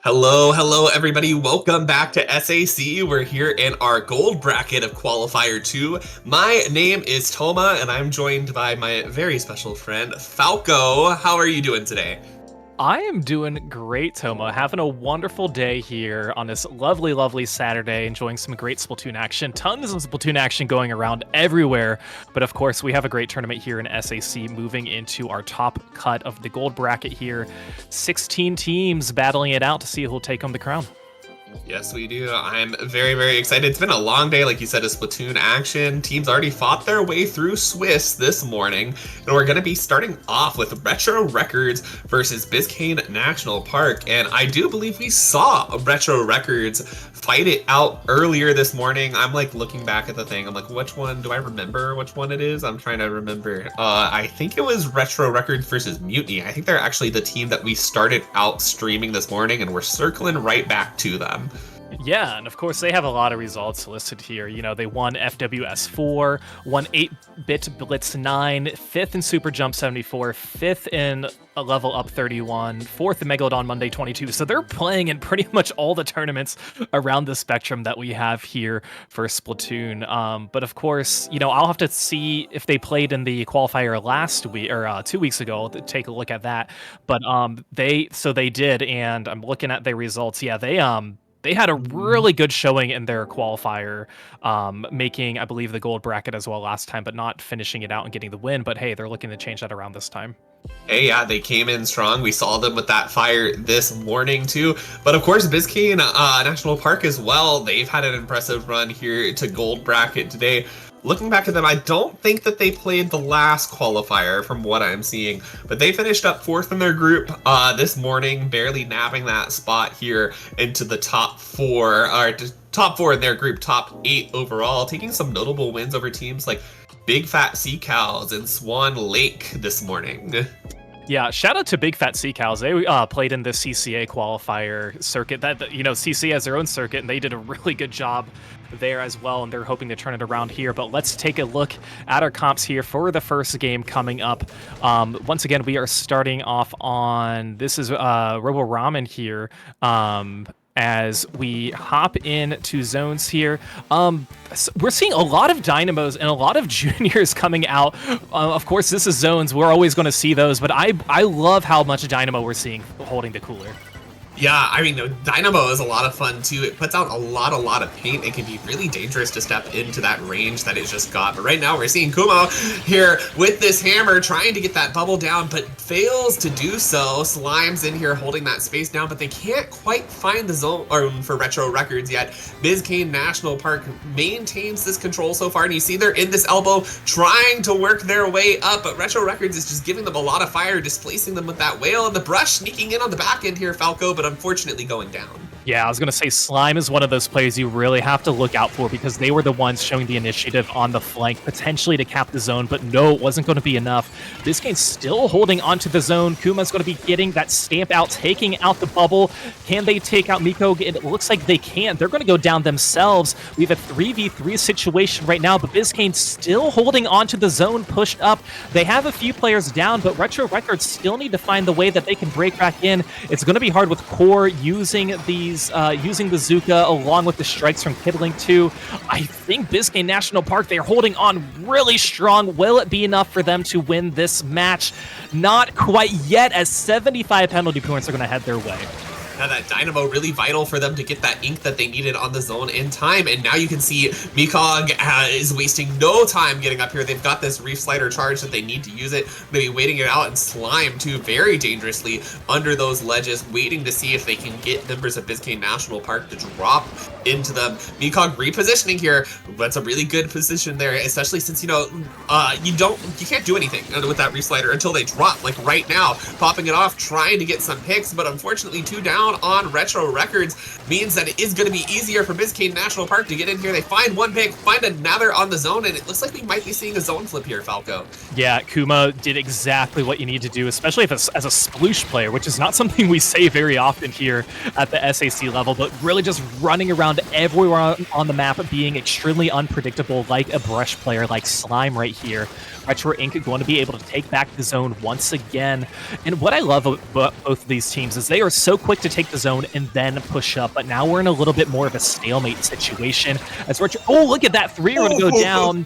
Hello, everybody. Welcome back to SAC. We're here in our gold bracket of Qualifier 2. My name is Toma, and I'm joined by my very special friend, Falco. How are you doing today? I am doing great, Toma. Having a wonderful day here on this lovely, lovely Saturday, enjoying some great Splatoon action. Tons of Splatoon action going around everywhere. But of course, we have a great tournament here in SAC moving into our top cut of the gold bracket here. 16 teams battling it out to see who will take home the crown. Yes, we do. I'm very, very excited. It's been a long day, like you said, of Splatoon action. Teams already fought their way through Swiss this morning, and we're going to be starting off with Retro Records versus Biscayne National Park. And I do believe we saw Retro Records fight it out earlier this morning. I'm like looking back at the thing. I'm like, which one? Do I remember which one it is? I'm trying to remember. I think it was Retro Records versus Mutiny. I think they're actually the team that we started out streaming this morning, and we're circling right back to them. Yeah, and of course they have a lot of results listed here. You know, they won FWS 4, won 8-bit Blitz 9, 5th in Super Jump 74, 5th in a Level Up 31, 4th in Megalodon Monday 22. So they're playing in pretty much all the tournaments around the spectrum that we have here for Splatoon. But of course, you know, I'll have to see if they played in the qualifier last week or 2 weeks ago to take a look at that. But they did, and I'm looking at their results. Yeah, they had a really good showing in their qualifier, making, I believe, the gold bracket as well last time, but not finishing it out and getting the win. But hey, they're looking to change that around this time. Hey, yeah, they came in strong. We saw them with that fire this morning, too. But of course, Biscayne National Park as well. They've had an impressive run here to gold bracket today. Looking back at them, I don't think that they played the last qualifier from what I'm seeing, but they finished up 4th in their group this morning, barely nabbing that spot here into the top 4, or top 4 in their group, top 8 overall, taking some notable wins over teams like Big Fat Sea Cows and Swan Lake this morning. Yeah, shout out to Big Fat Sea Cows. They played in the CCA qualifier circuit. That, you know, CCA has their own circuit, and they did a really good job there as well, and they're hoping to turn it around here. But let's take a look at our comps here for the first game coming up. Once again, we are starting off on, this is Robo Ramen here. As we hop into zones here, we're seeing a lot of Dynamos and a lot of juniors coming out. Of course, this is zones. We're always going to see those, but I love how much Dynamo we're seeing holding the cooler. Yeah, I mean, Dynamo is a lot of fun, too. It puts out a lot of paint. It can be really dangerous to step into that range that it just got. But right now, we're seeing Kumo here with this hammer trying to get that bubble down, but fails to do so. Slime's in here holding that space down, but they can't quite find the zone for Retro Records yet. Biscayne National Park maintains this control so far, and you see they're in this elbow trying to work their way up, but Retro Records is just giving them a lot of fire, displacing them with that whale, and the brush sneaking in on the back end here, Falco, but unfortunately going down. Yeah, I was going to say Slime is one of those players you really have to look out for because they were the ones showing the initiative on the flank, potentially to cap the zone, but no, it wasn't going to be enough. Biscayne's still holding onto the zone. Kuma's going to be getting that stamp out, taking out the bubble. Can they take out Miko? It looks like they can't. They're going to go down themselves. We have a 3v3 situation right now, but Biscayne still holding onto the zone, pushed up. They have a few players down, but Retro Records still need to find the way that they can break back in. It's going to be hard with Core using using the Zuka along with the strikes from Kiddling too. I think Biscayne National Park, they're holding on really strong. Will it be enough for them to win this match? Not quite yet, as 75 penalty points are going to head their way. Now that Dynamo really vital for them to get that ink that they needed on the zone in time, and now you can see Mikog is wasting no time getting up here. They've got this Reef Slider charge that they need to use it. Maybe waiting it out, and Slime too, very dangerously under those ledges, waiting to see if they can get members of Biscayne National Park to drop into them. Mikog repositioning here. That's a really good position there, especially since, you know, you can't do anything with that Reef Slider until they drop, like right now, popping it off, trying to get some picks, but unfortunately 2 down on Retro Records means that it is going to be easier for Biscayne National Park to get in here. They find one pick, find another on the zone, and it looks like we might be seeing a zone flip here, Falco. Yeah, Kuma did exactly what you need to do, especially if it's as a sploosh player, which is not something we say very often here at the SAC level, but really just running around everywhere on the map, being extremely unpredictable like a brush player like Slime right here. Retro Inc. going to be able to take back the zone once again. And what I love about both of these teams is they are so quick to take the zone and then push up, but now we're in a little bit more of a stalemate situation as Retro. Oh, look at that 3 going to go down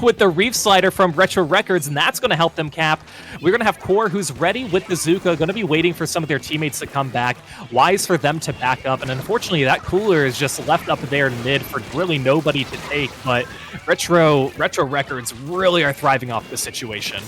with the Reef Slider from Retro Records, and that's going to help them cap. We're going to have Core, who's ready with the Zuka, going to be waiting for some of their teammates to come back. Wise for them to back up, and unfortunately that cooler is just left up there in mid for really nobody to take, but Retro Records really are thriving off this situation.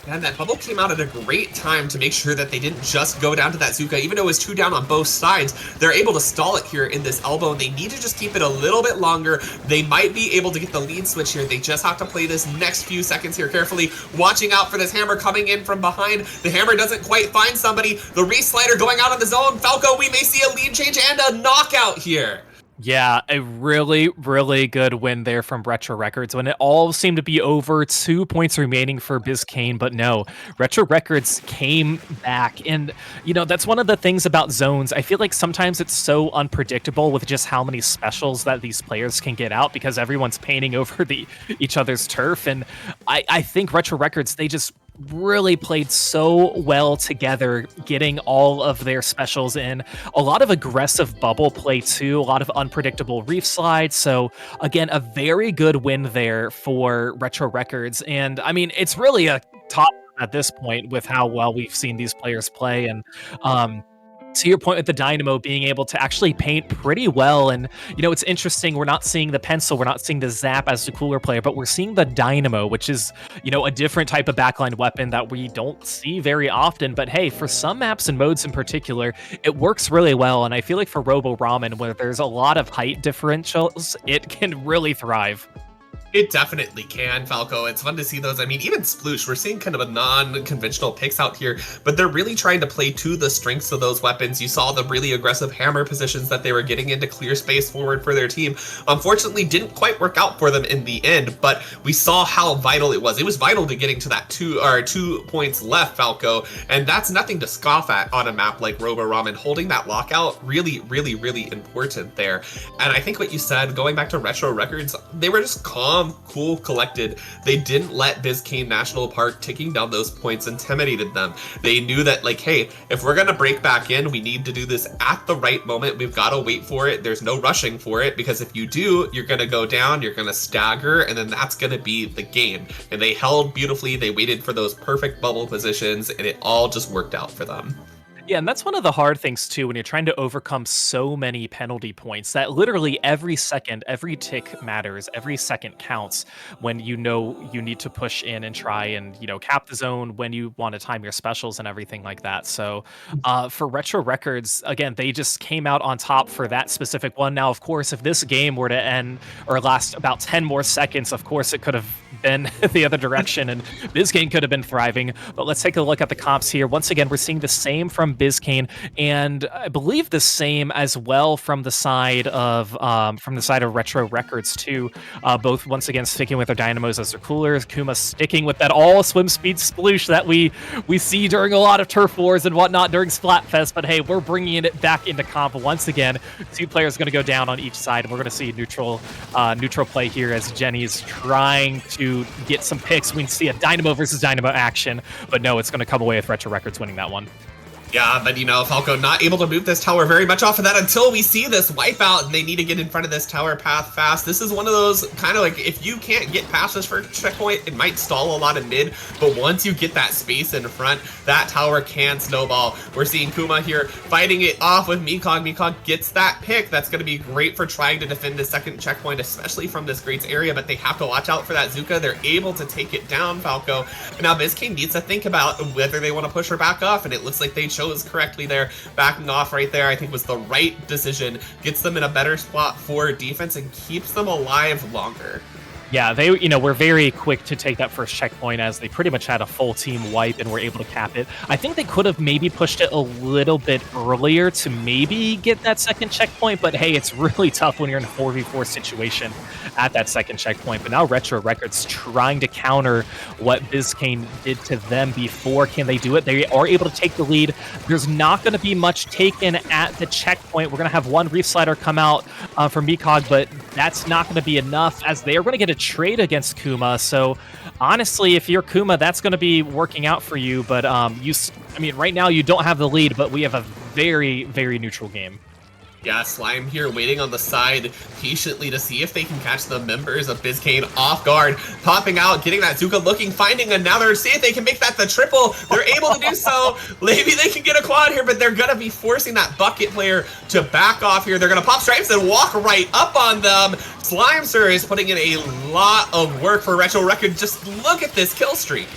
And that bubble came out at a great time to make sure that they didn't just go down to that Zuka. Even though it was 2 down on both sides, they're able to stall it here in this elbow, and they need to just keep it a little bit longer. They might be able to get the lead switch here. They just have to play this next few seconds here carefully, watching out for this hammer coming in from behind. The hammer doesn't quite find somebody. The re-slider going out on the zone. Falco, we may see a lead change and a knockout here. Yeah, a really, really good win there from Retro Records when it all seemed to be over. 2 points remaining for Biscayne, but no, Retro Records came back. And, you know, that's one of the things about zones. I feel like sometimes it's so unpredictable with just how many specials that these players can get out because everyone's painting over each other's turf. And I think Retro Records, they just really played so well together, getting all of their specials in. A lot of aggressive bubble play too, a lot of unpredictable reef slides. So again, a very good win there for Retro Records. And I mean, it's really a top at this point with how well we've seen these players play. And to your point with the Dynamo being able to actually paint pretty well. And, you know, it's interesting. We're not seeing the pencil. We're not seeing the Zap as the cooler player, but we're seeing the Dynamo, which is, you know, a different type of backline weapon that we don't see very often. But hey, for some maps and modes in particular, it works really well. And I feel like for Robo Ramen, where there's a lot of height differentials, it can really thrive. It definitely can, Falco. It's fun to see those. I mean, even Sploosh, we're seeing kind of a non-conventional picks out here, but they're really trying to play to the strengths of those weapons. You saw the really aggressive hammer positions that they were getting into clear space forward for their team. Unfortunately, didn't quite work out for them in the end, but we saw how vital it was. It was vital to getting to that 2 points left, Falco, and that's nothing to scoff at on a map like Robo Ramen. Holding that lockout, really, really, really important there. And I think what you said, going back to Retro Records, they were just calm, cool, collected. They didn't let Biscayne National Park ticking down those points intimidated them. They knew that, like, hey, if we're gonna break back in, we need to do this at the right moment. We've got to wait for it. There's no rushing for it, because if you do, you're gonna go down, you're gonna stagger, and then that's gonna be the game. And they held beautifully. They waited for those perfect bubble positions, and it all just worked out for them. Yeah, and that's one of the hard things too when you're trying to overcome so many penalty points that literally every second, every tick matters, every second counts when you know you need to push in and try and, you know, cap the zone when you want to time your specials and everything like that. So for Retro Records, again, they just came out on top for that specific one. Now, of course, if this game were to end or last about 10 more seconds, of course, it could have been the other direction and Biscayne could have been thriving. But let's take a look at the comps here. Once again, we're seeing the same from Biscayne, and I believe the same as well from the side of Retro Records too. Both once again sticking with their dynamos as their coolers. Kuma sticking with that all swim speed sploosh that we see during a lot of turf wars and whatnot during Splatfest. But hey, we're bringing it back into comp once again. 2 players going to go down on each side, and we're going to see neutral play here as Jenny's trying to get some picks. We can see a Dynamo versus Dynamo action, but no, it's going to come away with Retro Records winning that one. Yeah, but, you know, Falco not able to move this tower very much off of that until we see this wipeout, and they need to get in front of this tower path fast. This is one of those kind of like, if you can't get past this first checkpoint, it might stall a lot of mid, but once you get that space in front, that tower can snowball. We're seeing Kuma here fighting it off with Mekong. Mekong gets that pick. That's going to be great for trying to defend the second checkpoint, especially from this Greats area, but they have to watch out for that Zuka. They're able to take it down, Falco. And now Biscayne needs to think about whether they want to push her back off, and it looks like they chose correctly there. Backing off right there, I think, was the right decision. Gets them in a better spot for defense and keeps them alive longer. Yeah, they, you know, were very quick to take that first checkpoint as they pretty much had a full team wipe and were able to cap it. I think they could have maybe pushed it a little bit earlier to maybe get that second checkpoint, but hey, it's really tough when you're in a 4v4 situation at that second checkpoint. But now Retro Records trying to counter what Biscayne did to them before. Can they do it? They are able to take the lead. There's not going to be much taken at the checkpoint. We're going to have one Reef Slider come out for Mekong, but that's not going to be enough as they are going to get a trade against Kuma. So honestly, if you're Kuma, that's going to be working out for you. But I mean, right now you don't have the lead, but we have a very, very neutral game. Yeah, Slime here waiting on the side patiently to see if they can catch the members of Biscayne off guard. Popping out, getting that Zuka looking, finding another, see if they can make that the triple. They're able to do so. Maybe they can get a quad here, but they're going to be forcing that bucket player to back off here. They're going to pop stripes and walk right up on them. Slimeser is putting in a lot of work for Retro Record. Just look at this kill streak.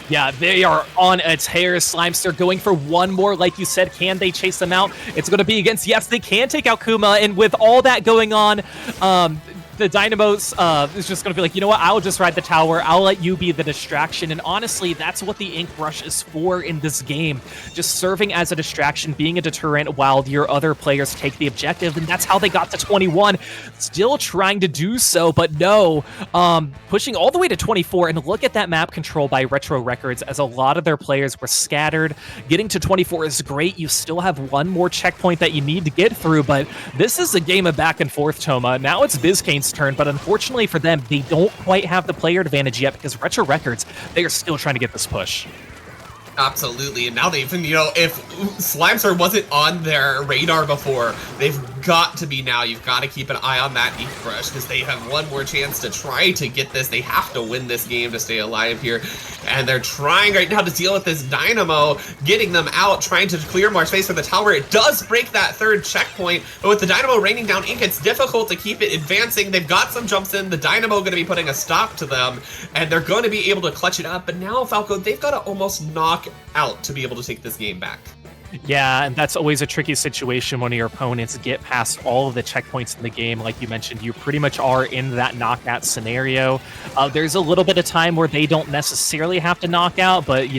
Yeah, they are on a tear. Slimester going for one more, like you said. Can they chase them out? It's going to be against, yes, they can take out Kuma, and with all that going on, the Dynamos is just going to be like, you know what, I'll just ride the tower. I'll let you be the distraction. And honestly, that's what the Ink Rush is for in this game. Just serving as a distraction, being a deterrent while your other players take the objective. And that's how they got to 21. Still trying to do so, but no. Pushing all the way to 24. And look at that map control by Retro Records, as a lot of their players were scattered. Getting to 24 is great. You still have one more checkpoint that you need to get through, but this is a game of back and forth, Toma. Now it's Biscayne's turn, but unfortunately for them, they don't quite have the player advantage yet because Retro Records, they are still trying to get this push. Absolutely, and now they even, if Slimeser wasn't on their radar before, they've got to be now. You've got to keep an eye on that Ink Rush because they have one more chance to try to get this. They have to win this game to stay alive here, and they're trying right now to deal with this Dynamo, getting them out, trying to clear more space for the tower. It does break that third checkpoint, but with the Dynamo raining down Ink, it's difficult to keep it advancing. They've got some jumps in. The Dynamo going to be putting a stop to them, and they're going to be able to clutch it up, but now, Falco, they've got to almost knock out to be able to take this game back. Yeah, and that's always a tricky situation when your opponents get past all of the checkpoints in the game. Like you mentioned, you pretty much are in that knockout scenario. There's a little bit of time where they don't necessarily have to knock out, but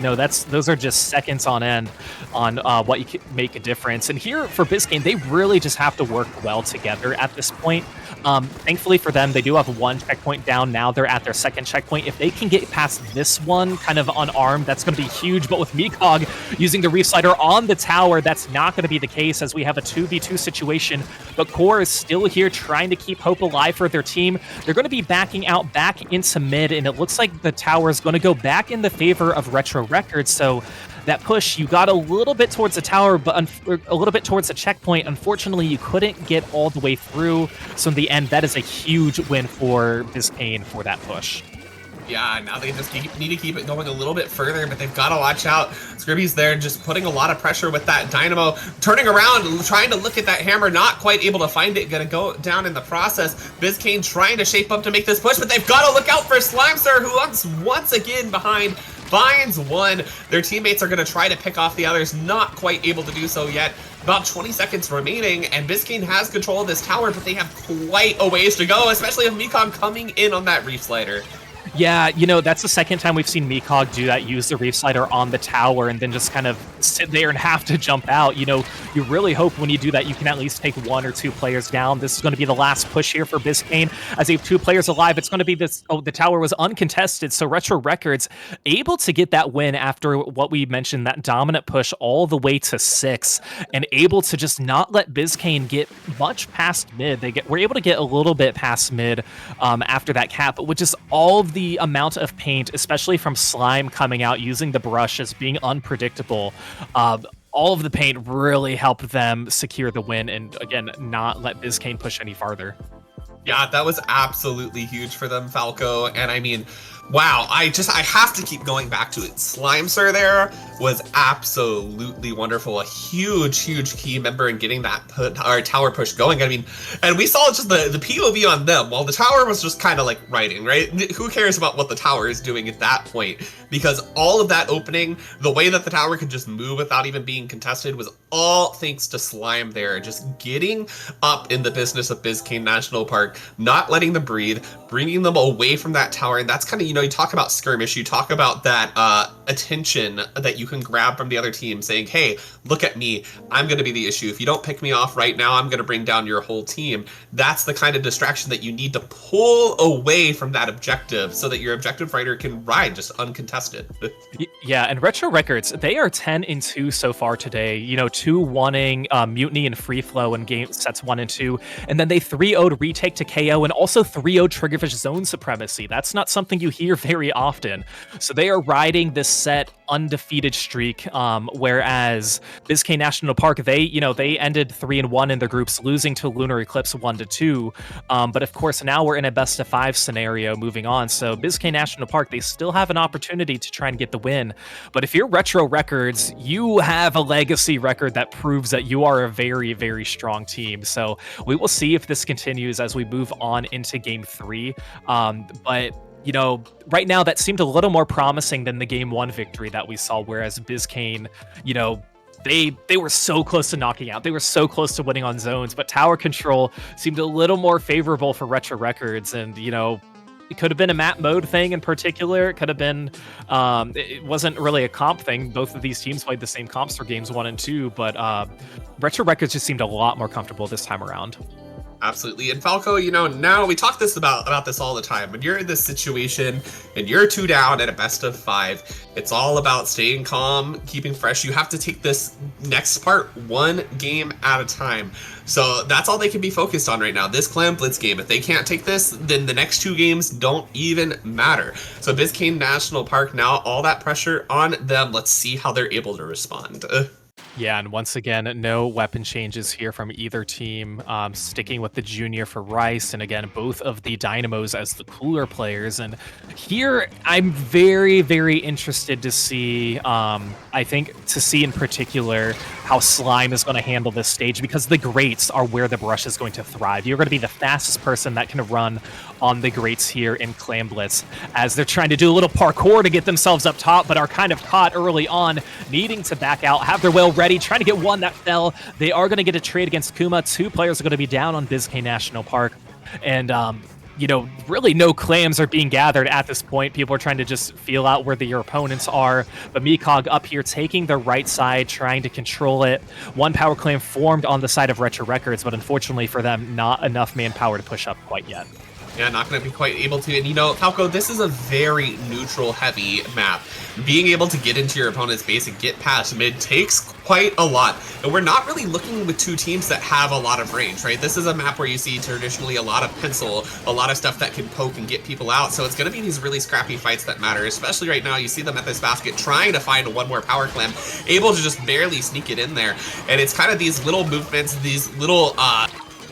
those are just seconds on end on what you can make a difference. And here for Biscayne, they really just have to work well together at this point. Thankfully for them, they do have one checkpoint down. Now they're at their second checkpoint. If they can get past this one kind of unarmed, that's going to be huge. But with Mikog using the Reef Slider on the tower, that's not going to be the case as we have a 2v2 situation. But Core is still here trying to keep hope alive for their team. They're going to be backing out back into mid, and it looks like the tower is going to go back in the favor of Retro Records. So that push, you got a little bit towards the tower, but a little bit towards the checkpoint. Unfortunately, you couldn't get all the way through. So in the end, that is a huge win for Biscayne for that push. Yeah, now they just need to keep it going a little bit further, but they've got to watch out. Scribby's there just putting a lot of pressure with that Dynamo, turning around, trying to look at that hammer, not quite able to find it, gonna go down in the process. Biscayne trying to shape up to make this push, but they've got to look out for Slimeser, who once again behind, finds one. Their teammates are going to try to pick off the others, not quite able to do so yet. About 20 seconds remaining, and Biscayne has control of this tower, but they have quite a ways to go, especially with Mikog coming in on that Reef Slider. Yeah, that's the second time we've seen Mikog do that, use the Reef Slider on the tower and then just kind of sit there and have to jump out. You really hope when you do that, you can at least take one or two players down. This is going to be the last push here for Biscayne. As they have two players alive, it's going to be this. Oh, the tower was uncontested, so Retro Records able to get that win after what we mentioned, that dominant push all the way to 6, and able to just not let Biscayne get much past mid. We're able to get a little bit past mid after that cap, but with just all of the amount of paint, especially from Slime coming out using the brush as being unpredictable, all of the paint really helped them secure the win and again not let Biscayne push any farther. Yeah, that was absolutely huge for them, Falco. And I mean, wow, I have to keep going back to it. Slimeser there was absolutely wonderful. A huge key member in getting that tower push going. I mean, and we saw just the POV on them while the tower was just kind of like riding, right? Who cares about what the tower is doing at that point? Because all of that opening, the way that the tower could just move without even being contested was all thanks to Slime there. Just getting up in the business of Biscayne National Park, not letting them breathe, bringing them away from that tower. And that's kind of, you talk about skirmish, you talk about that attention that you can grab from the other team saying, hey, look at me, I'm going to be the issue. If you don't pick me off right now, I'm going to bring down your whole team. That's the kind of distraction that you need to pull away from that objective so that your objective fighter can ride just uncontested. Yeah, and Retro Records, they are 10-2 so far today. 2-1ing Mutiny and Free Flow in game sets 1 and 2, and then they 3-0'd Retake to KO and also 3-0'd Triggerfish Zone Supremacy. That's not something you hear here very often. So they are riding this set undefeated streak, whereas Biscayne National Park, they ended 3-1 in their groups, losing to Lunar Eclipse 1-2. But of course, now we're in a best of 5 scenario moving on. So Biscayne National Park, they still have an opportunity to try and get the win. But if you're Retro Records, you have a legacy record that proves that you are a very, very strong team. So we will see if this continues as we move on into game 3. But right now that seemed a little more promising than the game 1 victory that we saw, whereas Biscayne, they were so close to knocking out. They were so close to winning on zones, but tower control seemed a little more favorable for Retro Records. And, it could have been a map mode thing in particular. It could have been, it wasn't really a comp thing. Both of these teams played the same comps for games 1 and 2, but Retro Records just seemed a lot more comfortable this time around. Absolutely. And Falco, now we talk about this all the time. When you're in this situation and you're 2 down at a best of 5, it's all about staying calm, keeping fresh. You have to take this next part 1 game at a time. So that's all they can be focused on right now. This Clan Blitz game. If they can't take this, then the next 2 games don't even matter. So Biscayne National Park, now all that pressure on them. Let's see how they're able to respond. Yeah, and once again, no weapon changes here from either team. Sticking with the Junior for Rice, and again, both of the Dynamos as the cooler players. And here, I'm very, very interested to see, in particular, how Slime is going to handle this stage, because the Grates are where the brush is going to thrive. You're going to be the fastest person that can run on the Grates here in Clan Blitz, as they're trying to do a little parkour to get themselves up top, but are kind of caught early on, needing to back out, have their whale ready, trying to get one that fell. They are going to get a trade against Kuma. 2 players are going to be down on Biscayne National Park. And, really no clams are being gathered at this point. People are trying to just feel out where your opponents are. But Mikog up here taking the right side, trying to control it. 1 power clam formed on the side of Retro Records, but unfortunately for them, not enough manpower to push up quite yet. Yeah, not going to be quite able to. And Falco, this is a very neutral heavy map. Being able to get into your opponent's base and get past mid takes quite a lot. And we're not really looking with 2 teams that have a lot of range, right? This is a map where you see traditionally a lot of pencil, a lot of stuff that can poke and get people out. So it's going to be these really scrappy fights that matter, especially right now. You see them at this basket trying to find 1 more power clam, able to just barely sneak it in there. And it's kind of these little movements, these little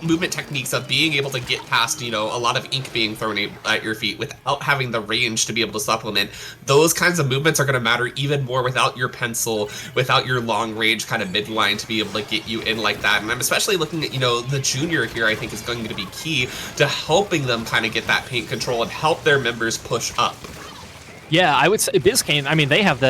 movement techniques of being able to get past, a lot of ink being thrown at your feet without having the range to be able to supplement. Those kinds of movements are going to matter even more without your pencil, without your long range kind of midline to be able to get you in like that. And I'm especially looking at, the Junior here, I think is going to be key to helping them kind of get that paint control and help their members push up. Yeah, I would say Biscayne, they have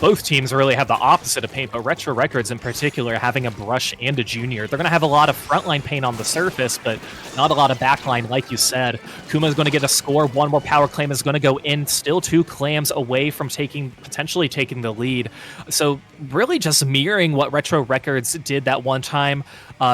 both teams really have the opposite of paint, but Retro Records in particular, having a brush and a Junior, they're going to have a lot of frontline paint on the surface, but not a lot of backline, like you said. Kuma's going to get a score. 1 more power clam is going to go in. Still 2 clams away from potentially taking the lead. So really just mirroring what Retro Records did that one time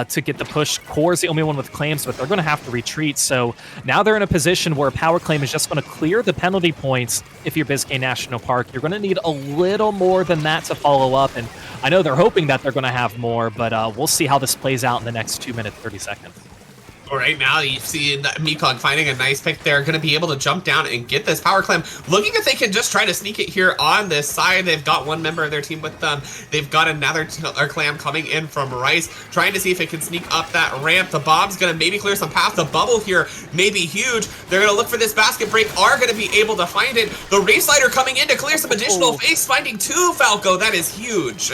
to get the push. Core's the only one with clams, but they're going to have to retreat. So now they're in a position where power clam is just going to clear the penalty points. If you're Biscayne National Park, you're going to need a little more than that to follow up, and I know they're hoping that they're going to have more, but we'll see how this plays out in the next 2 minutes 30 seconds. Right now, you see Mikog finding a nice pick there, going to be able to jump down and get this power clam. Looking if they can just try to sneak it here on this side. They've got 1 member of their team with them. They've got another clam coming in from Rice, trying to see if it can sneak up that ramp. The bomb's going to maybe clear some path. The bubble here may be huge. They're going to look for this basket break, are going to be able to find it. The race slider coming in to clear some additional face, finding 2, Falco. That is huge.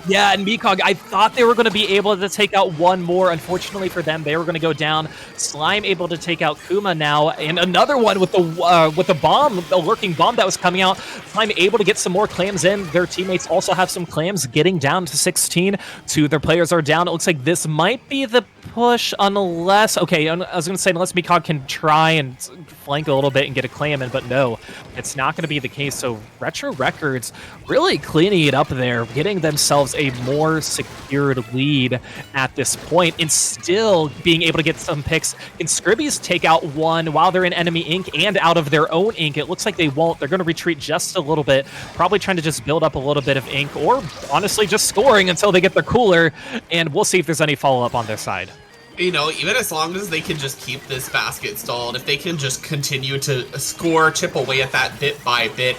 Yeah, and Mikog, I thought they were going to be able to take out 1 more. Unfortunately for them, they were going to go down. Slime able to take out Kuma now, and another one with the bomb, the lurking bomb that was coming out. Slime able to get some more clams in. Their teammates also have some clams, getting down to 16. 2 of their players are down. It looks like this might be the push, unless... Okay, I was going to say, unless Mikog can try and flank a little bit and get a clam in, but no, it's not going to be the case. So Retro Records really cleaning it up there, getting themselves a more secured lead at this point, and still being able to get some picks. Can Scribbies take out 1 while they're in enemy ink and out of their own ink? It looks like they won't. They're going to retreat just a little bit, probably trying to just build up a little bit of ink, or honestly just scoring until they get their cooler, and we'll see if there's any follow-up on their side. You know, even as long as they can just keep this basket stalled, if they can just continue to score, chip away at that bit by bit,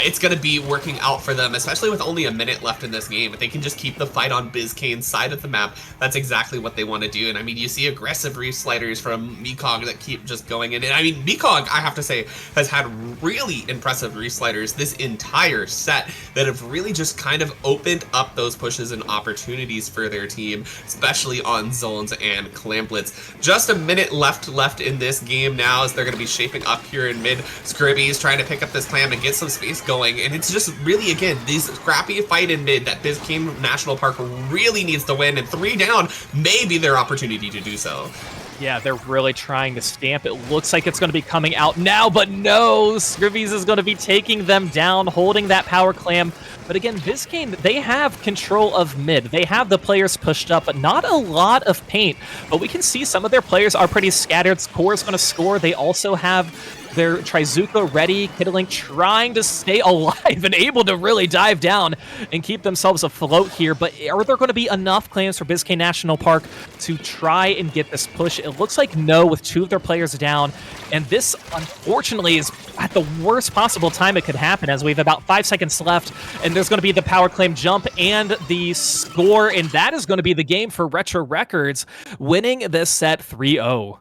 it's going to be working out for them, especially with only a minute left in this game. If they can just keep the fight on Biscayne's side of the map, that's exactly what they want to do. And I mean, you see aggressive reef sliders from Mekong that keep just going in. And I mean, Mekong, I have to say, has had really impressive reef sliders this entire set that have really just kind of opened up those pushes and opportunities for their team, especially on zones and clamplets. Just a minute left in this game now as they're going to be shaping up here in mid. Scribby's trying to pick up this clam and get some space going, and it's just really, again, these scrappy fight in mid that Biscayne National Park really needs to win, and 3 down may be their opportunity to do so. Yeah, they're really trying to stamp. It looks like it's going to be coming out now, but no! Scribby's is going to be taking them down, holding that power clam. But again, Biscayne, they have control of mid. They have the players pushed up, but not a lot of paint. But we can see some of their players are pretty scattered. Core's going to score. They also have their Trizuka ready, Kiddling trying to stay alive and able to really dive down and keep themselves afloat here. But are there going to be enough claims for Biscayne National Park to try and get this push? It looks like no, with 2 of their players down. And this, unfortunately, is at the worst possible time it could happen, as we have about 5 seconds left. And there's going to be the power claim jump and the score. And that is going to be the game for Retro Records, winning this set 3-0.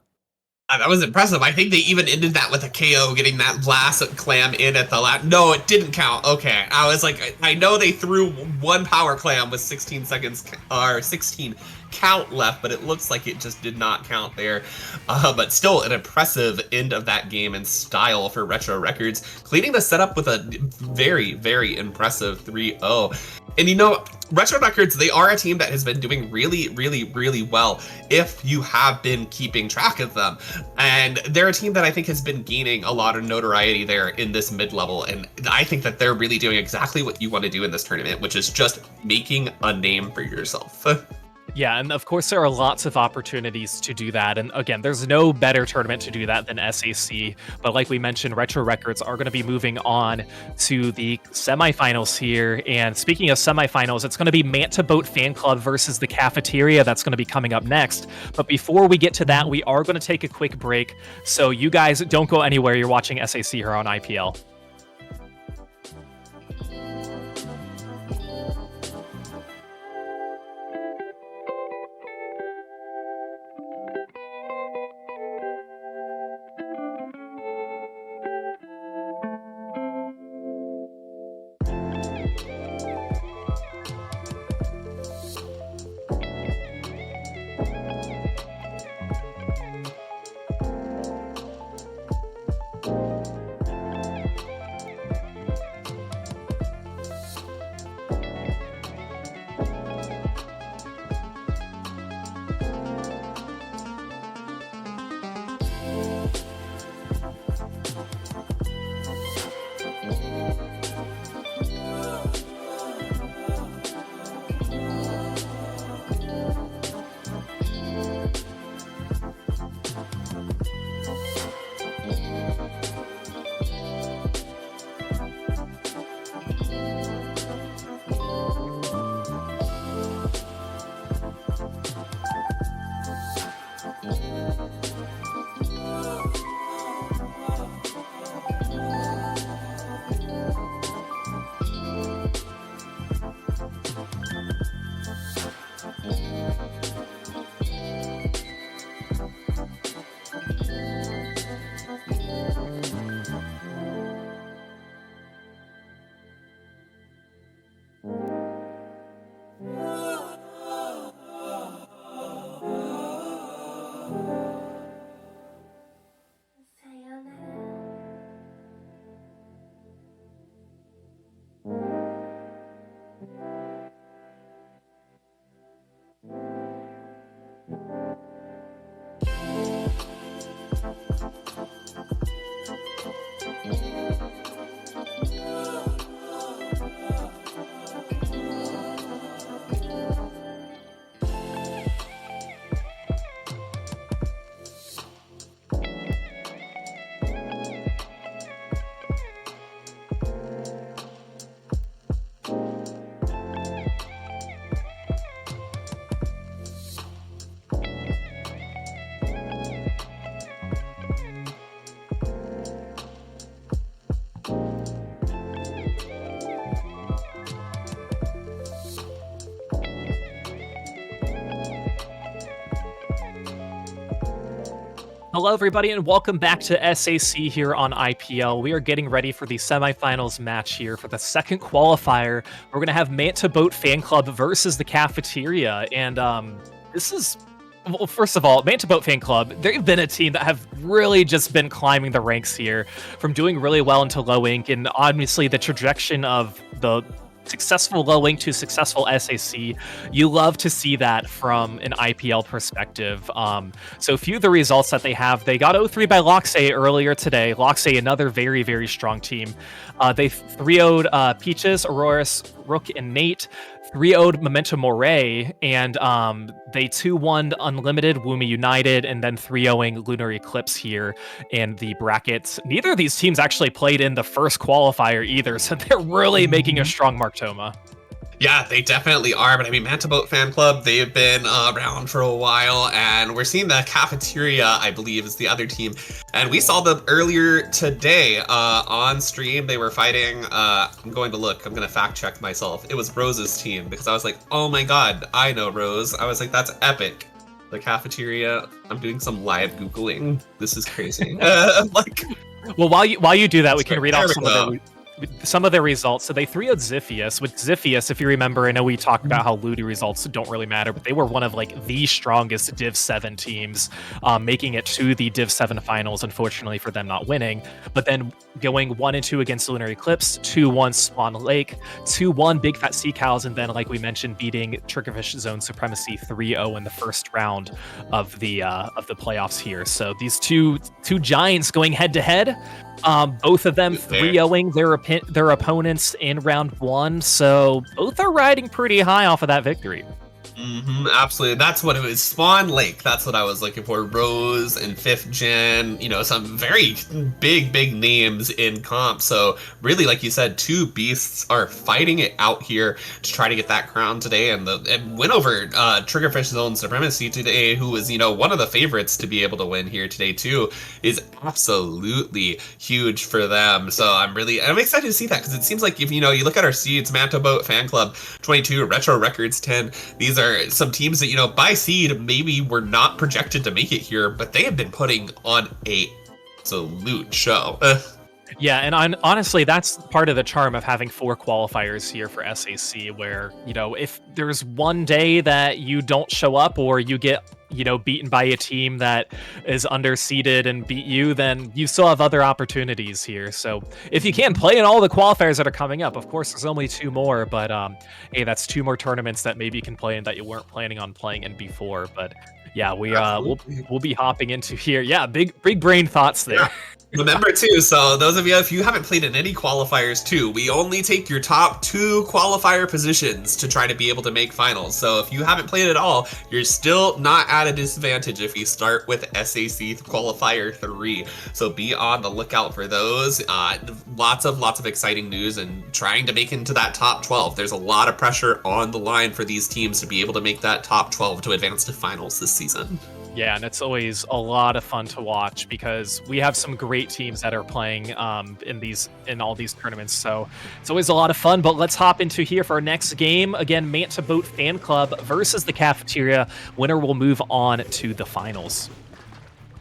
That was impressive. I think they even ended that with a KO, getting that last clam in at the last. No, it didn't count. Okay. I was like, I know they threw 1 power clam with 16 seconds, or 16 count left, but it looks like it just did not count there. But still an impressive end of that game in style for Retro Records, cleaning the setup with a very, very impressive 3-0. And you know, Retro Records, they are a team that has been doing really, really, really well if you have been keeping track of them. And they're a team that I think has been gaining a lot of notoriety there in this mid-level. And I think that they're really doing exactly what you want to do in this tournament, which is just making a name for yourself. Yeah, and of course there are lots of opportunities to do that. And again, there's no better tournament to do that than SAC. But like we mentioned, Retro Records are going to be moving on to the semifinals here. And speaking of semifinals, it's going to be Manta Boat Fanclub versus the Cafeteria. That's going to be coming up next. But before we get to that, we are going to take a quick break. So you guys don't go anywhere. You're watching SAC here on IPL. Hello, everybody, and welcome back to SAC here on IPL. We are getting ready for the semifinals match here for the second qualifier. We're going to have Manta Boat Fanclub versus the Cafeteria, and this is... Well, first of all, Manta Boat Fanclub, they've been a team that have really just been climbing the ranks here from doing really well into low ink, and obviously the trajectory of the successful low ink to successful SAC. You love to see that from an IPL perspective. So a few of the results that they have, they got 0-3 by Loxay earlier today. Loxay, another very, very strong team. They 3-0'd Peaches, Auroras, Rook, and Nate. 3-0'd Memento Mori, and they 2-1'd Unlimited, Woomy United, and then 3-0'ing Lunar Eclipse here in the brackets. Neither of these teams actually played in the first qualifier either, so they're really making a strong mark, Toma. Yeah, they definitely are. But I mean, Manta Boat Fanclub, they've been around for a while, and we're seeing the Cafeteria, I believe, is the other team. And we saw them earlier today on stream. They were fighting. I'm going to look. I'm going to fact check myself. It was Rose's team because I was like, oh my god, I know Rose. I was like, that's epic. The Cafeteria. I'm doing some live Googling. This is crazy. Well, while you do that, we can read off some of their results. So they 3-0'd Xiphias. With Xiphias, if you remember, I know we talked about how Ludi results don't really matter, but they were one of like the strongest Div 7 teams, making it to the Div 7 finals, unfortunately for them not winning. But then going 1-2 against Lunar Eclipse, 2-1 Swan Lake, 2-1 Big Fat Sea Cows, and then, like we mentioned, beating Triggerfish Zone Supremacy 3-0 in the first round of the playoffs here. So these two giants going head to head. Both of them 3-0ing their opponents in round one, so both are riding pretty high off of that victory. Absolutely. That's what it was. Swan Lake. That's what I was looking for. Rose and 5th Gen, some very big names in comp. So really, like you said, two beasts are fighting it out here to try to get that crown today and win over Triggerfish Zone Supremacy today, who is, one of the favorites to be able to win here today too, is absolutely huge for them. So I'm excited to see that because it seems like if, you look at our seeds, Manta Boat Fanclub 22, Retro Records 10, these are some teams that, by seed, maybe were not projected to make it here, but they have been putting on a absolute show. Yeah, and honestly, that's part of the charm of having 4 qualifiers here for SAC, where, if there's one day that you don't show up or you get, beaten by a team that is underseeded and beat you, then you still have other opportunities here. So if you can play in all the qualifiers that are coming up, of course, there's only 2 more, but hey, that's 2 more tournaments that maybe you can play in that you weren't planning on playing in before. But yeah, we'll be hopping into here. Yeah, big brain thoughts there. Yeah. Remember too, so those of you, if you haven't played in any qualifiers too, we only take your top 2 qualifier positions to try to be able to make finals. So if you haven't played at all, you're still not at a disadvantage if you start with SAC qualifier 3. So be on the lookout for those. Lots of exciting news and trying to make into that top 12. There's a lot of pressure on the line for these teams to be able to make that top 12 to advance to finals this season. Yeah, and it's always a lot of fun to watch because we have some great teams that are playing in all these tournaments. So it's always a lot of fun. But let's hop into here for our next game. Again, Manta Boat Fanclub versus the Cafeteria. Winner will move on to the finals.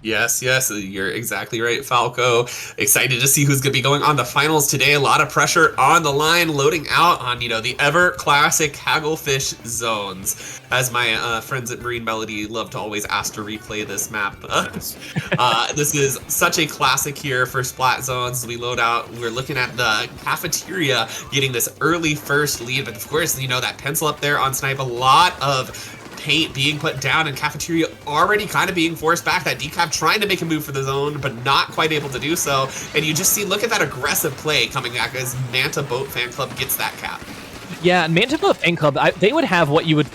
Yes, you're exactly right, Falco. Excited to see who's going to be going on the finals today. A lot of pressure on the line, loading out on, the ever classic Hagglefish zones. As my friends at Marine Melody love to always ask to replay this map. This is such a classic here for Splat zones. We load out, we're looking at the Cafeteria getting this early first lead. But of course, that pencil up there on Snipe, a lot of paint being put down, and Cafeteria already kind of being forced back. That decap trying to make a move for the zone, but not quite able to do so. And you just see, look at that aggressive play coming back as Manta Boat Fanclub gets that cap. Yeah, and Manta Boat Fanclub, they would have what you would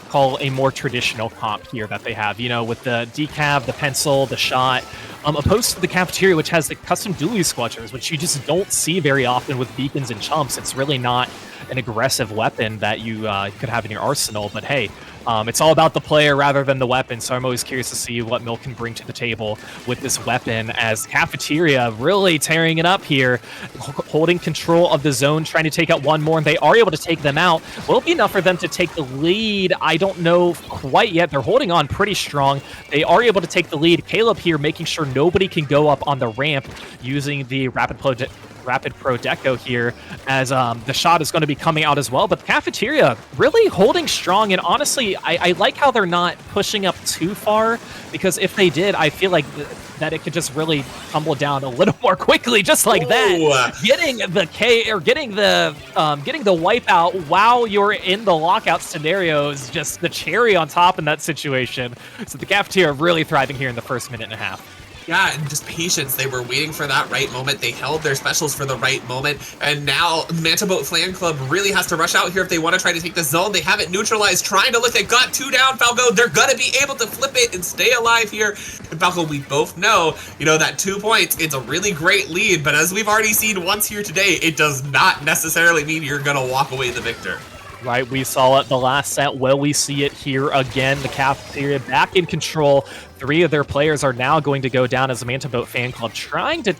call a more traditional comp here that they have, with the decap, the pencil, the shot, opposed to the Cafeteria, which has the custom dually squelchers, which you just don't see very often with beacons and chumps. It's really not an aggressive weapon that you could have in your arsenal, but hey, It's all about the player rather than the weapon, so I'm always curious to see what Milk can bring to the table with this weapon, as Cafeteria really tearing it up here, holding control of the zone, trying to take out one more, and they are able to take them out. Will it be enough for them to take the lead? I don't know quite yet. They're holding on pretty strong. They are able to take the lead. Caleb here making sure nobody can go up on the ramp using the Rapid Pro Deco here, as the shot is going to be coming out as well. But the Cafeteria really holding strong, and honestly, I like how they're not pushing up too far, because if they did, I feel like that it could just really tumble down a little more quickly, just like that. Getting the getting the wipeout while you're in the lockout scenario is just the cherry on top in that situation. So the Cafeteria really thriving here in the first minute and a half. Yeah, and just patience. They were waiting for that right moment. They held their specials for the right moment. And now Manta Boat Fanclub really has to rush out here if they want to try to take the zone. They have it neutralized, trying to look. They got 2 down, Falco. They're going to be able to flip it and stay alive here. And Falco, we both know, that 2 points, it's a really great lead. But as we've already seen once here today, it does not necessarily mean you're going to walk away the victor. Right, we saw it the last set. Will we see it here again? The Cafeteria back in control. 3 of their players are now going to go down as the Manta Boat Fanclub trying to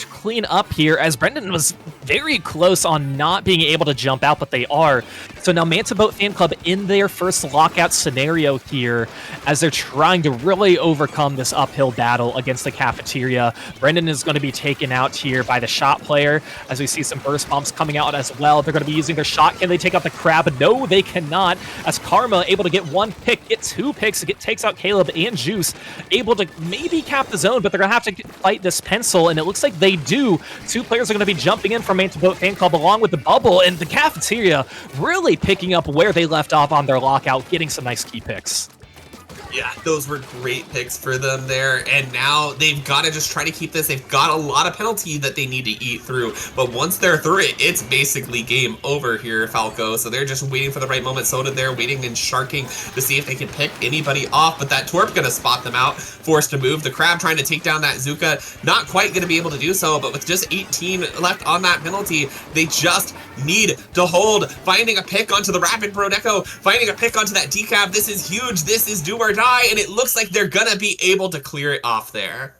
clean up here, as Brendan was very close on not being able to jump out, but they are. So now Manta Boat Fanclub in their first lockout scenario here, as they're trying to really overcome this uphill battle against the Cafeteria. Brendan is going to be taken out here by the shot player, as we see some burst bombs coming out as well. They're going to be using their shot. Can they take out the crab? No, they cannot, as Karma able to get 1 pick, get 2 picks, takes out Caleb and Juice, able to maybe cap the zone, but they're going to have to fight this pencil, and it looks like they do. 2 players are going to be jumping in from Manta Boat Fanclub along with the bubble, and the Cafeteria really picking up where they left off on their lockout, getting some nice key picks. Yeah, those were great picks for them there, and now they've got to just try to keep this. They've got a lot of penalty that they need to eat through, but once they're through it, it's basically game over here, Falco. So they're just waiting for the right moment. So did they're waiting and sharking to see if they can pick anybody off, but that Torp gonna spot them out, forced to move. The Crab trying to take down that Zuka, not quite gonna be able to do so, but with just 18 left on that penalty, they just need to hold. Finding a pick onto the Rapid Pro Deco, finding a pick onto that decaf. This is huge. This is do or die. And it looks like they're gonna be able to clear it off there.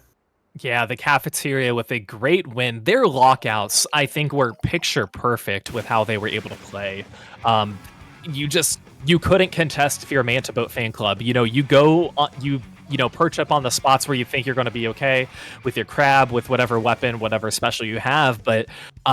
Yeah, the Cafeteria with a great win. Their lockouts, I think, were picture perfect with how they were able to play. You couldn't contest if you're a Manta Boat Fanclub. You go, perch up on the spots where you think you're going to be okay with your crab, with whatever weapon, whatever special you have. But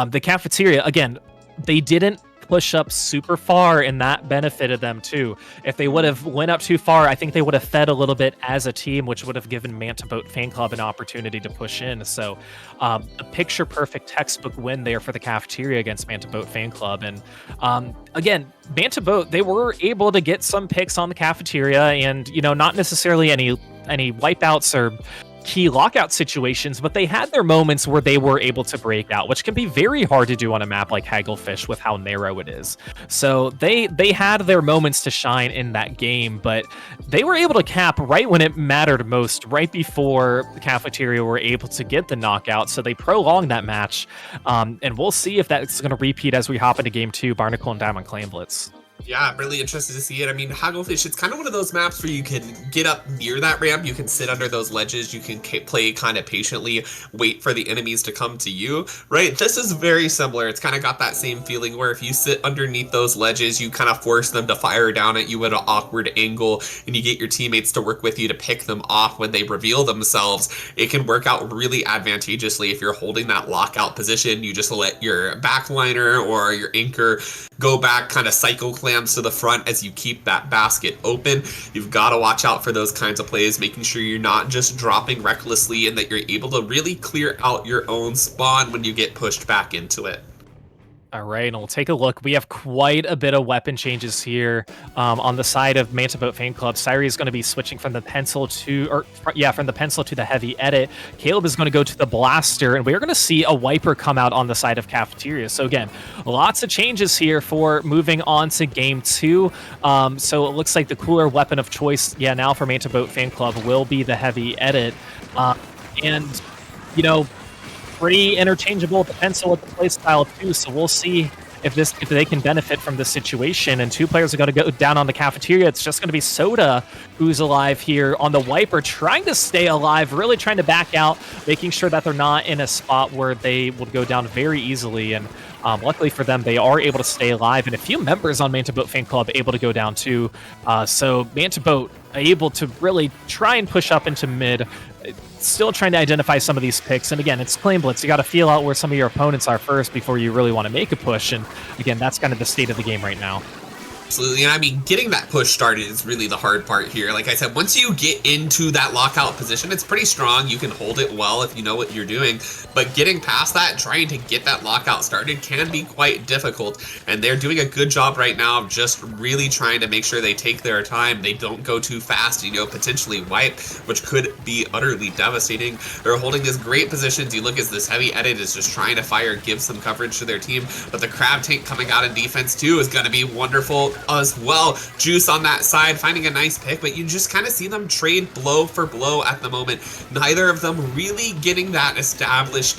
the Cafeteria, again, they didn't push up super far, and that benefited them too. If they would have went up too far, I think they would have fed a little bit as a team, which would have given Manta Boat Fanclub an opportunity to push in. So a picture perfect textbook win there for the Cafeteria against Manta Boat Fanclub. And again, Manta Boat, they were able to get some picks on the Cafeteria, and not necessarily any wipeouts or key lockout situations, but they had their moments where they were able to break out, which can be very hard to do on a map like Hagglefish with how narrow it is. So they had their moments to shine in that game, but they were able to cap right when it mattered most, right before the Cafeteria were able to get the knockout. So they prolonged that match, and we'll see if that's going to repeat as we hop into game 2, Barnacle and Diamond Claim Blitz. Yeah, I'm really interested to see it. I mean, Hagglefish, it's kind of one of those maps where you can get up near that ramp, you can sit under those ledges, you can play kind of patiently, wait for the enemies to come to you, right? This is very similar. It's kind of got that same feeling where if you sit underneath those ledges, you kind of force them to fire down at you at an awkward angle, and you get your teammates to work with you to pick them off when they reveal themselves. It can work out really advantageously if you're holding that lockout position. You just let your backliner or your anchor go back, kind of cycle clams to the front as you keep that basket open. You've got to watch out for those kinds of plays, making sure you're not just dropping recklessly and that you're able to really clear out your own spawn when you get pushed back into it. All right, and we'll take a look. We have quite a bit of weapon changes here on the side of Manta Boat Fanclub. Syri is going to be switching from the pencil to the heavy edit. Caleb is going to go to the blaster, and we're going to see a wiper come out on the side of Cafeteria. So again, lots of changes here for moving on to game 2. So it looks like the cooler weapon of choice, now for Manta Boat Fanclub will be the heavy edit, and pretty interchangeable with the pencil with the playstyle too, so we'll see if they can benefit from this situation, and 2 players are going to go down on the Cafeteria, it's just going to be Soda who's alive here on the Wiper, trying to stay alive, really trying to back out, making sure that they're not in a spot where they would go down very easily. And luckily for them, they are able to stay alive, and a few members on Manta Boat Fanclub able to go down too. So Manta Boat able to really try and push up into mid, still trying to identify some of these picks. And again, it's Claim Blitz. You got to feel out where some of your opponents are first before you really want to make a push. And again, that's kind of the state of the game right now. Absolutely, and I mean, getting that push started is really the hard part here. Like I said, once you get into that lockout position, it's pretty strong. You can hold it well if you know what you're doing, but getting past that, trying to get that lockout started can be quite difficult, and they're doing a good job right now of just really trying to make sure they take their time, they don't go too fast, you know, potentially wipe, which could be utterly devastating. They're holding this great positions. You look as this heavy edit is just trying to fire, give some coverage to their team, but the Crab Tank coming out in defense too is going to be wonderful as well. Juice on that side, finding a nice pick, but you just kind of see them trade blow for blow at the moment. Neither of them really getting that established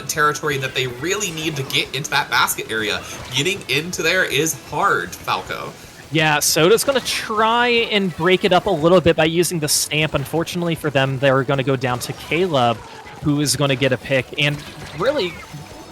territory that they really need to get into that basket area. Getting into there is hard, Falco. Yeah, Soda's going to try and break it up a little bit by using the stamp. Unfortunately for them, they're going to go down to Caleb, who is going to get a pick, and really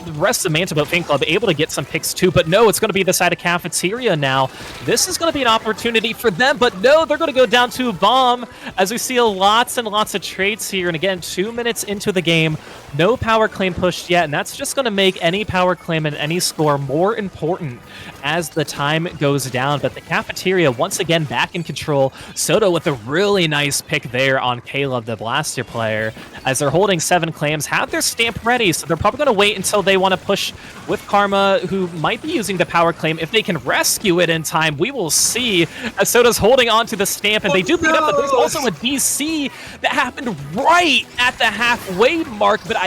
the rest of Manta Boat Fanclub able to get some picks too, but no, it's going to be the side of Cafeteria now. This is going to be an opportunity for them, but no, they're going to go down to a bomb, as we see lots and lots of trades here. And again, 2 minutes into the game, no power claim pushed yet, and that's just going to make any power claim and any score more important as the time goes down. But the Cafeteria once again back in control. Soda with a really nice pick there on Caleb, the Blaster player, as they're holding 7 claims, have their stamp ready, so they're probably going to wait until they want to push with Karma, who might be using the power claim. If they can rescue it in time, we will see, as Soda's holding on to the stamp, and they do beat up, but there's also a DC that happened right at the halfway mark, but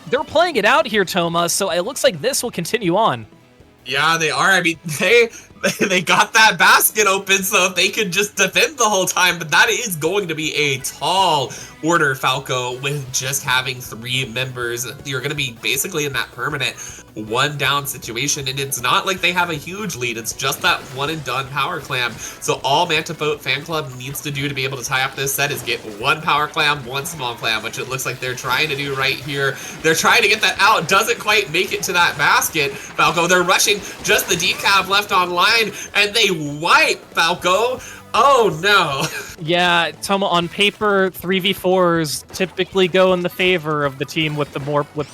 they're playing it out here, Toma, so it looks like this will continue on. Yeah, they are. I mean, they got that basket open, so if they could just defend the whole time, but that is going to be a tall order, Falco, with just having 3 members. You're going to be basically in that permanent 1 down situation, and it's not like they have a huge lead. It's just that 1 and done power clam. So all Manta Boat Fanclub needs to do to be able to tie up this set is get 1 power clam, 1 small clam, which it looks like they're trying to do right here. They're trying to get that out. Doesn't quite make it to that basket, Falco. They're rushing just the decaf left online, and they wipe, Falco. Oh no. Yeah, Toma, on paper, 3v4s typically go in the favor of the team with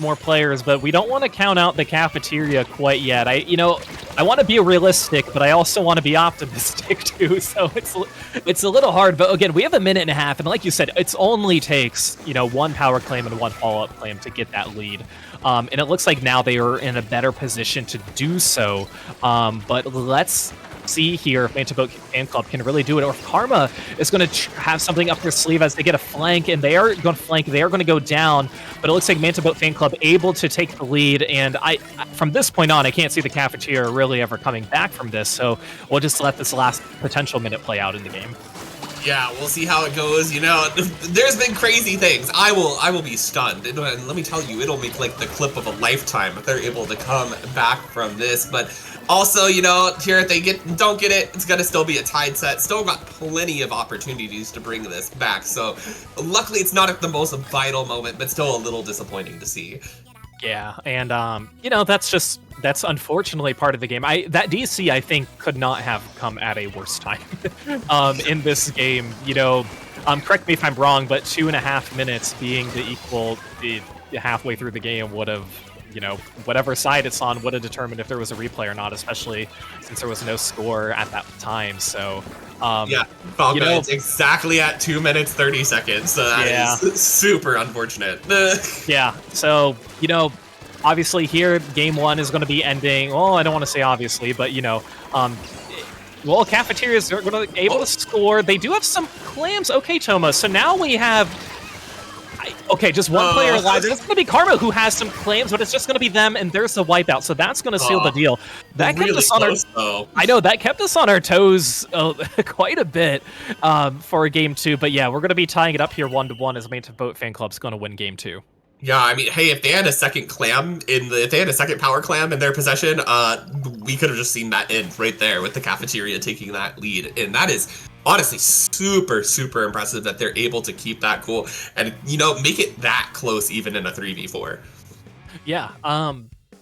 more players, but we don't want to count out the Cafeteria quite yet. I want to be realistic, but I also want to be optimistic too. So it's a little hard, but again, we have a minute and a half, and like you said, it only takes 1 power claim and 1 follow-up claim to get that lead. And it looks like now they are in a better position to do so. But let's see here if Manta Boat Fanclub can really do it, or if Karma is going to have something up their sleeve as they get a flank, and they are going to flank, they are going to go down, but it looks like Manta Boat Fanclub able to take the lead, and from this point on, I can't see the Cafeteria really ever coming back from this, so we'll just let this last potential minute play out in the game. Yeah, we'll see how it goes. There's been crazy things. I will be stunned. And let me tell you, it'll make like the clip of a lifetime if they're able to come back from this. But also, here if they don't get it, it's gonna still be a tied set. Still got plenty of opportunities to bring this back. So luckily it's not at the most vital moment, but still a little disappointing to see. Yeah, and that's unfortunately part of the game. That DC I think could not have come at a worse time in this game. Correct me if I'm wrong, but 2.5 minutes being the halfway through the game would have, whatever side it's on would have determined if there was a replay or not, especially since there was no score at that time. So yeah, Falco, it's exactly at 2 minutes 30 seconds. So that is super unfortunate. Yeah, so obviously here game 1 is going to be ending. Well, I don't want to say obviously, but well, Cafeterias are going to be able to score. They do have some clams. Okay, Toma. So now we have just 1 player alive. It's going to be Karma who has some claims, but it's just going to be them, and there's the wipeout. So that's going to seal the deal. That kept us on I know that kept us on our toes quite a bit for game 2. But yeah, we're going to be tying it up here 1-1 as Manta Boat Fanclub's going to win game 2. Yeah, I mean, hey, if they had a second if they had a second power clam in their possession, we could have just seen that end right there with the Cafeteria taking that lead, and that is honestly super, super impressive that they're able to keep that cool and make it that close even in a 3v4. Yeah.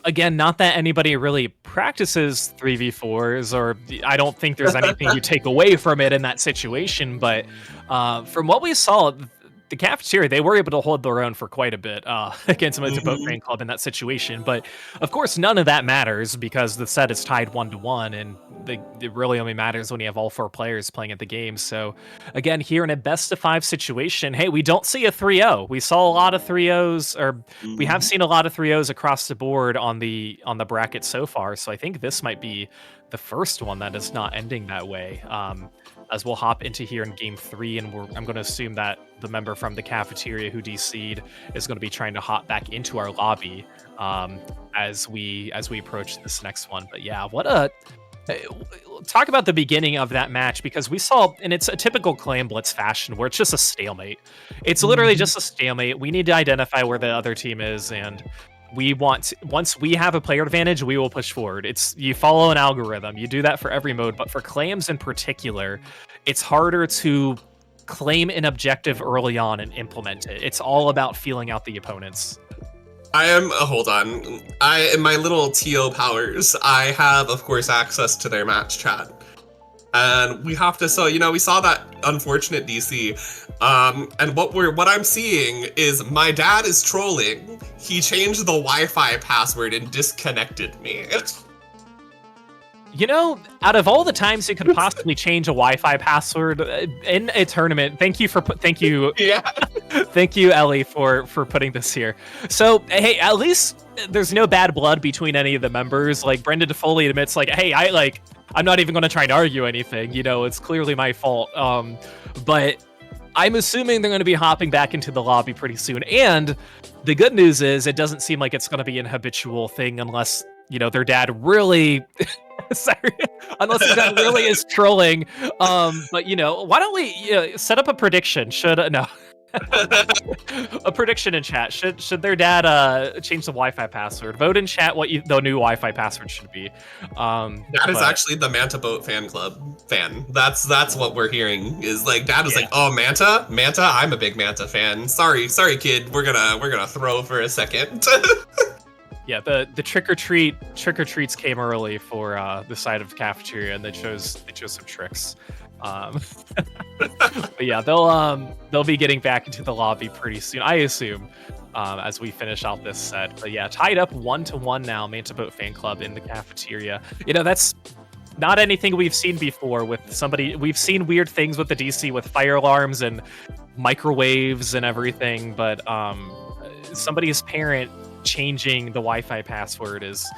Again, not that anybody really practices 3v4s, or I don't think there's anything you take away from it in that situation, but from what we saw, the Cafeteria, they were able to hold their own for quite a bit against Manta Boat Fanclub in that situation. But of course, none of that matters because the set is tied 1-1, and it really only matters when you have all 4 players playing at the game. So again, here in a best of 5 situation, hey, we don't see a 3-0. We saw a lot of 3-0s, or we have seen a lot of 3-0s across the board on the bracket so far. So I think this might be the first one that is not ending that way. As we'll hop into here in game 3, and I'm going to assume that the member from the Cafeteria who DC'd is going to be trying to hop back into our lobby as we approach this next one. But yeah, talk about the beginning of that match, because we saw, and it's a typical Clan Blitz fashion where it's just a stalemate. It's literally just a stalemate. We need to identify where the other team is, and once we have a player advantage, we will push forward. You follow an algorithm. You do that for every mode, but for clams in particular, it's harder to claim an objective early on and implement it. It's all about feeling out the opponents. Hold on. In my little TO powers, I have, of course, access to their match chat. And we have to, we saw that unfortunate DC. And what I'm seeing is my dad is trolling. He changed the Wi-Fi password and disconnected me. Out of all the times you could possibly change a Wi-Fi password in a tournament, thank you, Yeah. thank you, Ellie, for putting this here. So, hey, at least there's no bad blood between any of the members. Like, Brendan DeFoley admits, like, hey, I'm not even going to try and argue anything. It's clearly my fault. But I'm assuming they're going to be hopping back into the lobby pretty soon. And the good news is it doesn't seem like it's going to be an habitual thing unless, their dad really... Sorry, unless their dad really is trolling. But, why don't we set up a prediction? A prediction in chat. Should their dad change the Wi-Fi password? Vote in chat what the new Wi-Fi password should be. That is actually the Manta Boat Fanclub fan. That's what we're hearing. Is like dad was like, oh, Manta. I'm a big Manta fan. Sorry, kid. We're gonna throw for a second. Yeah, the trick-or-treats came early for the side of Cafeteria, and they chose some tricks. But yeah, they'll be getting back into the lobby pretty soon, I assume, as we finish out this set. But yeah, tied up 1-1 now, Manta Boat Fanclub in the Cafeteria. That's not anything we've seen before with somebody. We've seen weird things with the DC with fire alarms and microwaves and everything, but somebody's parent changing the Wi-Fi password is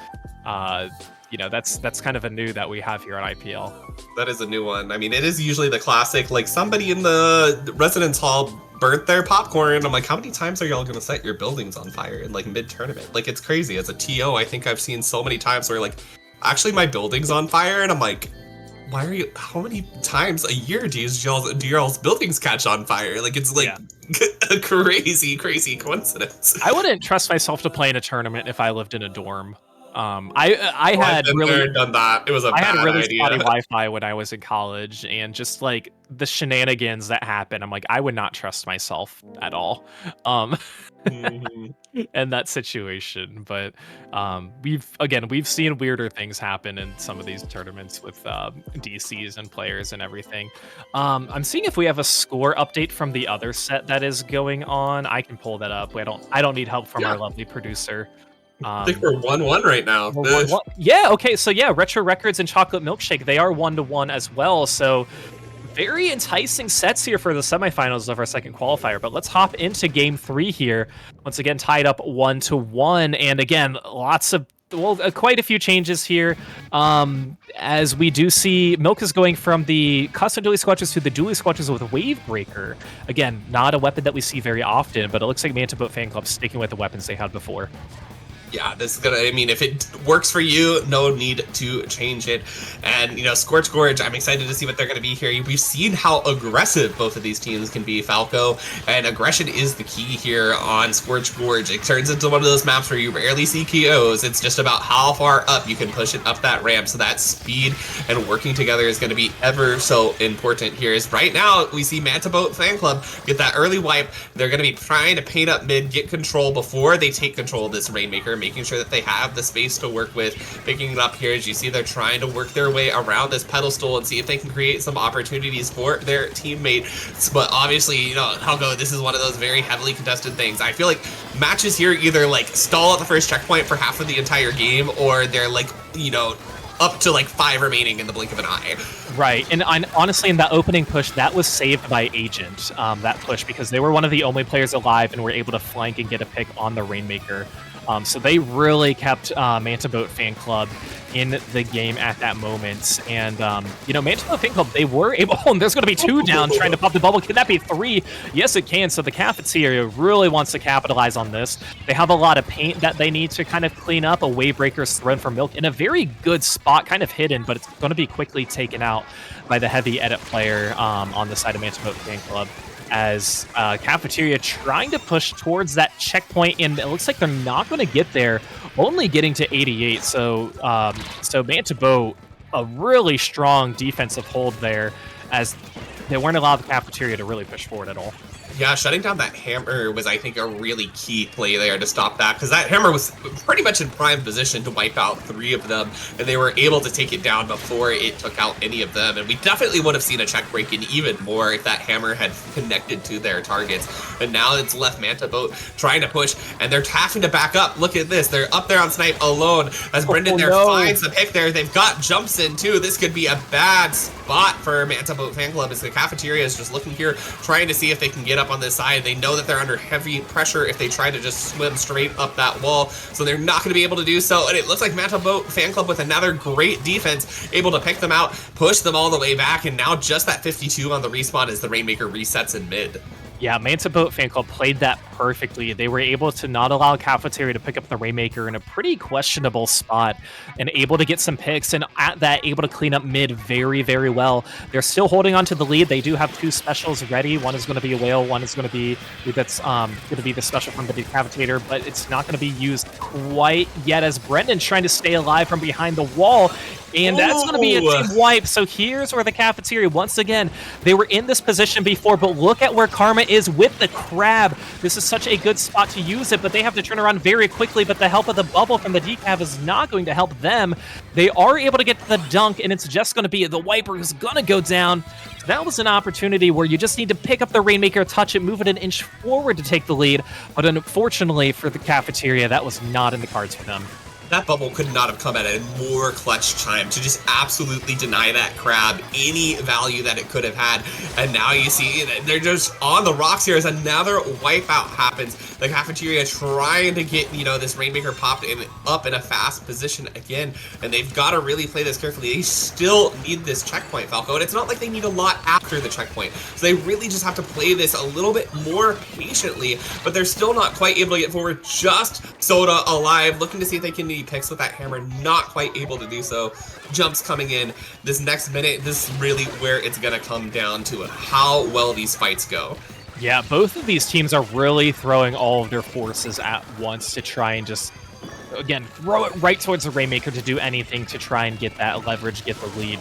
that's kind of a new that we have here on IPL. That is a new one. I mean, it is usually the classic, like somebody in the residence hall burnt their popcorn. I'm like, how many times are y'all gonna set your buildings on fire in like mid-tournament? Like, it's crazy. As a TO, I think I've seen so many times where like, actually my building's on fire, and I'm like, how many times a year do y'all's buildings catch on fire? Like, it's like a crazy coincidence. I wouldn't trust myself to play in a tournament if I lived in a dorm. I had really done that. It was a bad idea. I had really spotty Wi-Fi when I was in college, and just like the shenanigans that happen, I'm like, I would not trust myself at all. In that situation. But we've seen weirder things happen in some of these tournaments with DCs and players and everything. I'm seeing if we have a score update from the other set that is going on. I can pull that up. I don't need help from our lovely producer. I think we're 1-1 right now. Yeah, okay, so yeah, Retro Records and Chocolate Milkshake, they are 1-1 as well, so very enticing sets here for the semifinals of our second qualifier. But let's hop into game 3 here. Once again, tied up 1-1, and again, quite a few changes here. As we do see, Milk is going from the custom dually squatches to the dually squatches with Wave Breaker. Again, not a weapon that we see very often, but it looks like Manta Boat Fanclub sticking with the weapons they had before. Yeah, this is gonna, I mean, if it works for you, no need to change it. And, Scorch Gorge, I'm excited to see what they're gonna be here. We've seen how aggressive both of these teams can be, Falco, and aggression is the key here on Scorch Gorge. It turns into one of those maps where you rarely see KOs. It's just about how far up you can push it up that ramp, so that speed and working together is gonna be ever so important here. Is right now, we see Manta Boat Fanclub get that early wipe. They're gonna be trying to paint up mid, get control before they take control of this Rainmaker, making sure that they have the space to work with. Picking it up here, as you see, they're trying to work their way around this pedestal and see if they can create some opportunities for their teammates. But obviously, Helgo, this is one of those very heavily contested things. I feel like matches here either stall at the first checkpoint for half of the entire game, or they're up to 5 remaining in the blink of an eye. Right, and honestly, in that opening push, that was saved by Agent, that push, because they were one of the only players alive and were able to flank and get a pick on the Rainmaker. So they really kept Manta Boat Fanclub in the game at that moment. And, Manta Boat Fanclub, they were able... Oh, and there's going to be 2 down trying to pop the bubble. Can that be 3? Yes, it can. So the Cafeteria really wants to capitalize on this. They have a lot of paint that they need to kind of clean up. A Wavebreaker's thrown for Milk in a very good spot, kind of hidden, but it's going to be quickly taken out by the heavy edit player on the side of Manta Boat Fanclub, as Cafeteria trying to push towards that checkpoint, and it looks like they're not going to get there, only getting to 88. So Manta Boat, a really strong defensive hold there, as they weren't allowed the Cafeteria to really push forward at all. Yeah, shutting down that hammer was, I think, a really key play there to stop that, because that hammer was pretty much in prime position to wipe out 3 of them, and they were able to take it down before it took out any of them. And we definitely would have seen a check break in even more if that hammer had connected to their targets. And now it's left Manta Boat trying to push, and they're having to back up. Look at this. They're up there on Snipe alone, as Brendan finds the pick there. They've got jumps in, too. This could be a bad spot for Manta Boat Fanclub, as the Cafeteria is just looking here, trying to see if they can get up on this side. They know that they're under heavy pressure if they try to just swim straight up that wall, so they're not going to be able to do so. And it looks like Manta Boat Fanclub with another great defense, able to pick them out, push them all the way back, and now just that 52 on the respawn as the Rainmaker resets in mid. Yeah, Manta Boat Fanclub played that perfectly. They were able to not allow Cafeteria to pick up the Rainmaker in a pretty questionable spot, and able to get some picks, and at that, able to clean up mid very, very well. They're still holding on to the lead. They do have 2 specials ready. One is going to be a whale, one is going to be the special from the Cafeteria, but it's not going to be used quite yet, as Brendan's trying to stay alive from behind the wall. And that's going to be a team wipe. So here's where the Cafeteria, once again, they were in this position before, but look at where Karma is with the crab. This is such a good spot to use it, but they have to turn around very quickly, but the help of the bubble from the decaf is not going to help them. They are able to get to the dunk, and it's just going to be the wiper who's going to go down. So that was an opportunity where you just need to pick up the Rainmaker, touch it, move it an inch forward to take the lead, but unfortunately for the Cafeteria, that was not in the cards for them. That bubble could not have come at a more clutch time to just absolutely deny that crab any value that it could have had. And now you see they're just on the rocks here as another wipeout happens. The Cafeteria trying to get, this Rainmaker popped up in a fast position again. And they've got to really play this carefully. They still need this checkpoint, Falco. And it's not like they need a lot after the checkpoint. So they really just have to play this a little bit more patiently. But they're still not quite able to get forward. Just Soda alive, looking to see if they can picks with that hammer, not quite able to do so. Jumps coming in this next minute. This is really where it's gonna come down to how well these fights go. Yeah, both of these teams are really throwing all of their forces at once to try and just, again, throw it right towards the Rainmaker to do anything to try and get that leverage, get the lead.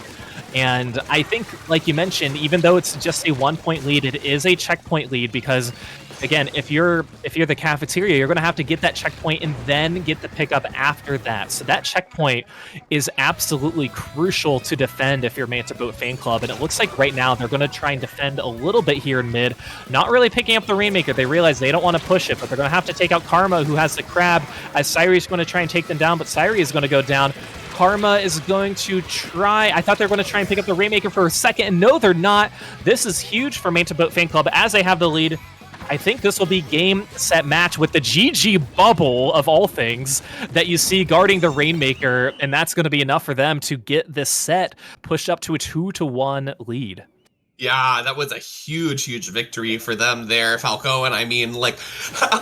And I think, like you mentioned, even though it's just a 1-point lead, it is a checkpoint lead, because again, if you're the Cafeteria, you're going to have to get that checkpoint and then get the pickup after that. So that checkpoint is absolutely crucial to defend if you're Manta Boat Fanclub. And it looks like right now they're going to try and defend a little bit here in mid, not really picking up the Rainmaker. They realize they don't want to push it, but they're going to have to take out Karma, who has the crab, as Syri's going to try and take them down, but Syri is going to go down. Karma is going to try. I thought they were going to try and pick up the Rainmaker for a second, and no, they're not. This is huge for Manta Boat Fanclub as they have the lead. I think this will be game, set, match with the GG bubble, of all things, that you see guarding the Rainmaker, and that's going to be enough for them to get this set pushed up to a 2-1 lead. Yeah, that was a huge, huge victory for them there, Falco. And I mean, like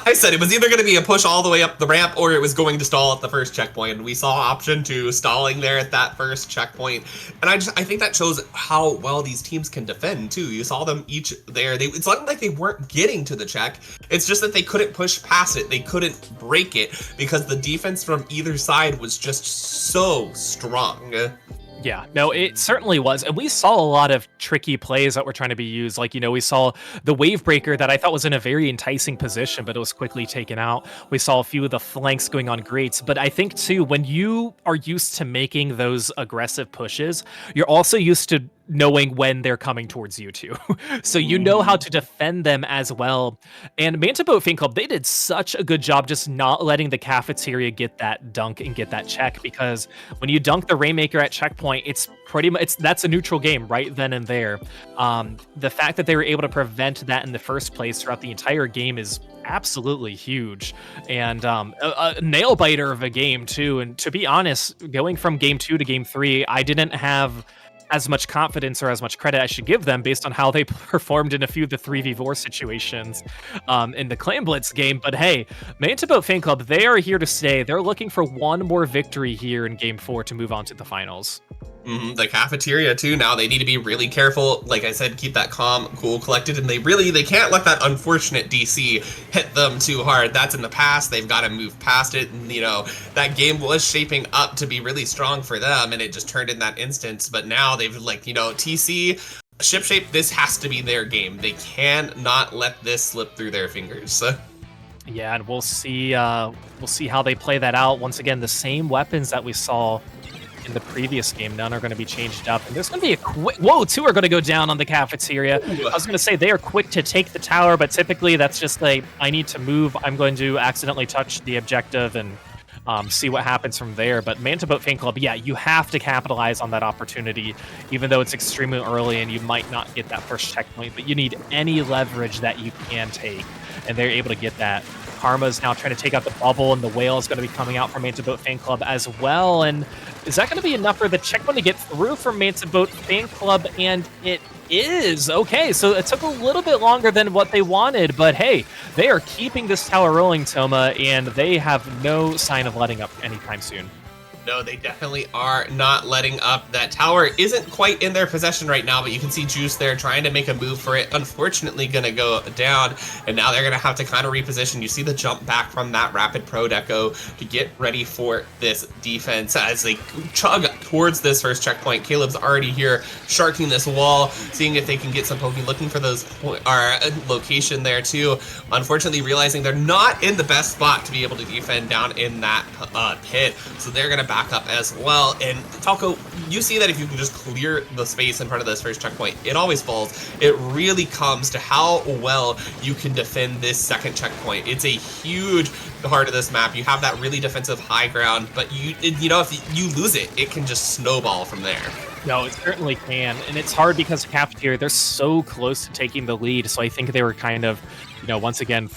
I said, it was either going to be a push all the way up the ramp or it was going to stall at the first checkpoint. We saw option 2 stalling there at that first checkpoint. And I think that shows how well these teams can defend too. You saw them each there. It's not like they weren't getting to the check. It's just that they couldn't push past it. They couldn't break it because the defense from either side was just so strong. Yeah, no, it certainly was. And we saw a lot of tricky plays that were trying to be used. Like, we saw the wave breaker that I thought was in a very enticing position, but it was quickly taken out. We saw a few of the flanks going on grates. But I think, too, when you are used to making those aggressive pushes, you're also used to knowing when they're coming towards you too. So you know how to defend them as well. And Manta Boat Fanclub, they did such a good job just not letting the Cafeteria get that dunk and get that check, because when you dunk the Rainmaker at checkpoint, it's pretty much, that's a neutral game right then and there. The fact that they were able to prevent that in the first place throughout the entire game is absolutely huge, and a nail biter of a game too. And to be honest, going from game 2 to game 3, I didn't have as much confidence or as much credit I should give them based on how they performed in a few of the 3v4 situations in the Clan Blitz game. But hey, Manta Boat Fanclub, they are here to stay. They're looking for one more victory here in game 4 to move on to the finals. The Cafeteria too, now they need to be really careful. Like I said, keep that calm, cool, collected, and they can't let that unfortunate DC hit them too hard. That's in the past. They've got to move past it. And that game was shaping up to be really strong for them, and it just turned in that instance. But now they've TC, shipshape, this has to be their game. They cannot let this slip through their fingers. Yeah, and we'll see how they play that out. Once again, the same weapons that we saw in the previous game, none are going to be changed up. And there's going to be a quick... Whoa, 2 are going to go down on the Cafeteria. I was going to say they are quick to take the tower, but typically that's just I need to move. I'm going to accidentally touch the objective and see what happens from there. But Manta Boat Fanclub, yeah, you have to capitalize on that opportunity, even though it's extremely early and you might not get that first checkpoint, but you need any leverage that you can take, and they're able to get that. Karma's now trying to take out the bubble, and the whale is going to be coming out from Manta Boat Fanclub as well. And is that going to be enough for the checkpoint to get through from Manta Boat Fanclub? And it is. Okay, so it took a little bit longer than what they wanted, but hey, they are keeping this tower rolling, Toma, and they have no sign of letting up anytime soon. No, they definitely are not letting up. That tower isn't quite in their possession right now, but you can see Juice there trying to make a move for it. Unfortunately, going to go down, and now they're going to have to kind of reposition. You see the jump back from that rapid pro deco to get ready for this defense as they chug towards this first checkpoint. Caleb's already here, sharking this wall, seeing if they can get some poking, looking for those location there too. Unfortunately, realizing they're not in the best spot to be able to defend down in that pit, so they're going to back up as well. And Falco, you see that if you can just clear the space in front of this first checkpoint, it always falls. It really comes to how well you can defend this second checkpoint. It's a huge part of this map. You have that really defensive high ground, but if you lose it, it can just snowball from there. No, it certainly can, and it's hard because Cafeteria, they're so close to taking the lead, so I think they were kind of, once again,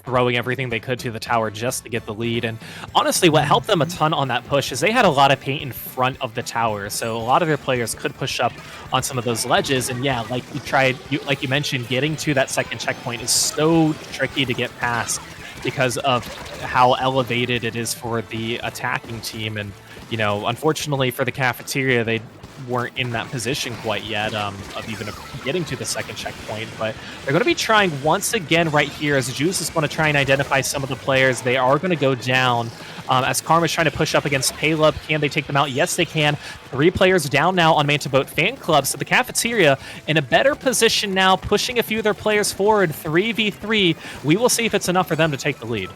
throwing everything they could to the tower just to get the lead. And honestly, what helped them a ton on that push is they had a lot of paint in front of the tower, so a lot of their players could push up on some of those ledges. And yeah, like you mentioned, getting to that second checkpoint is so tricky to get past because of how elevated it is for the attacking team. And unfortunately for the Cafeteria, they weren't in that position quite yet of even getting to the second checkpoint, but they're going to be trying once again right here as Juice is going to try and identify some of the players. They are going to go down as Karma's trying to push up against Caleb. Can they take them out? Yes, they can. 3 players down now on Manta Boat Fanclub, so the Cafeteria in a better position now, pushing a few of their players forward. 3v3. We will see if it's enough for them to take the lead.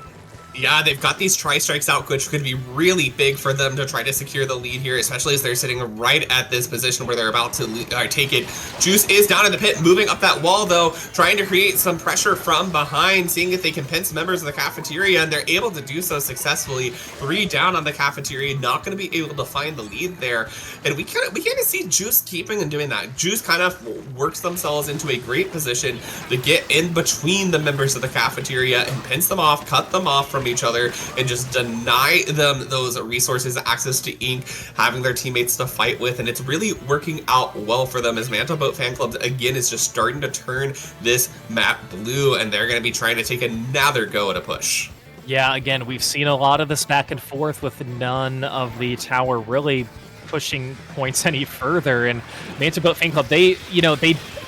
Yeah, they've got these tri-strikes out, which could be really big for them to try to secure the lead here, especially as they're sitting right at this position where they're about to take it. Juice is down in the pit, moving up that wall, though, trying to create some pressure from behind, seeing if they can pinch members of the Cafeteria, and they're able to do so successfully. 3 down on the Cafeteria, not going to be able to find the lead there. And we kind of see Juice keeping and doing that. Juice kind of works themselves into a great position to get in between the members of the Cafeteria and pinch them off, cut them off from from each other and just deny them those resources, access to ink, having their teammates to fight with, and it's really working out well for them as Manta Boat Fanclub again is just starting to turn this map blue, and they're going to be trying to take another go at a push. Yeah, again, we've seen a lot of this back and forth with none of the tower really pushing points any further, and Manta Boat Fanclub, they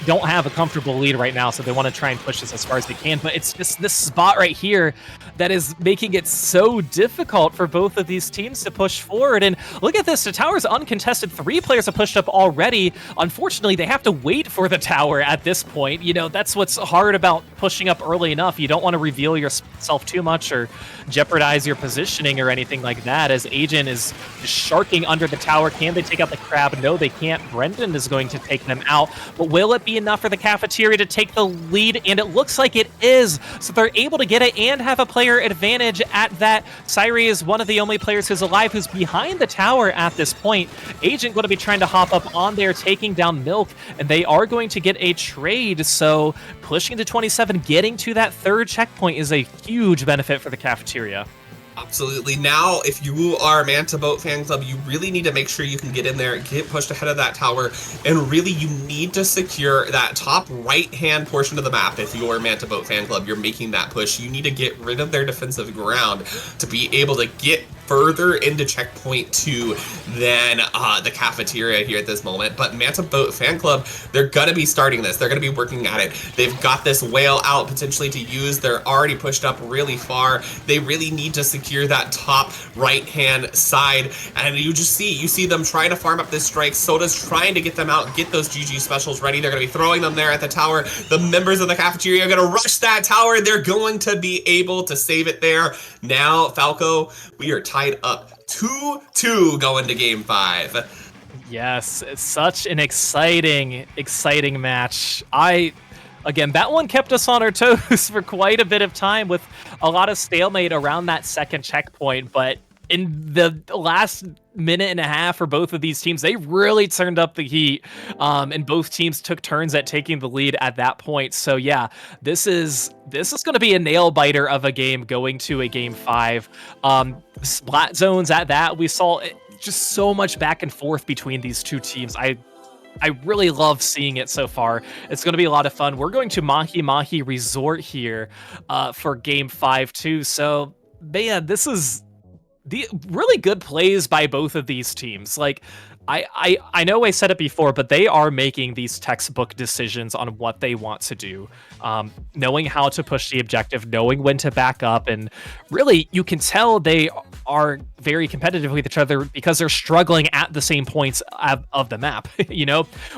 don't have a comfortable lead right now, so they want to try and push this as far as they can, but it's just this spot right here that is making it so difficult for both of these teams to push forward. And look at this, the tower's uncontested. 3 players have pushed up already. Unfortunately, they have to wait for the tower at this point. That's what's hard about pushing up early enough. You don't want to reveal yourself too much or jeopardize your positioning or anything like that, as Agent is sharking under the tower. Can they take out the crab? No, they can't. Brendan is going to take them out, but will it be enough for the Cafeteria to take the lead? And it looks like it is, so they're able to get it and have a player advantage at that. Syri is one of the only players who's alive who's behind the tower at this point. Agent going to be trying to hop up on there, taking down Milk, and they are going to get a trade, so pushing to 27, getting to that 3rd checkpoint is a huge benefit for the Cafeteria. Absolutely. Now, if you are Manta Boat Fanclub, you really need to make sure you can get in there, get pushed ahead of that tower, and really you need to secure that top right-hand portion of the map. If you are Manta Boat Fanclub, you're making that push. You need to get rid of their defensive ground to be able to get further into checkpoint 2 than the Cafeteria here at this moment. But Manta Boat Fanclub, they're gonna be starting this. They're gonna be working at it. They've got this whale out potentially to use. They're already pushed up really far. They really need to secure that top right-hand side. And you see them trying to farm up this strike. Soda's trying to get them out, get those GG specials ready. They're gonna be throwing them there at the tower. The members of the Cafeteria are gonna rush that tower. They're going to be able to save it there. Now, Falco, we are tied up 2-2 going to game 5. Yes, it's such an exciting match. Again, that one kept us on our toes for quite a bit of time with a lot of stalemate around that 2nd checkpoint, but in the last minute and a half for both of these teams, they really turned up the heat, and both teams took turns at taking the lead at that point. So yeah, this is going to be a nail biter of a game going to a game 5. Splat zones at that, we saw just so much back and forth between these two teams. I really love seeing it so far. It's going to be a lot of fun. We're going to Mahi Mahi Resort here for game 5 too. So man, this is the really good plays by both of these teams. Like, I know I said it before, but they are making these textbook decisions on what they want to do, knowing how to push the objective, knowing when to back up, and really you can tell they are very competitive with each other because they're struggling at the same points of the map.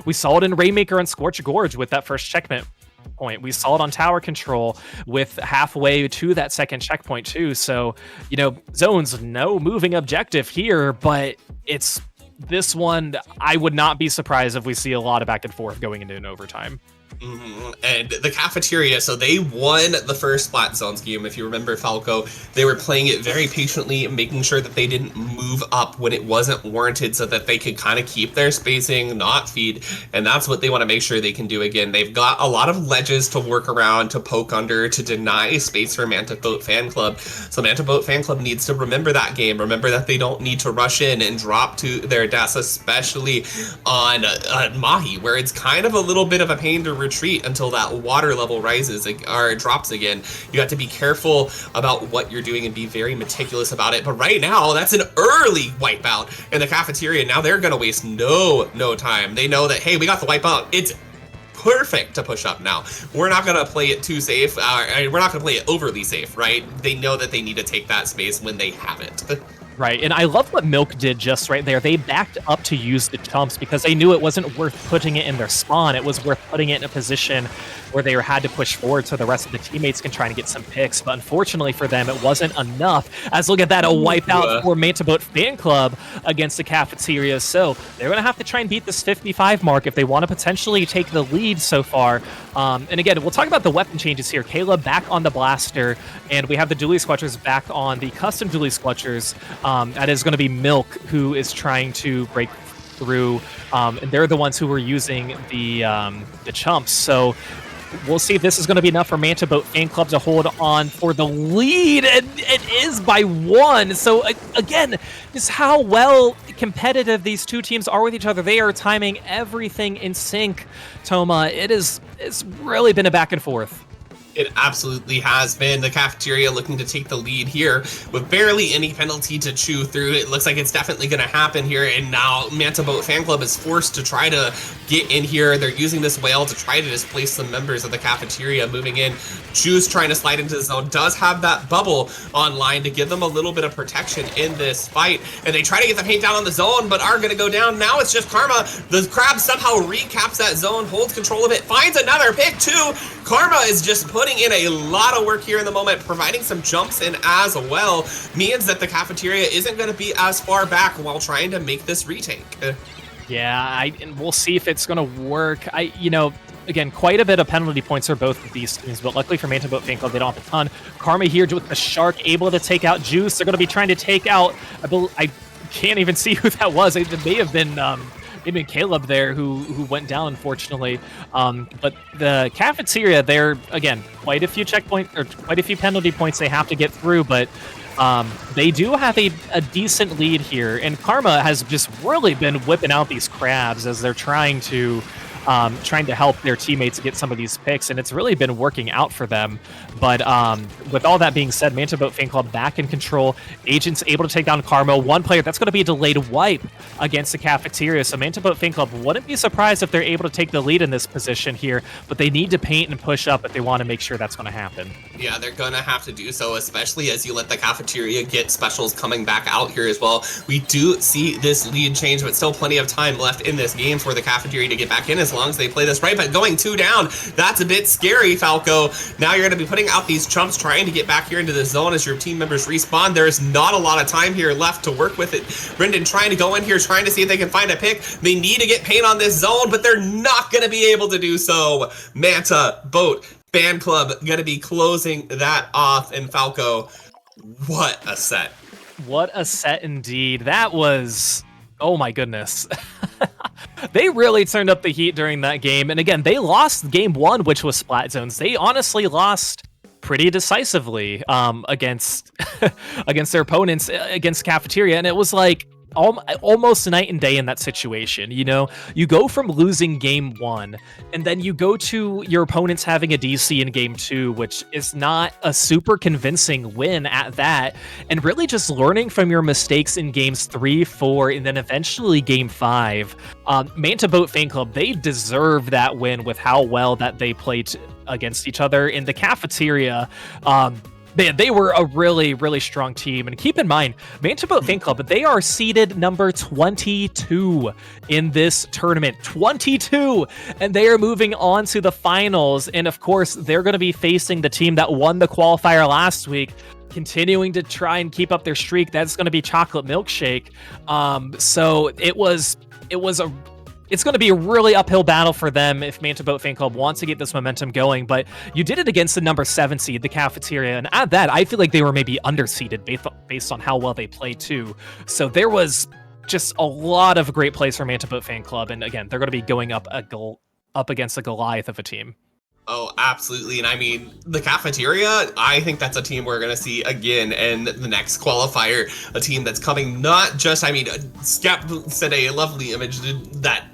We saw it in Rainmaker and Scorch Gorge with that first checkpoint. We saw it on tower control with halfway to that 2nd checkpoint too. So, zones, no moving objective here, but it's this one. I would not be surprised if we see a lot of back and forth going into an overtime. And the Cafeteria, so they won the first Splat Zones game. If you remember, Falco, they were playing it very patiently, making sure that they didn't move up when it wasn't warranted so that they could kind of keep their spacing, not feed, and that's what they want to make sure they can do again. They've got a lot of ledges to work around, to poke under, to deny space for Manta Boat Fanclub. So Manta Boat Fanclub needs to remember that game, remember that they don't need to rush in and drop to their deaths, especially on Mahi, where it's kind of a little bit of a pain to retreat until that water level rises or drops again. You have to be careful about what you're doing and be very meticulous about it. But right now, that's an early wipeout in the Cafeteria. Now they're going to waste no time. They know that, hey, we got the wipeout. It's perfect to push up now. We're not going to play it too safe. We're not going to play it overly safe, right? They know that they need to take that space when they have it. Right, and I love what Milk did just right there. They backed up to use the chumps because they knew it wasn't worth putting it in their spawn. It was worth putting it in a position where they had to push forward so the rest of the teammates can try and get some picks. But unfortunately for them, it wasn't enough. As look at that, a wipeout for Manta Boat Fanclub against the Cafeteria. So they're going to have to try and beat this 55 mark if they want to potentially take the lead so far. And again, we'll talk about the weapon changes here. Caleb back on the blaster, and we have the dually squelchers back on the custom dually squelchers. That is going to be Milk, who is trying to break through, and they're the ones who were using the chumps. So We'll see if this is going to be enough for Manta Boat Fanclub to hold on for the lead, and it is by 1. So again, just how well competitive these two teams are with each other. They are timing everything in sync, Toma. It's really been a back and forth. It absolutely has been. The Cafeteria looking to take the lead here with barely any penalty to chew through. It looks like it's definitely going to happen here, and now Manta Boat Fanclub is forced to try to get in here. They're using this whale to try to displace some members of the Cafeteria moving in. Juice trying to slide into the zone, does have that bubble online to give them a little bit of protection in this fight, and they try to get the paint down on the zone, but are going to go down. Now it's just Karma. The Crab somehow recaps that zone, holds control of it, finds another pick too. Karma is just putting in a lot of work here in the moment, providing some jumps in as well. Means that the Cafeteria isn't going to be as far back while trying to make this retake. Yeah, and we'll see if it's going to work. Again, quite a bit of penalty points for both of these teams, but luckily for Manta Boat Fanclub, they don't have a ton. Karma here with the Shark, able to take out Juice. They're going to be trying to take out, I can't even see who that was. It may have been maybe Caleb there who went down, unfortunately. But the Cafeteria, they're, again, quite a few penalty points they have to get through, but they do have a decent lead here, and Karma has just really been whipping out these crabs as they're trying to help their teammates get some of these picks, and it's really been working out for them. But with all that being said, Manta Boat Fanclub back in control. Agents able to take down Karma. One player, that's going to be a delayed wipe against the Cafeteria. So Manta Boat Fanclub wouldn't be surprised if they're able to take the lead in this position here, but they need to paint and push up if they want to make sure that's going to happen. Yeah, they're going to have to do so, especially as you let the Cafeteria get specials coming back out here as well. We do see this lead change, but still plenty of time left in this game for the Cafeteria to get back in as long as they play this right. But going 2 down, that's a bit scary, Falco. Now you're going to be putting out these chumps, trying to get back here into the zone as your team members respawn. There's not a lot of time here left to work with it. Brendan trying to go in here, trying to see if they can find a pick. They need to get paint on this zone, but they're not going to be able to do so. Manta Boat Fanclub going to be closing that off, and Falco, what a set. What a set indeed. That was, oh my goodness. They really turned up the heat during that game. And again, they lost game 1, which was Splat Zones. They honestly lost pretty decisively against against their opponents, against Cafeteria. And it was like almost night and day in that situation. You know, you go from losing game 1, and then you go to your opponents having a DC in game 2, which is not a super convincing win at that, and really just learning from your mistakes in games 3, 4, and then eventually game 5. Manta Boat Fanclub, they deserve that win with how well that they played against each other. In the Cafeteria, they were a really, really strong team. And keep in mind, Manta Boat Fanclub, they are seeded number 22 in this tournament. 22! And they are moving on to the finals. And of course, they're going to be facing the team that won the qualifier last week, continuing to try and keep up their streak. That's going to be Chocolate Milkshake. So it's going to be a really uphill battle for them if Manta Boat Fanclub wants to get this momentum going, but you did it against the number 7 seed, the Cafeteria, and at that, I feel like they were maybe underseeded based on how well they played too. So there was just a lot of great plays for Manta Boat Fanclub, and again, they're going to be going up against a Goliath of a team. Oh, absolutely. And I mean, the Cafeteria, I think that's a team we're going to see again in the next qualifier. A team that's coming not just, I mean, Scap sent a lovely image that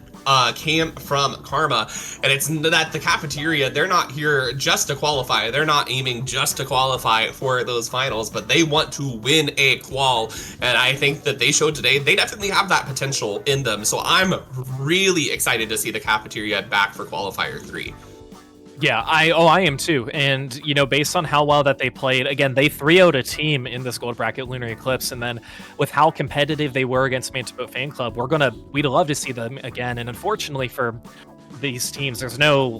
came from Karma, and it's that the Cafeteria, they're not here just to qualify. They're not aiming just to qualify for those finals, but they want to win a qual, and I think that they showed today they definitely have that potential in them. So I'm really excited to see the Cafeteria back for Qualifier 3. Yeah, I am too. And, you know, based on how well that they played, again, they 3-0'd a team in this gold bracket Lunar Eclipse, and then with how competitive they were against Manta Boat Fanclub, we'd love to see them again. And unfortunately for these teams, there's no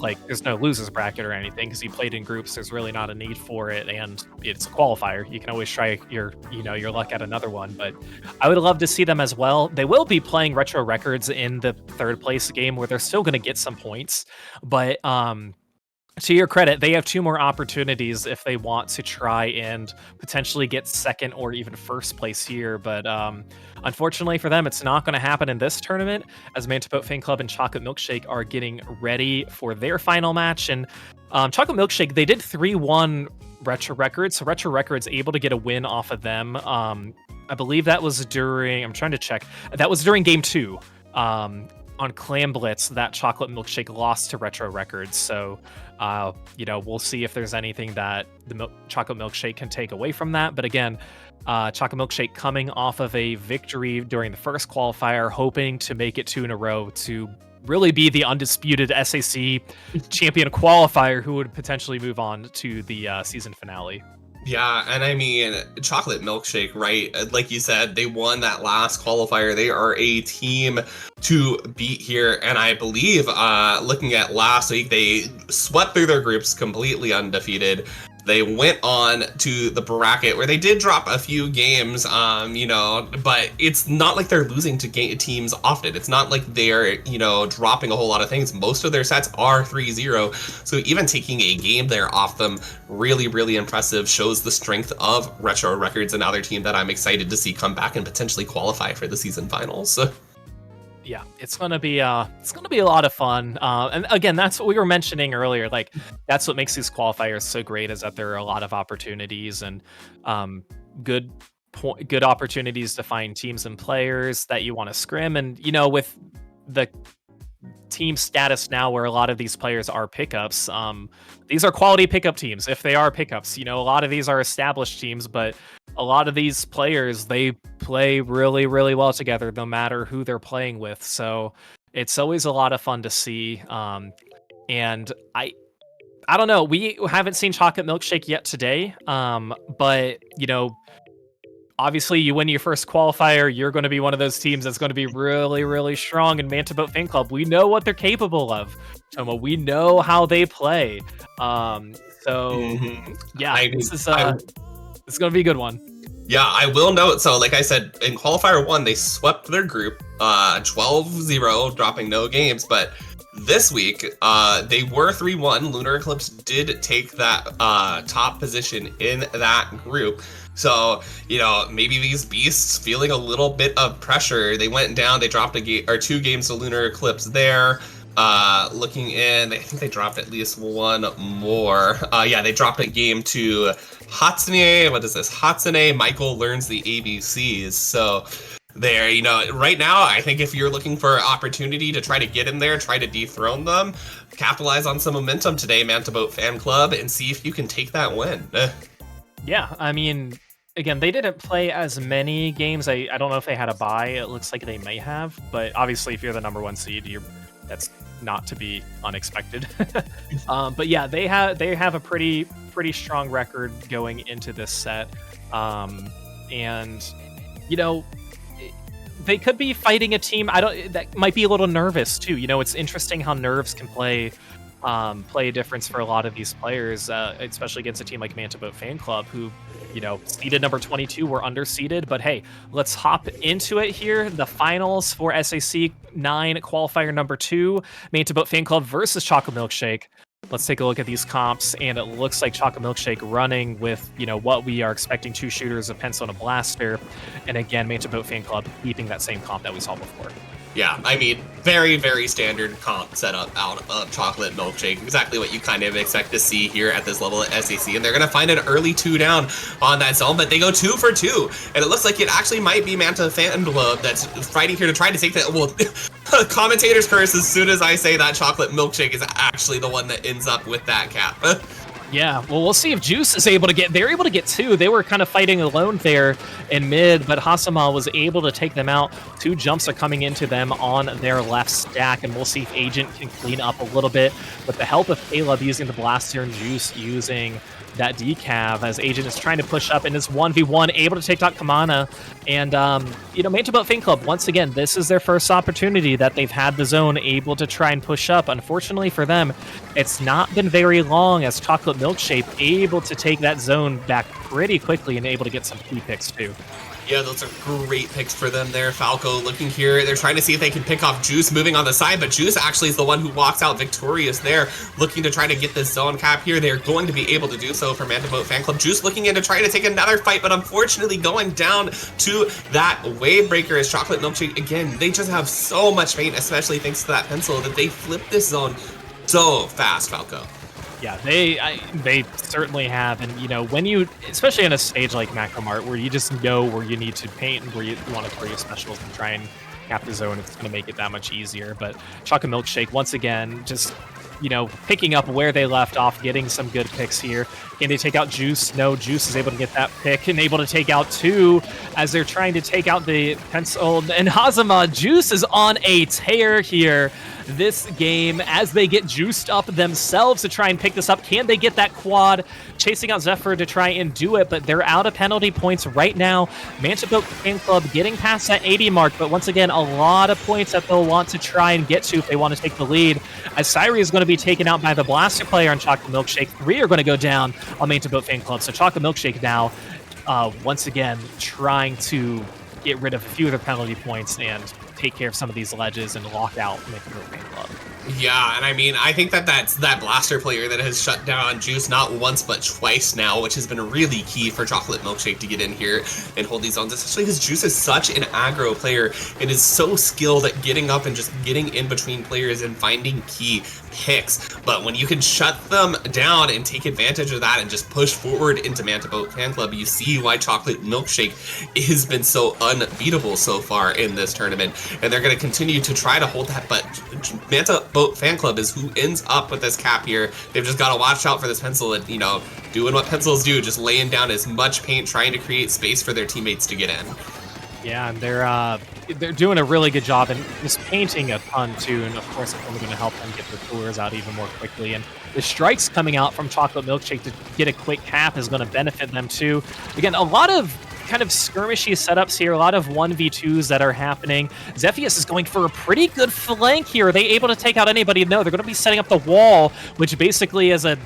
losers bracket or anything, because you played in groups. There's really not a need for it, and it's a qualifier. You can always try your luck at another one, but I would love to see them as well. They will be playing Retro Records in the 3rd place game, where they're still going to get some points, but to your credit, they have 2 more opportunities if they want to try and potentially get second or even first place here. But unfortunately for them, it's not going to happen in this tournament, as Manta Boat Fanclub and Chocolate Milkshake are getting ready for their final match. And Chocolate Milkshake, they did 3-1 Retro Records, so Retro Records able to get a win off of them. I believe that was during, I'm trying to check, that was during game 2. On Clam Blitz, that Chocolate Milkshake lost to Retro Records. So, we'll see if there's anything that the Chocolate Milkshake can take away from that. But again, Chocolate Milkshake coming off of a victory during the first qualifier, hoping to make it 2 in a row to really be the undisputed SAC champion qualifier who would potentially move on to the season finale. Yeah, and I mean, Chocolate Milkshake, right? Like you said, they won that last qualifier. They are a team to beat here. And I believe, looking at last week, they swept through their groups completely undefeated. They went on to the bracket where they did drop a few games, but it's not like they're losing to teams often. It's not like they're, dropping a whole lot of things. Most of their sets are 3-0. So even taking a game there off them, really, really impressive. Shows the strength of Retro Records, another team that I'm excited to see come back and potentially qualify for the season finals. Yeah, it's gonna be a lot of fun. And again, that's what we were mentioning earlier. Like, that's what makes these qualifiers so great, is that there are a lot of opportunities and good opportunities to find teams and players that you want to scrim. And with the team status now, where a lot of these players are pickups, these are quality pickup teams. If they are pickups, a lot of these are established teams, but a lot of these players, they play really, really well together, no matter who they're playing with. So it's always a lot of fun to see. And I don't know, we haven't seen Chocolate Milkshake yet today, but obviously, you win your first qualifier, you're going to be one of those teams that's going to be really, really strong in Manta Boat Fanclub. We know what they're capable of, Toma. We know how they play. Yeah, this is going to be a good one. Yeah, I will note, so like I said, in Qualifier 1, they swept their group 12-0, dropping no games, but this week, they were 3-1. Lunar Eclipse did take that top position in that group. So, maybe these beasts feeling a little bit of pressure. They went down, they dropped 2 games to Lunar Eclipse there. Looking in, I think they dropped at least one more. They dropped a game to Hatsune. What is this? Hatsune Michael Learns the ABCs. So there, right now, I think if you're looking for an opportunity to try to get in there, try to dethrone them, capitalize on some momentum today, Manta Boat Fanclub, and see if you can take that win. Yeah, I mean, again, they didn't play as many games. I don't know if they had a bye. It looks like they may have, but obviously if you're the number 1 seed, that's not to be unexpected. But yeah, they have a pretty strong record going into this set. And they could be fighting a team that might be a little nervous too. It's interesting how nerves can play a difference for a lot of these players, especially against a team like Manta Boat Fanclub, who, seeded number 22 were underseeded. But hey, let's hop into it here. The finals for SAC 9 qualifier number 2, Manta Boat Fanclub versus Chocolate Milkshake. Let's take a look at these comps, and it looks like Chocolate Milkshake running with, what we are expecting, 2 shooters, a pencil, and a blaster. And again, Manta Boat Fanclub keeping that same comp that we saw before. Yeah, I mean, very, very standard comp setup out of Chocolate Milkshake. Exactly what you kind of expect to see here at this level at SAC. And they're going to find an early 2 down on that zone, but they go 2 for 2. And it looks like it actually might be Manta Fanclub that's fighting here to try to take that. Well, Commentators curse as soon as I say that Chocolate Milkshake is actually the one that ends up with that cap. Yeah, well, we'll see if Juice is able to get... They're able to get 2. They were kind of fighting alone there in mid, but Hasama was able to take them out. 2 jumps are coming into them on their left stack, and we'll see if Agent can clean up a little bit with the help of Caleb using the blaster and Juice using that decav, as Agent is trying to push up in his 1v1, able to take out Kamana. And, Manta Boat Fanclub, once again, this is their first opportunity that they've had the zone, able to try and push up. Unfortunately for them, it's not been very long, as Chocolate Milkshake able to take that zone back pretty quickly and able to get some key picks too. Yeah, those are great picks for them there. Falco looking here. They're trying to see if they can pick off Juice moving on the side, but Juice actually is the one who walks out victorious there, looking to try to get this zone cap here. They're going to be able to do so for Manta Boat Fanclub. Juice looking into trying to take another fight, but unfortunately going down to that wave breaker as Chocolate Milkshake. Again, they just have so much paint, especially thanks to that pencil, that they flip this zone so fast, Falco. Yeah, they certainly have, and you know, when you, especially in a stage like Macro Mart, where you just know where you need to paint and where you want to throw your specials and try and cap the zone, it's going to make it that much easier. But Chocolate Milkshake, once again, just, you know, picking up where they left off, getting some good picks here. Can they take out Juice? No, Juice is able to get that pick and able to take out 2 as they're trying to take out the pencil. And Hazama, Juice is on a tear here this game as they get juiced up themselves to try and pick this up. Can they get that quad? Chasing out Zephyr to try and do it, but they're out of penalty points right now. Manta Boat Fanclub getting past that 80 mark, but once again, a lot of points that they'll want to try and get to if they want to take the lead. As Syri is going to be taken out by the Blaster player on Chocolate Milkshake. 3 are going to go down on Manta Boat Fanclub. So Chocolate Milkshake now, once again, trying to get rid of a few of their penalty points and take care of some of these ledges and lock out Manta Boat Fanclub. Yeah, and I mean, I think that's that Blaster player that has shut down Juice not once but twice now, which has been really key for Chocolate Milkshake to get in here and hold these zones, especially because Juice is such an aggro player and is so skilled at getting up and just getting in between players and finding key picks. But when you can shut them down and take advantage of that and just push forward into Manta Boat Fanclub, you see why Chocolate Milkshake has been so unbeatable so far in this tournament. And they're going to continue to try to hold that, but Manta Boat Fanclub is who ends up with this cap here. They've just got to watch out for this pencil and, you know, doing what pencils do, just laying down as much paint, trying to create space for their teammates to get in. Yeah, and they're doing a really good job and just painting a ton too, and of course it's only going to help them get their tours out even more quickly. And the strikes coming out from Chocolate Milkshake to get a quick cap is going to benefit them too. Again, a lot of kind of skirmishy setups here, a lot of 1v2s that are happening. Zephyus is going for a pretty good flank here. Are they able to take out anybody? No, they're going to be setting up the wall, which basically is a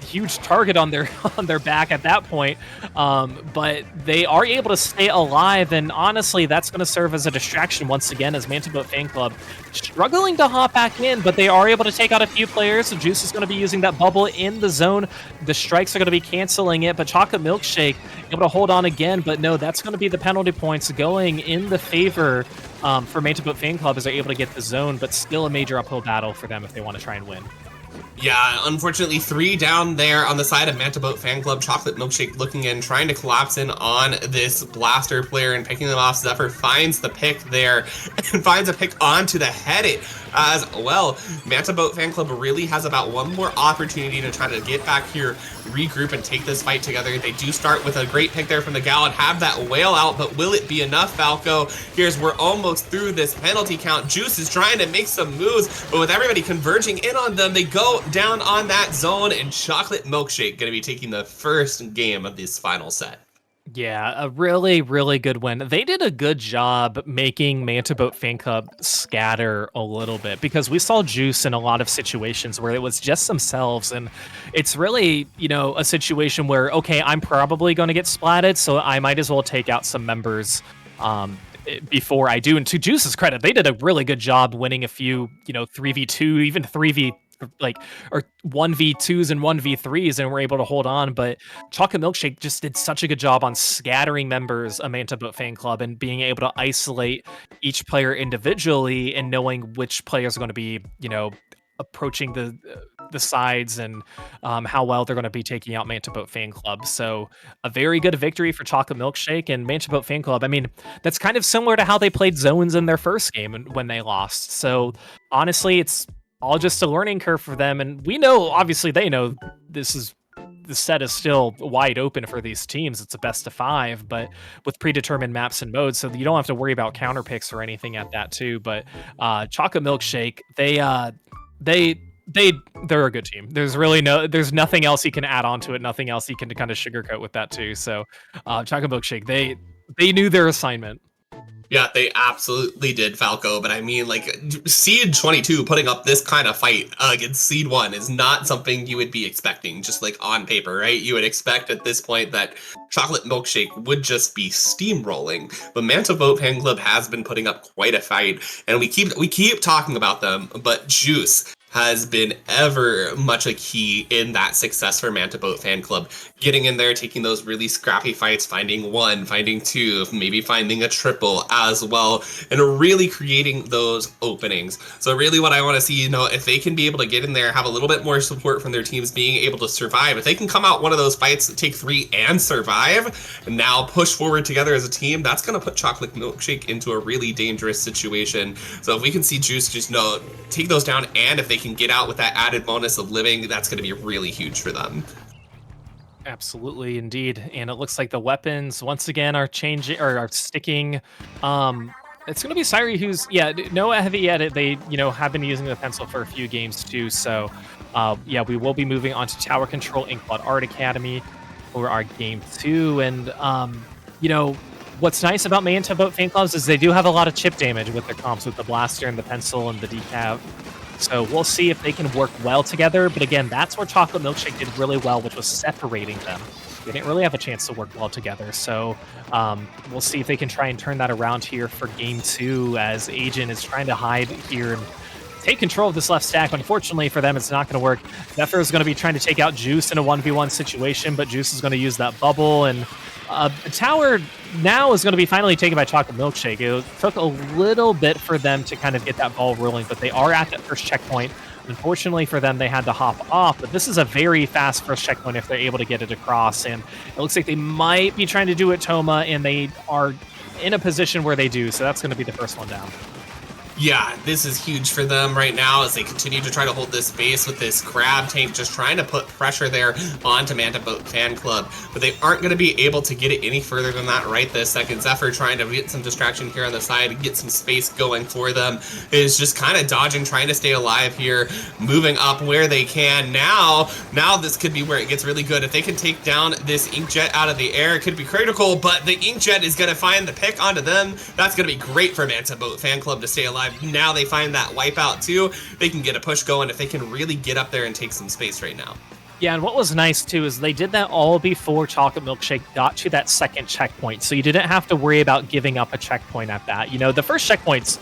huge target on their back at that point, but they are able to stay alive, and honestly that's going to serve as a distraction once again as Manta Boat Fanclub struggling to hop back in, but they are able to take out a few players. So Juice is going to be using that bubble in the zone. The strikes are going to be canceling it, but Chocolate Milkshake able to hold on again, but no, that's going to be the penalty points going in the favor for Manta Boat Fanclub as they're able to get the zone, but still a major uphill battle for them if they want to try and win. Yeah, unfortunately 3 down there on the side of Manta Boat Fanclub. Chocolate Milkshake looking in, trying to collapse in on this Blaster player and picking them off. Zephyr finds the pick there and finds a pick onto the head as well. Manta Boat Fanclub really has about one more opportunity to try to get back here, regroup, and take this fight together. They do start with a great pick there from the Gal and have that whale out, but will it be enough, Falco? We're almost through this penalty count. Juice is trying to make some moves, but with everybody converging in on them, they go down on that zone, and Chocolate Milkshake going to be taking the first game of this final set. Yeah, a really, really good win. They did a good job making Manta Boat Fanclub scatter a little bit because we saw Juice in a lot of situations where it was just themselves, and it's really, you know, a situation where, okay, I'm probably going to get splatted, so I might as well take out some members before I do. And to Juice's credit, they did a really good job winning a few, you know, 3v2, even 3v or 1v2s and 1v3s, and were able to hold on. But Chocolate Milkshake just did such a good job on scattering members of Manta Boat Fanclub and being able to isolate each player individually and knowing which players are going to be, you know, approaching the sides and how well they're going to be taking out Manta Boat Fanclub. So a very good victory for Chocolate Milkshake and Manta Boat Fanclub. I mean, that's kind of similar to how they played zones in their first game when they lost. So honestly, it's all just a learning curve for them. And we know, obviously they know the set is still wide open for these teams. It's a best of 5, but with predetermined maps and modes, so you don't have to worry about counter picks or anything at that too. But Chocolate Milkshake, they're a good team. There's nothing else you can add on to it, nothing else you can kind of sugarcoat with that too. So Chocolate Milkshake, they knew their assignment. Yeah, they absolutely did, Falco. But I mean, like, Seed 22 putting up this kind of fight against Seed 1 is not something you would be expecting, just like on paper, right? You would expect at this point that Chocolate Milkshake would just be steamrolling. But Manta Boat Fanclub has been putting up quite a fight, and we keep talking about them, but Juice has been ever much a key in that success for Manta Boat Fanclub. Getting in there, taking those really scrappy fights, finding one, finding two, maybe finding a triple as well, and really creating those openings. So really what I want to see, if they can be able to get in there, have a little bit more support from their teams being able to survive. If they can come out one of those fights, take 3 and survive, and now push forward together as a team, that's going to put Chocolate Milkshake into a really dangerous situation. So if we can see Juice just take those down, and if they can get out with that added bonus of living, that's going to be really huge for them. Absolutely, indeed. And it looks like the weapons once again are changing or are sticking. It's going to be Syri who's no heavy yet. They have been using the pencil for a few games too. So we will be moving on to tower control Inkblot Art Academy for our game 2. And what's nice about Manta Boat Fanclubs is they do have a lot of chip damage with their comps with the blaster and the pencil and the decav. So we'll see if they can work well together. But again, that's where Chocolate Milkshake did really well, which was separating them. They didn't really have a chance to work well together. So we'll see if they can try and turn that around here for game 2 as Agent is trying to hide here and take control of this left stack. Unfortunately for them, it's not going to work. Zephyr is going to be trying to take out Juice in a 1v1 situation, but Juice is going to use that bubble. And the tower now is going to be finally taken by Chocolate Milkshake. It took a little bit for them to kind of get that ball rolling, but they are at that first checkpoint. Unfortunately for them, they had to hop off, but this is a very fast first checkpoint if they're able to get it across. And it looks like they might be trying to do it Toma, and they are in a position where they do, so that's going to be the first one down. Yeah, this is huge for them right now as they continue to try to hold this base with this crab tank, just trying to put pressure there onto Manta Boat Fanclub. But they aren't going to be able to get it any further than that right this second. Zephyr trying to get some distraction here on the side, get some space going for them, is just kind of dodging, trying to stay alive here, moving up where they can. Now this could be where it gets really good. If they can take down this Inkjet out of the air, it could be critical, but the Inkjet is going to find the pick onto them. That's going to be great for Manta Boat Fanclub to stay alive. Now they find that wipeout too. They can get a push going if they can really get up there and take some space right now. Yeah, and what was nice too is they did that all before Chocolate Milkshake got to that second checkpoint. So you didn't have to worry about giving up a checkpoint at that. The first checkpoint's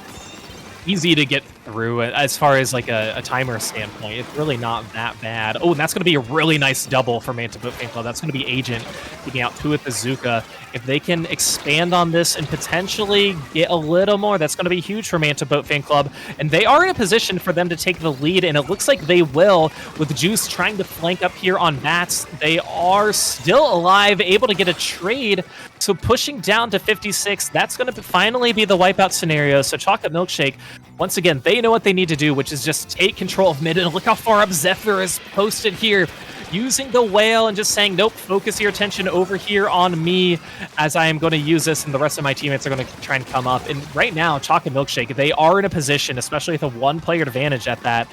easy to get through as far as like a timer standpoint. It's really not that bad. Oh, and that's going to be a really nice double for Manta Boat Fanclub. That's going to be Agent taking out 2 with Bazooka. If they can expand on this and potentially get a little more, that's going to be huge for Manta Boat Fanclub. And they are in a position for them to take the lead, and it looks like they will with Juice trying to flank up here on Bats. They are still alive, able to get a trade. So pushing down to 56, that's going to finally be the wipeout scenario. So Chocolate Milkshake, once again, they know what they need to do, which is just take control of mid. And look how far up Zephyr is posted here, using the whale and just saying, nope, focus your attention over here on me as I am going to use this, and the rest of my teammates are going to try and come up. And right now, Chocolate Milkshake, they are in a position, especially with a 1-player advantage at that,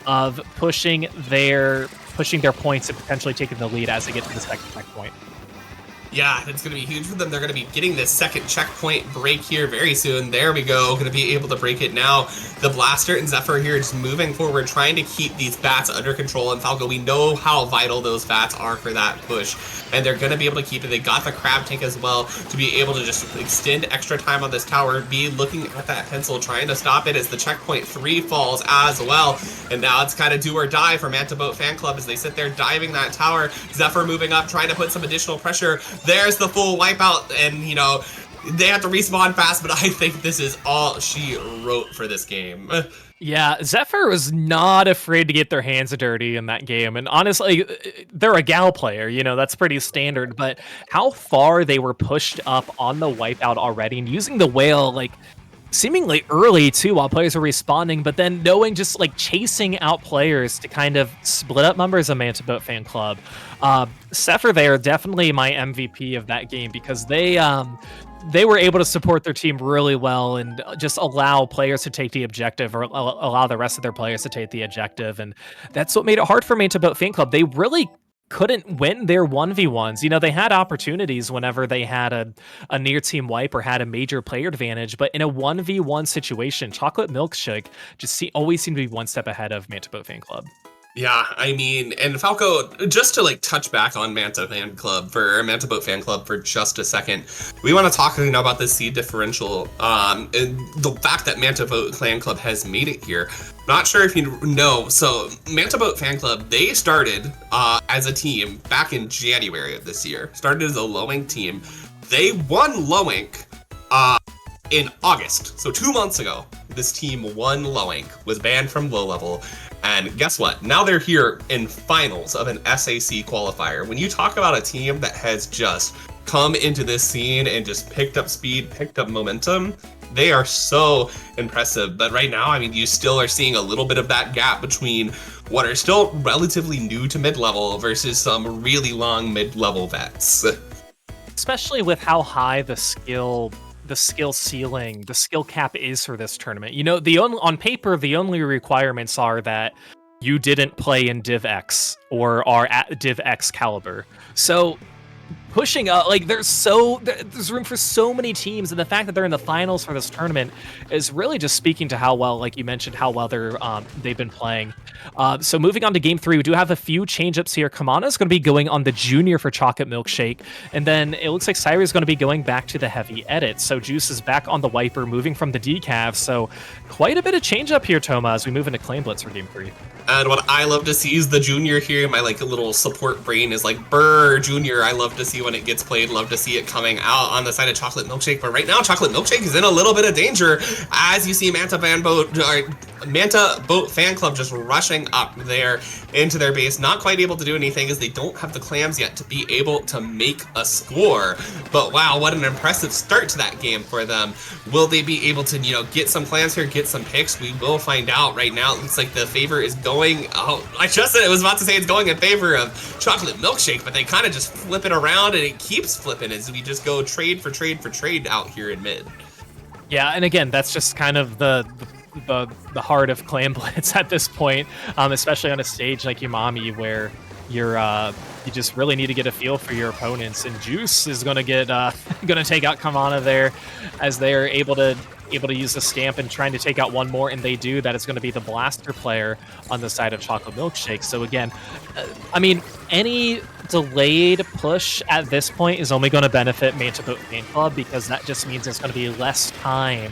of pushing their points and potentially taking the lead as they get to the second checkpoint. Yeah, it's going to be huge for them. They're going to be getting this second checkpoint break here very soon. There we go. Going to be able to break it now. The Blaster and Zephyr here just moving forward, trying to keep these bats under control. And Falco, we know how vital those bats are for that push. And they're going to be able to keep it. They got the crab tank as well to be able to just extend extra time on this tower, be looking at that pencil, trying to stop it as the checkpoint 3 falls as well. And now it's kind of do or die for Manta Boat Fanclub as they sit there diving that tower. Zephyr moving up, trying to put some additional pressure. There's the full wipeout, and they have to respawn fast, but I think this is all she wrote for this game. Yeah, Zephyr was not afraid to get their hands dirty in that game. And honestly, they're a gal player, that's pretty standard. But how far they were pushed up on the wipeout already and using the whale, seemingly early too, while players were respawning, but then knowing just chasing out players to kind of split up numbers of Manta Boat Fanclub. Zephyr, they are definitely my MVP of that game because they were able to support their team really well and just allow players to take the objective, or allow the rest of their players to take the objective. And that's what made it hard for Manta Boat Fanclub. They really couldn't win their 1v1s. You know, they had opportunities whenever they had a near team wipe or had a major player advantage, but in a 1v1 situation, Chocolate Milkshake always seemed to be one step ahead of Manta Boat Fanclub. Yeah, I mean, and Falco, just to like touch back on Manta Boat Fanclub for just a second, we want to talk about the seed differential, and the fact that Manta Boat Fanclub has made it here. Not sure if you know, so Manta Boat Fanclub, they started as a team back in January of this year. Started as a low-ink team. They won low-ink in August, so 2 months ago. This team won low-ink, was banned from low level. And guess what? Now they're here in finals of an SAC qualifier. When you talk about a team that has just come into this scene and just picked up speed, picked up momentum, they are so impressive. But right now, I mean, you still are seeing a little bit of that gap between what are still relatively new to mid-level versus some really long mid-level vets. Especially with how high the skill ceiling, the skill cap is for this tournament. You know, on paper, the only requirements are that you didn't play in Div X or are at Div X caliber. So pushing up, like there's room for so many teams, and the fact that they're in the finals for this tournament is really just speaking to how well, like you mentioned, how well they've been playing. So moving on to game 3, we do have a few change-ups here. Kamana is going to be going on the junior for Chocolate Milkshake, and then it looks like Cider is going to be going back to the heavy edit. So Juice is back on the wiper, moving from the decav. So quite a bit of change-up here, Toma, as we move into Claim Blitz for game 3. And what I love to see is the junior here. My like little support brain is like, brr, junior. I love to see when it gets played. Love to see it coming out on the side of Chocolate Milkshake. But right now, Chocolate Milkshake is in a little bit of danger as you see Manta Boat Fanclub just rushing up there into their base. Not quite able to do anything as they don't have the clams yet to be able to make a score. But wow, what an impressive start to that game for them. Will they be able to, get some clams here, get some picks? We will find out right now. It looks like the favor is going, I was about to say it's going in favor of Chocolate Milkshake, but they kind of just flip it around and it keeps flipping as we just go trade for trade out here in mid. Yeah, and again, that's just kind of the heart of Clan Blitz at this point, especially on a stage like Umami where you just really need to get a feel for your opponents, and Juice is going to get going to take out Kamana there as they are able to use the stamp and trying to take out one more, and they do. That is going to be the blaster player on the side of Chocolate Milkshake. So again, I mean, any delayed push at this point is only going to benefit Manta Boat Fanclub, because that just means there's going to be less time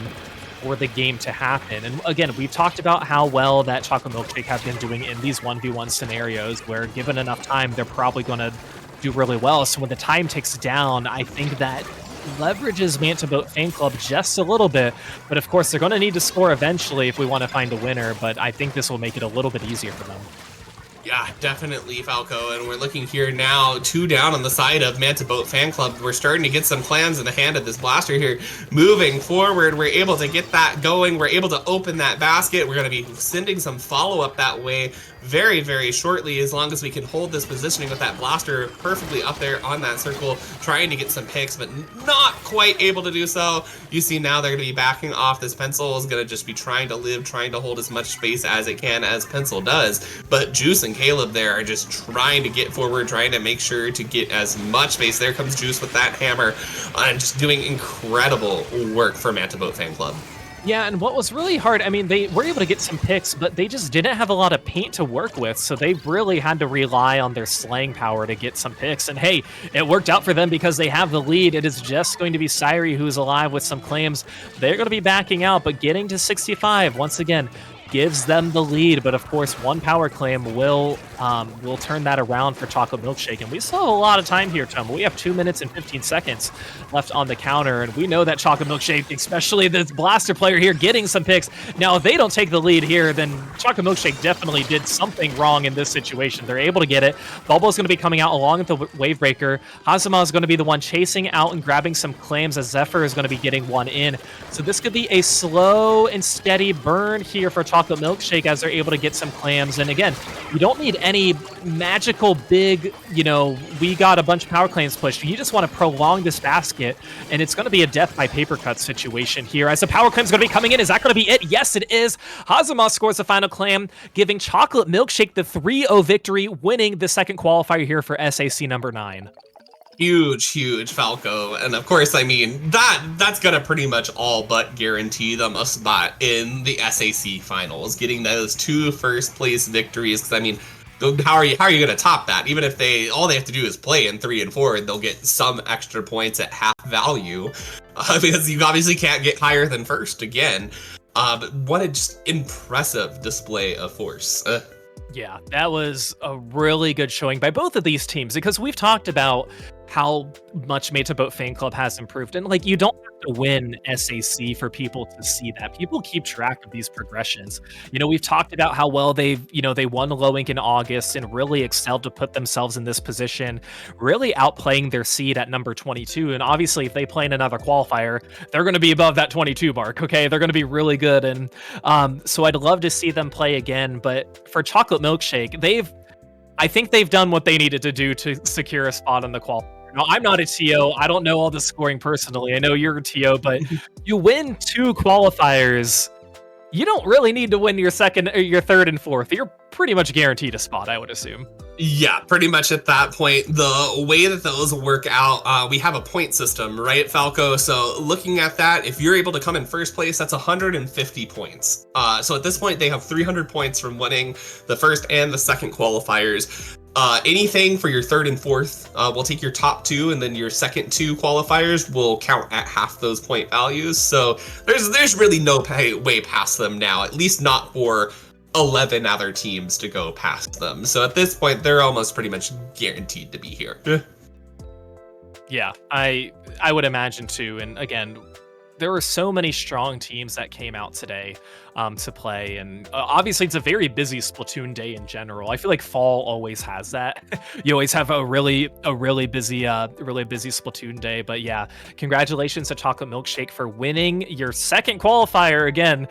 for the game to happen. And again, we've talked about how well that Chocolate Milkshake have been doing in these 1v1 scenarios where given enough time, they're probably going to do really well. So when the time ticks down, I think that leverages Manta Boat Fanclub just a little bit, but of course they're going to need to score eventually if we want to find a winner, but I think this will make it a little bit easier for them. Yeah, definitely, Falco, and we're looking here now, 2 down on the side of Manta Boat Fanclub. We're starting to get some clams in the hand of this blaster here. Moving forward, we're able to get that going. We're able to open that basket. We're going to be sending some follow-up that way very, very shortly, as long as we can hold this positioning with that blaster perfectly up there on that circle, trying to get some picks, but not quite able to do so. You see now they're going to be backing off. This Pencil is going to just be trying to live, trying to hold as much space as it can, as Pencil does. But Juice and Caleb there are just trying to get forward, trying to make sure to get as much space. There comes Juice with that hammer, and just doing incredible work for Manta Boat Fanclub. Yeah, and what was really hard, I mean, they were able to get some picks, but they just didn't have a lot of paint to work with, so they really had to rely on their slaying power to get some picks. And hey, it worked out for them because they have the lead. It is just going to be Sairi who's alive with some claims. They're going to be backing out, but getting to 65, once again, gives them the lead. But of course, one power claim will turn that around for Chocolate Milkshake. And we still have a lot of time here, Tom. We have 2 minutes and 15 seconds left on the counter, and we know that Chocolate Milkshake, especially this blaster player here, getting some picks. Now, if they don't take the lead here, then Chocolate Milkshake definitely did something wrong in this situation. They're able to get it. Bubble is going to be coming out along with the Wave Breaker. Hazama is going to be the one chasing out and grabbing some claims, as Zephyr is going to be getting one in. So this could be a slow and steady burn here for Chocolate Milkshake as they're able to get some clams. And again, you don't need any magical big, we got a bunch of power claims pushed. You just want to prolong this basket, and it's going to be a death by paper cut situation here. As the power claim is going to be coming in, is that going to be it? Yes, it is. Hazama scores the final claim, giving Chocolate Milkshake the 3-0 victory, winning the second qualifier here for SAC number 9. Huge Falco, and of course, I mean that's gonna pretty much all but guarantee them a spot in the SAC finals, getting those 2 first place victories. Because I mean, how are you gonna top that? Even if all they have to do is play in 3 and 4, and they'll get some extra points at half value, because you obviously can't get higher than first again. But what a just impressive display of force. Yeah, that was a really good showing by both of these teams, because we've talked about how much Manta Boat Fanclub has improved. And you don't have to win SAC for people to see that. People keep track of these progressions. We've talked about how well they won Low Ink in August and really excelled to put themselves in this position, really outplaying their seed at number 22. And obviously, if they play in another qualifier, they're going to be above that 22 mark, okay? They're going to be really good. And so I'd love to see them play again. But for Chocolate Milkshake, I think they've done what they needed to do to secure a spot in the qualifier. No, I'm not a TO. I don't know all the scoring personally. I know you're a TO, but you win 2 qualifiers. You don't really need to win your second, or your third and fourth. You're pretty much guaranteed a spot, I would assume. Yeah, pretty much at that point. The way that those work out, we have a point system, right, Falco? So looking at that, if you're able to come in first place, that's 150 points. So at this point, they have 300 points from winning the first and the second qualifiers. Anything for your third and fourth, we'll take your top 2, and then your second 2 qualifiers will count at half those point values. So there's really no way past them now, at least not for 11 other teams to go past them. So at this point, they're almost pretty much guaranteed to be here. Yeah, I would imagine too. And again, there were so many strong teams that came out today to play, and obviously it's a very busy Splatoon day in general. I feel like fall always has that. You always have a really busy Splatoon day. But yeah, congratulations to Chocolate Milkshake for winning your second qualifier again.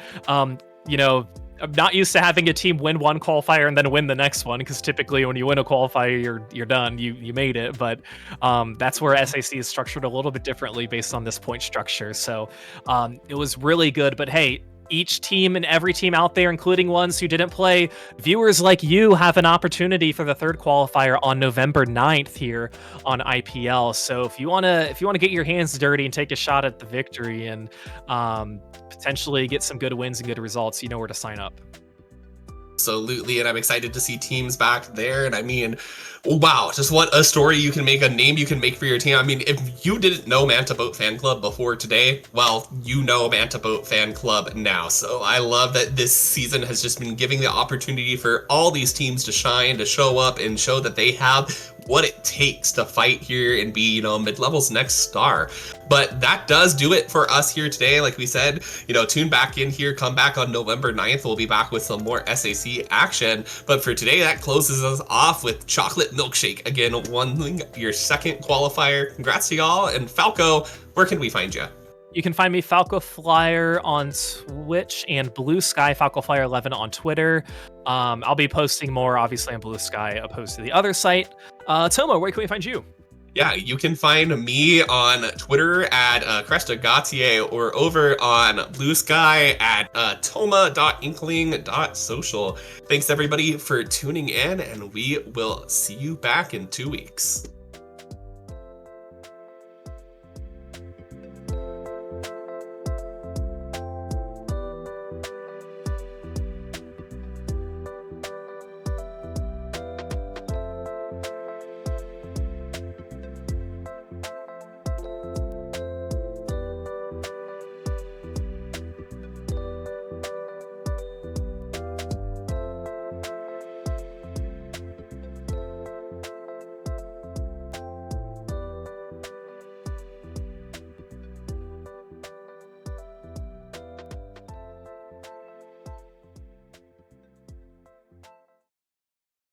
I'm not used to having a team win one qualifier and then win the next one, because typically when you win a qualifier, you're done. You made it. But that's where SAC is structured a little bit differently based on this point structure. So it was really good. But hey, each team and every team out there, including ones who didn't play, viewers like you have an opportunity for the third qualifier on November 9th here on IPL. So if you want to get your hands dirty and take a shot at the victory and potentially get some good wins and good results, you know where to sign up. Absolutely, and I'm excited to see teams back there. And I mean, wow, just what a story you can make, a name you can make for your team. I mean, if you didn't know Manta Boat Fanclub before today, well, you know Manta Boat Fanclub now. So I love that this season has just been giving the opportunity for all these teams to shine, to show up and show that they have what it takes to fight here and be, mid-level's next star. But that does do it for us here today. Like we said, tune back in here, come back on November 9th. We'll be back with some more SAC action. But for today, that closes us off with Chocolate Milkshake. Again, winning your second qualifier. Congrats to y'all. And Falco, where can we find you? You can find me Falco Flyer on Twitch and Blue Sky Falco Flyer 11 on Twitter. I'll be posting more, obviously, on Blue Sky opposed to the other site. Tomo, where can we find you? Yeah, you can find me on Twitter at Crestagatier or over on Blue Sky at toma.inkling.social. Thanks everybody for tuning in, and we will see you back in 2 weeks.